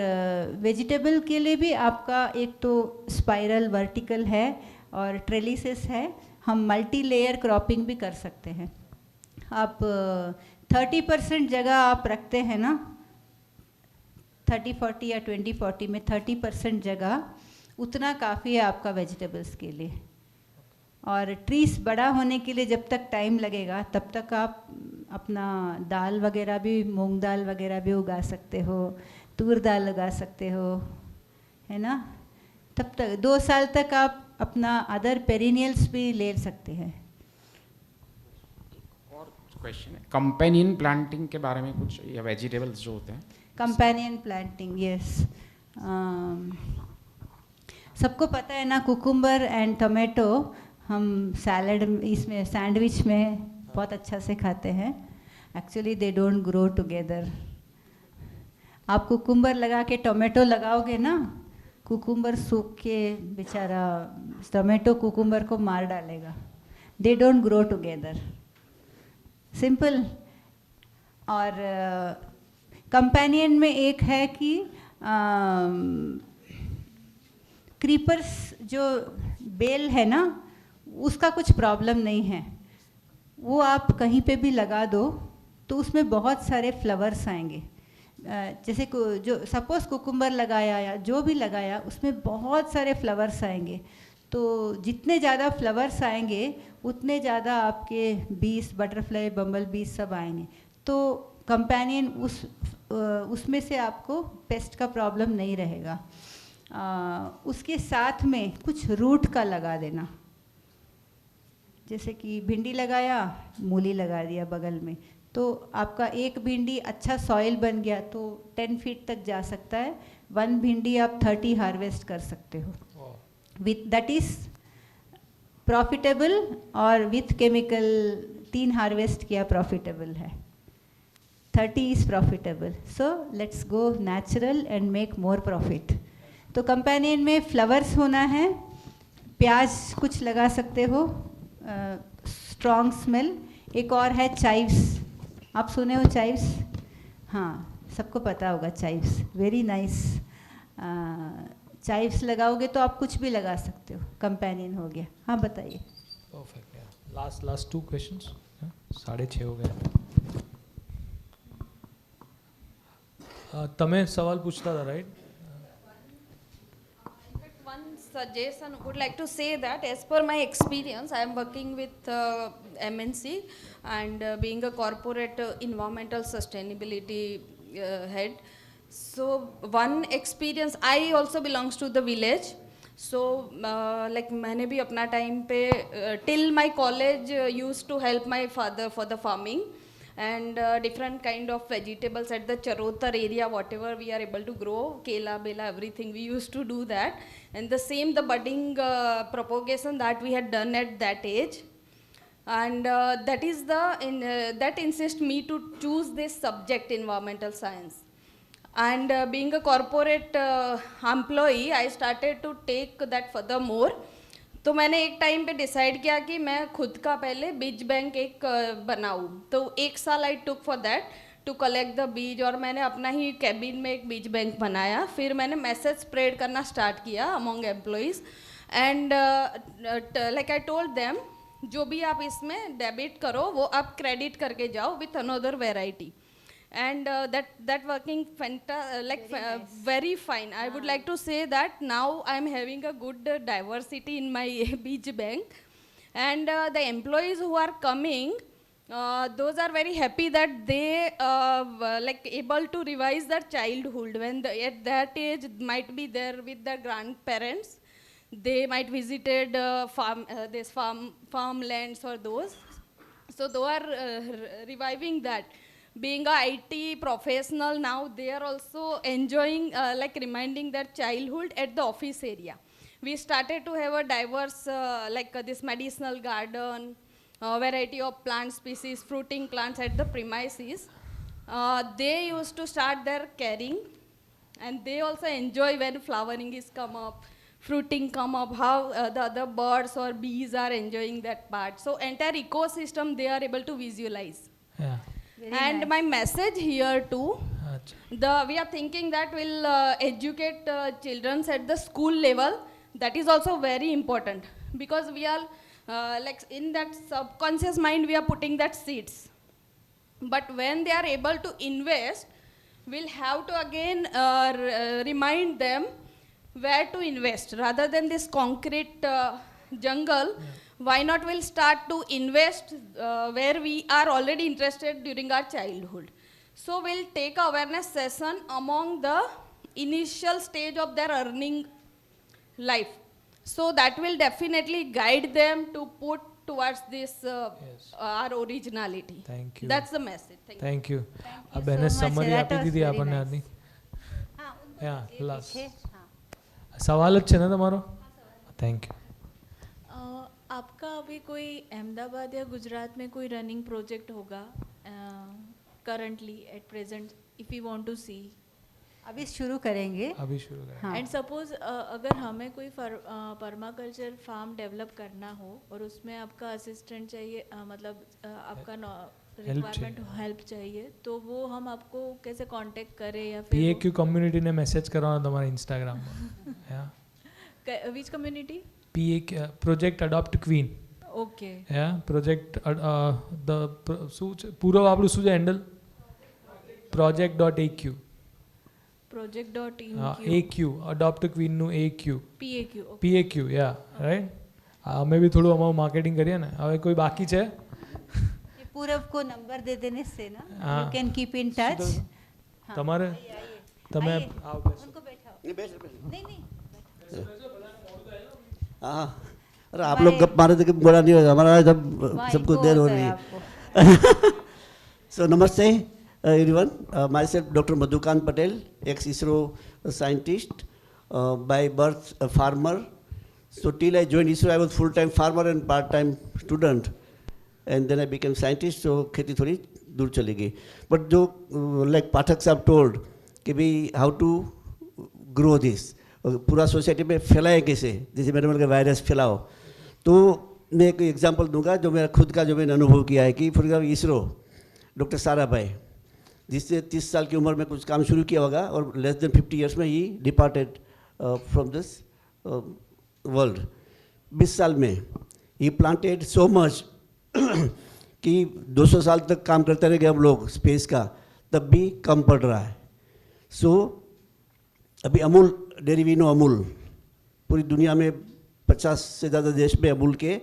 B: वेजिटेबल के लिए भी आपका एक तो स्पाइरल वर्टिकल है और ट्रेलिसेस है, हम मल्टी लेयर क्रॉपिंग भी कर सकते हैं। आप 30% जगह आप रखते हैं ना, 30-40 या 20-40 में 30% जगह उतना काफ़ी है आपका वेजिटेबल्स के लिए। और ट्रीज बड़ा होने के लिए जब तक टाइम लगेगा तब तक आप अपना दाल वगैरह भी, मूंग दाल वगैरह भी उगा सकते हो, तूर दाल उगा सकते हो, है ना। तब तक 2 साल तक आप अपना अदर पेरिनियल्स भी ले सकते हैं।
L: और क्वेश्चन है कंपेनियन प्लांटिंग के बारे में कुछ, या वेजिटेबल्स जो होते हैं
B: कंपेनियन प्लांटिंग, यस। सबको पता है ना, कुकुम्बर एंड टोमेटो हम सैलड इसमें सैंडविच में बहुत अच्छा से खाते हैं। Actually they don't grow together. आप कुकुम्बर लगा के टोमेटो लगाओगे ना, कुकुम्बर सूख के बेचारा टोमेटो कुकुम्बर को मार डालेगा। They don't grow together, simple. और कंपेनियन में एक है कि क्रीपर्स जो बेल है ना, उसका कुछ प्रॉब्लम नहीं है, वो आप कहीं पे भी लगा दो तो उसमें बहुत सारे फ्लावर्स आएंगे। जैसे जो सपोज कुकुम्बर लगाया या जो भी लगाया, उसमें बहुत सारे फ्लावर्स आएंगे। तो जितने ज़्यादा फ्लावर्स आएंगे उतने ज़्यादा आपके बीस, बटरफ्लाई, बम्बल बीज सब आएंगे। तो कंपेनियन उसमें से आपको पेस्ट का प्रॉब्लम नहीं रहेगा। उसके साथ में कुछ रूट का लगा देना, जैसे कि भिंडी लगाया, मूली लगा दिया बगल में, तो आपका एक भिंडी अच्छा सॉइल बन गया तो 10 फीट तक जा सकता है। 1 भिंडी आप 30 हार्वेस्ट कर सकते हो। विथ दैट इज प्रॉफिटेबल, और विथ केमिकल 3 हार्वेस्ट किया प्रॉफिटेबल है। 30 is profitable, so let's go natural and make more profit. तो कंपेनियन में फ्लावर्स होना है, प्याज कुछ लगा सकते हो, स्ट्रॉन्ग स्मेल। एक और है चाइव्स, आप सुने हो चाइव्स? हाँ, सबको पता होगा चाइव्स, वेरी नाइस। चाइव्स लगाओगे तो आप कुछ भी लगा सकते हो, कंपेनियन हो गया। हाँ बताइए।
C: परफेक्ट। लास्ट 2 क्वेश्चंस, 6:30 हो गए। તમે સવાલ પૂછતા હતા, right?
M: One suggestion would like to say that as per my experience, I am working with MNC and being a corporate environmental sustainability head. So one experience, I also belongs to the village. So like मैंने भी अपना time पे till my college used to help my father for the farming and different kind of vegetables at the Charotar area, whatever we are able to grow, kela, bela, everything, we used to do that. And the same, the budding propagation that we had done at that age. And that is that insist me to choose this subject, environmental science. And being a corporate employee, I started to take that furthermore. तो मैंने एक time पे decide किया कि मैं खुद का पहले बीज बैंक एक बनाऊँ। तो 1 साल I took for that to collect the बीज, और मैंने अपना ही कैबिन में एक बीज बैंक बनाया. फिर मैंने मैसेज स्प्रेड करना स्टार्ट किया among employees, and like I told them, जो भी आप इसमें डेबिट करो वो आप क्रेडिट करके जाओ with another variety. And that working very fine. I would like to say that now I am having a good diversity in my beach bank, and the employees who are coming, those are very happy that they able to revise their childhood when at that age might be there with their grandparents. They might visited farmlands or those, so they are reviving that. Being a IT professional now, they are also enjoying reminding their childhood at the office area. We started to have a diverse this medicinal garden, variety of plant species, fruiting plants at the premises. They used to start their caring, and they also enjoy when flowering is come up, fruiting come up, how the other birds or bees are enjoying that part. So entire ecosystem they are able to visualize.
C: Yeah.
B: Very
M: And
B: nice.
M: my message here too,
C: अच्छा.
M: we are thinking that we'll educate children at the school level. That is also very important, because we are in that subconscious mind we are putting that seeds. But when they are able to invest, we'll have to again remind them where to invest rather than this concrete jungle. Why not we'll start to invest where we are already interested during our childhood. So we'll take a awareness session among the initial stage of their earning life. So that will definitely guide them to put towards this our originality.
C: Thank you.
M: That's the message.
C: Thank you.
B: you
C: આ બેને
B: so much.
C: Summary
B: That
C: આપી
B: was
C: દીધી
B: very
C: આપણને
B: nice.
C: આની.
B: हाँ,
C: last
B: पीछे, हाँ.
C: સવાલ જ છે ને તમારો? Thank you.
N: आपका अभी कोई अहमदाबाद या गुजरात में कोई रनिंग प्रोजेक्ट होगा currently at present, if you want to see?
B: अभी शुरू करेंगे.
C: अभी शुरू करें.
B: हाँ.
N: एंड सपोज अगर हमें कोई पर्माकल्चर फार्म डेवलप करना हो और उसमें आपका असिस्टेंट चाहिए, मतलब आपका रिक्वायरमेंट हेल्प चाहिए, तो वो हम आपको कैसे कांटेक्ट करें? या फिर
C: PAQ કમ્યુનિટીને મેસેજ કરવાનો તમારા ઇન્સ્ટાગ્રામમાં. Yeah
N: which community?
C: PAQ project adopt queen.
N: Okay.
C: Yeah project શું છે પૂરો આપણું શું છે handle? project.aq.
N: project.aq.
C: AQ adopt ક્વીનનું AQ.
N: PAQ.
C: PAQ yeah right. અમે બી થોડું અમારું માર્કેટિંગ કરીએ ને. હવે કોઈ બાકી છે?
B: पूरब को नंबर दे देने से ना,
C: हाँ.
B: You can keep in touch.
C: તમારે તમે આવો બેસો.
B: उनको बैठाओ. नहीं नहीं.
O: हाँ, अरे आप लोग गप मारे थे कि बोला नहीं होगा, हमारा जब सबको देर हो रही है. So namaste everyone. Myself Dr. Madhukant Patel, ex-ISRO scientist, by birth a farmer. So till I joined ISRO, I was full-time farmer and part-time student, and then I became scientist. So खेती थोड़ी दूर चली गई. But जो like पाठक साहब told कि भी how to grow this, पूरा सोसाइटी में फैलाए कैसे, जैसे मैंने का वायरस फैलाओ. तो मैं एक एग्जांपल दूंगा जो मेरा खुद का जो मैंने अनुभव किया है कि for example ISRO doctor Sarabhai, जिससे 30 साल की उम्र में कुछ काम शुरू किया होगा और लेस देन 50 ईयर्स में ही डिपार्टेड फ्रॉम दिस वर्ल्ड. 20 साल में ही प्लांटेड सो मच कि 200 साल तक काम करते रह गए हम लोग स्पेस का, तब भी कम पड़ रहा है. सो अभी अमूल डेरिविनो अमूल पूरी दुनिया में 50 से ज़्यादा देश में अमूल के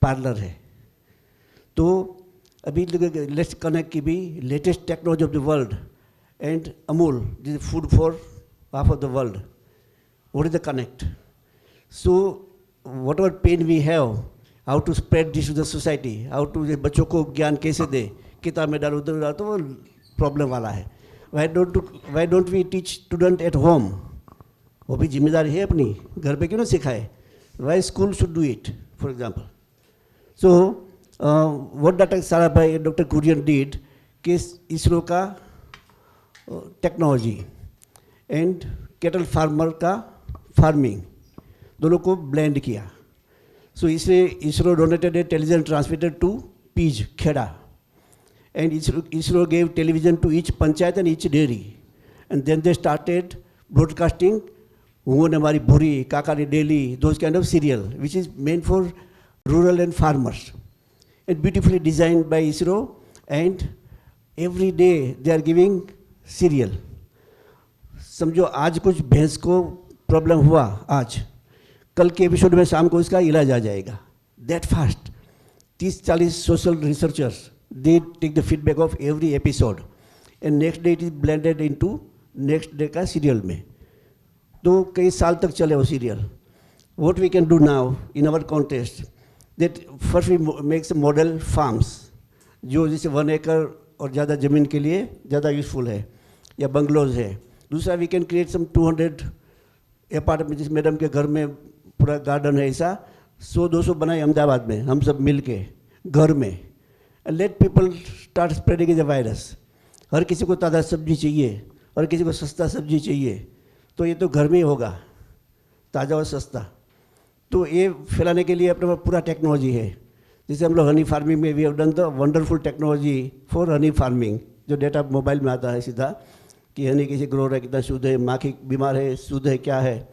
O: पार्लर है. तो अभी लेट्स कनेक्ट की भी latest technology of the world and Amul this food for half of the world. What is the connect? So whatever pain we have, how to spread this to the society, how to बच्चों को ज्ञान कैसे दे, किताब में डालो उधर डालो, तो वो प्रॉब्लम वाला है. Why don't we teach student at home? वो भी जिम्मेदारी है अपनी, घर पे क्यों ना सिखाए? Why school should do it for example. So what doctor Sarabhai and doctor Kurien did कि इसरो का टेक्नोलॉजी एंड कैटल फार्मर का फार्मिंग दोनों को ब्लेंड किया. सो इसलिए ISRO donated a television transmitter to Pij Kheda and ISRO gave television to each panchayat and each dairy. And then they started broadcasting Ungo Namari Bhuri, Kakari Daily, those kind of serial, which is meant for rural and farmers. And beautifully designed by ISRO, and every day they are giving serial. समझो आज कुछ भैंस को problem हुआ आज, कल के episode में शाम को इसका इलाज आ जाएगा. That fast. 30-40 social researchers, they take the feedback of every episode, and next day it is blended into next day का serial में. तो कई साल तक चले वो serial. What we can do now in our contest, that first we make some model farms, जो जैसे 1 acre और ज़्यादा ज़मीन के लिए ज़्यादा यूज़फुल है, या बंगलोज है. दूसरा we can create some 200 apartment, जिस मैडम के घर में पूरा गार्डन है, ऐसा 100-200 बनाए अहमदाबाद में हम सब मिल के घर में. Let people start spreading the virus. हर किसी को ताज़ा सब्जी चाहिए, हर किसी को सस्ता सब्जी चाहिए, तो ये तो घर में ही होगा, ताज़ा और सस्ता. तो ये फैलाने के लिए अपने पास पूरा टेक्नोलॉजी है. जैसे हम लोग हनी फार्मिंग में we have done the wonderful technology for honey farming, जो डेटा मोबाइल में आता है सीधा कि हनी कैसे ग्रो रहा है, कितना शुद्ध है, माखी बीमार है, शुद्ध है, क्या है.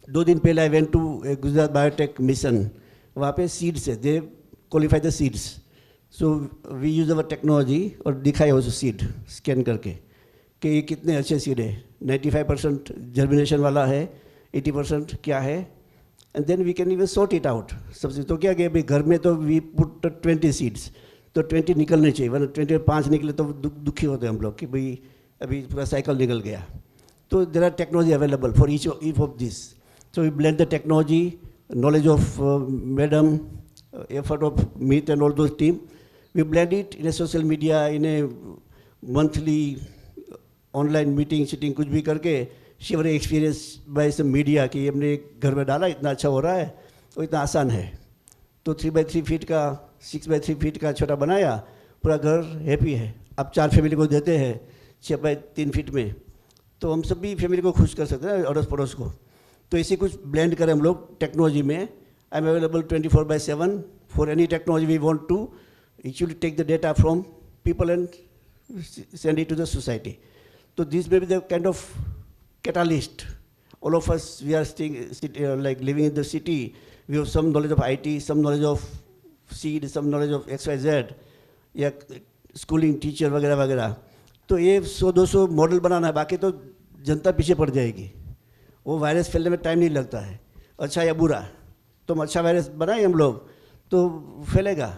O: 2 दिन पहले I went to Gujarat biotech mission, वहाँ पे सीड्स है, they qualify the seeds. So we use our technology और दिखाए उस सीड स्कैन करके कि ये कितने अच्छे सीड है. 95% जर्मिनेशन वाला है, 80% क्या है, and then we can even sort it out. सबसे तो क्या भाई घर में तो वी पुट 20 सीड्स, तो 20 निकलने चाहिए, वरना 25 निकले तो दुखी होते हैं हम लोग कि भाई अभी पूरा साइकिल निकल गया. तो there are technology available for each of this. So we blend the technology, knowledge of madam, effort of Meet and all those team. We blend it in a social media, in a monthly online meeting, sitting, कुछ भी करके share experience by some media कि हमने घर में डाला, इतना अच्छा हो रहा है, वो इतना आसान है. तो 3x3 फीट का 6x3 फीट का छोटा बनाया, पूरा घर हैप्पी है. अब 4 फैमिली को देते हैं 6x3 फीट में, तो हम सभी फैमिली को खुश कर सकते हैं, अड़ोस पड़ोस को. तो इसी कुछ ब्लेंड करें हम लोग टेक्नोलॉजी में. I am available 24/7 for any technology we want to actually take the data from people and send it to the society. तो this may be the kind of catalyst. All of us we are staying like living in the city, we have some knowledge of IT, some knowledge of seed, some knowledge of XYZ, या schooling teacher वगैरह वगैरह. तो ये 100-200 model बनाना है, बाकी तो जनता पीछे पड़ जाएगी. वो वायरस फैलने में टाइम नहीं लगता है, अच्छा या बुरा. तो हम अच्छा वायरस बनाए हम लोग तो फैलेगा.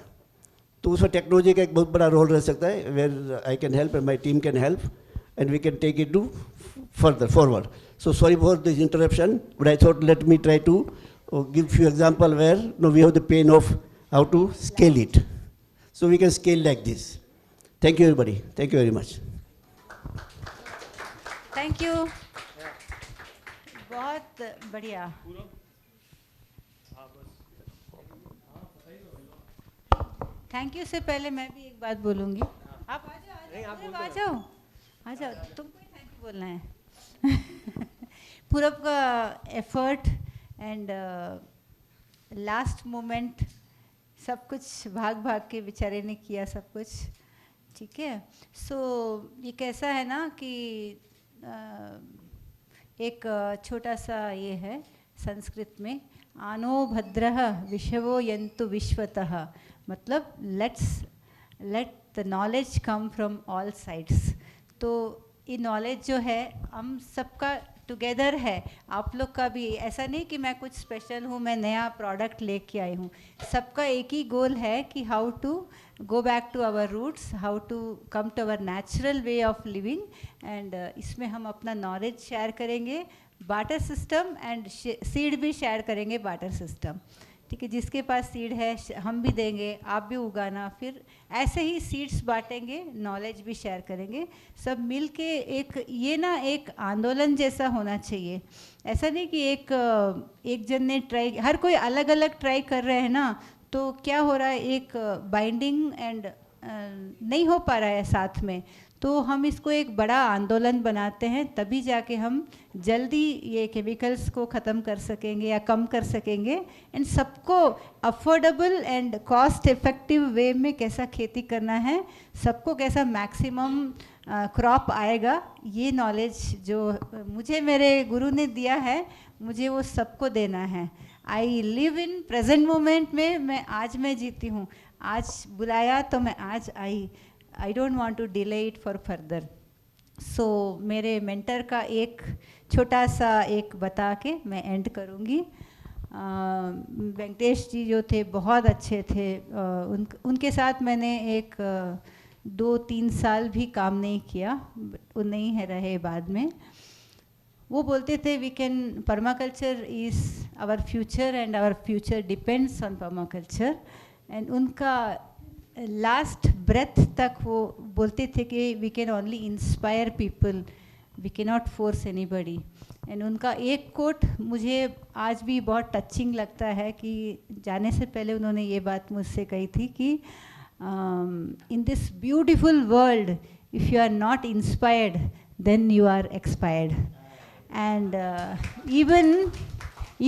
O: तो उसमें टेक्नोलॉजी का एक बहुत बड़ा रोल रह सकता है, where I can help and my team can help and we can take it to forward. So sorry for this interruption, but I thought let me try to give few example where no we have the pain of how to scale it. So we can scale like this. Thank you everybody, thank you very much.
B: Thank you, बहुत बढ़िया. Thank you से पहले मैं भी एक बात बोलूँगी. आप आ जाओ, तुमको ही थैंक यू बोलना है. पूरब का एफर्ट एंड लास्ट मोमेंट सब कुछ भाग के बेचारे ने किया सब कुछ, ठीक है. सो ये कैसा है ना कि एक छोटा सा ये है संस्कृत में, आनो भद्रः विषवो यन्तु विश्वतः, मतलब let the knowledge come from all sides. तो ये नॉलेज जो है हम सबका टुगेदर है. आप लोग का भी ऐसा नहीं कि मैं कुछ स्पेशल हूँ, मैं नया प्रोडक्ट लेके आई हूँ. सबका एक ही गोल है कि how to go back to our roots, how to come to our natural way of living. And इसमें हम अपना नॉलेज शेयर करेंगे, बाटर सिस्टम एंड सीड भी शेयर करेंगे, बाटर सिस्टम, ठीक है. जिसके पास सीड है हम भी देंगे, आप भी उगाना, फिर ऐसे ही सीड्स बांटेंगे, नॉलेज भी शेयर करेंगे, सब मिल के ये ना एक आंदोलन जैसा होना चाहिए. ऐसा नहीं कि एक जन ने ट्राई, हर कोई अलग अलग ट्राई कर रहे हैं ना, तो क्या हो रहा है, एक बाइंडिंग एंड नहीं हो पा रहा है साथ में. तो हम इसको एक बड़ा आंदोलन बनाते हैं, तभी जाके हम जल्दी ये केमिकल्स को ख़त्म कर सकेंगे या कम कर सकेंगे, एंड सबको अफोर्डेबल एंड कॉस्ट इफ़ेक्टिव वे में कैसा खेती करना है, सबको कैसा मैक्सिमम क्रॉप आएगा, ये नॉलेज जो मुझे मेरे गुरु ने दिया है, मुझे वो सबको देना है. I live in present moment में, मैं आज में जीती हूँ, आज बुलाया तो मैं आज आई. I don't want to delay it for further. So मेरे मेंटर का एक छोटा सा एक बता के मैं एंड करूँगी. वेंकटेश जी जो थे बहुत अच्छे थे. उनके साथ मैंने एक 2-3 साल भी काम नहीं किया, वो नहीं है रहे बाद में. वो बोलते थे we can, permaculture is our future and our future depends on permaculture. And उनका लास्ट ब्रेथ तक वो बोलते थे कि we can only inspire people, we can not force anybody. And उनका एक कोट मुझे आज भी बहुत टचिंग लगता है कि जाने से पहले उन्होंने ये बात मुझसे कही थी कि in this beautiful world if you are not inspired then you are expired. And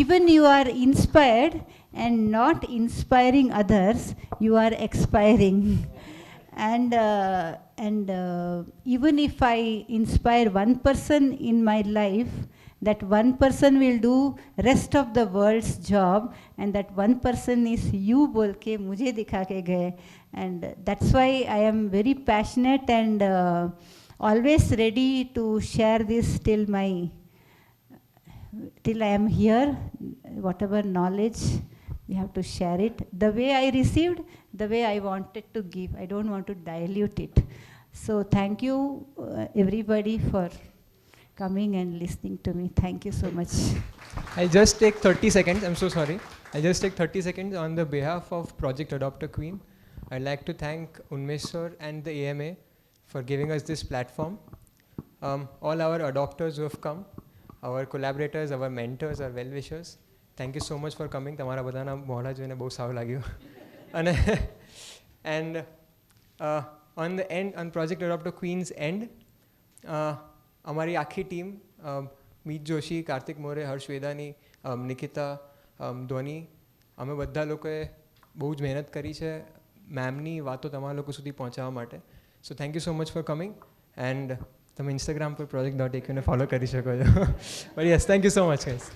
B: even you are inspired and not inspiring others, you are expiring. And even if I inspire one person in my life, that one person will do rest of the world's job, and that one person is you बोल के मुझे दिखा के गए. And that's why I am very passionate and always ready to share this till I am here. Whatever knowledge, we have to share it. The way I received, the way I wanted to give. I don't want to dilute it. So thank you everybody for coming and listening to me. Thank you so much.
P: I'll just take 30 seconds. I'm so sorry. I'll just take 30 seconds on the behalf of Project Adopt a Queen. I'd like to thank Unmesh sir and the AMA for giving us this platform. All our adopters who have come, our collaborators, our mentors, our well-wishers, thank you so much for coming. તમારા બધાના મોઢા જોઈને બહુ સારું લાગ્યું. And on the end, on Project Adopt a Queen's end, અમારી આખી team, મીત જોશી, કાર્તિક મોરે, હર્ષ વેદાની, નિકિતા, ધ્વની, અમે બધા લોકોએ બહુ જ મહેનત કરી છે મેમની વાતો તમારા લોકો સુધી પહોંચાડવા માટે. So thank you so much for coming. And તમે ઇન્સ્ટાગ્રામ પર project.aq ને ફોલો કરી શકો છો. But yes, thank you so much guys.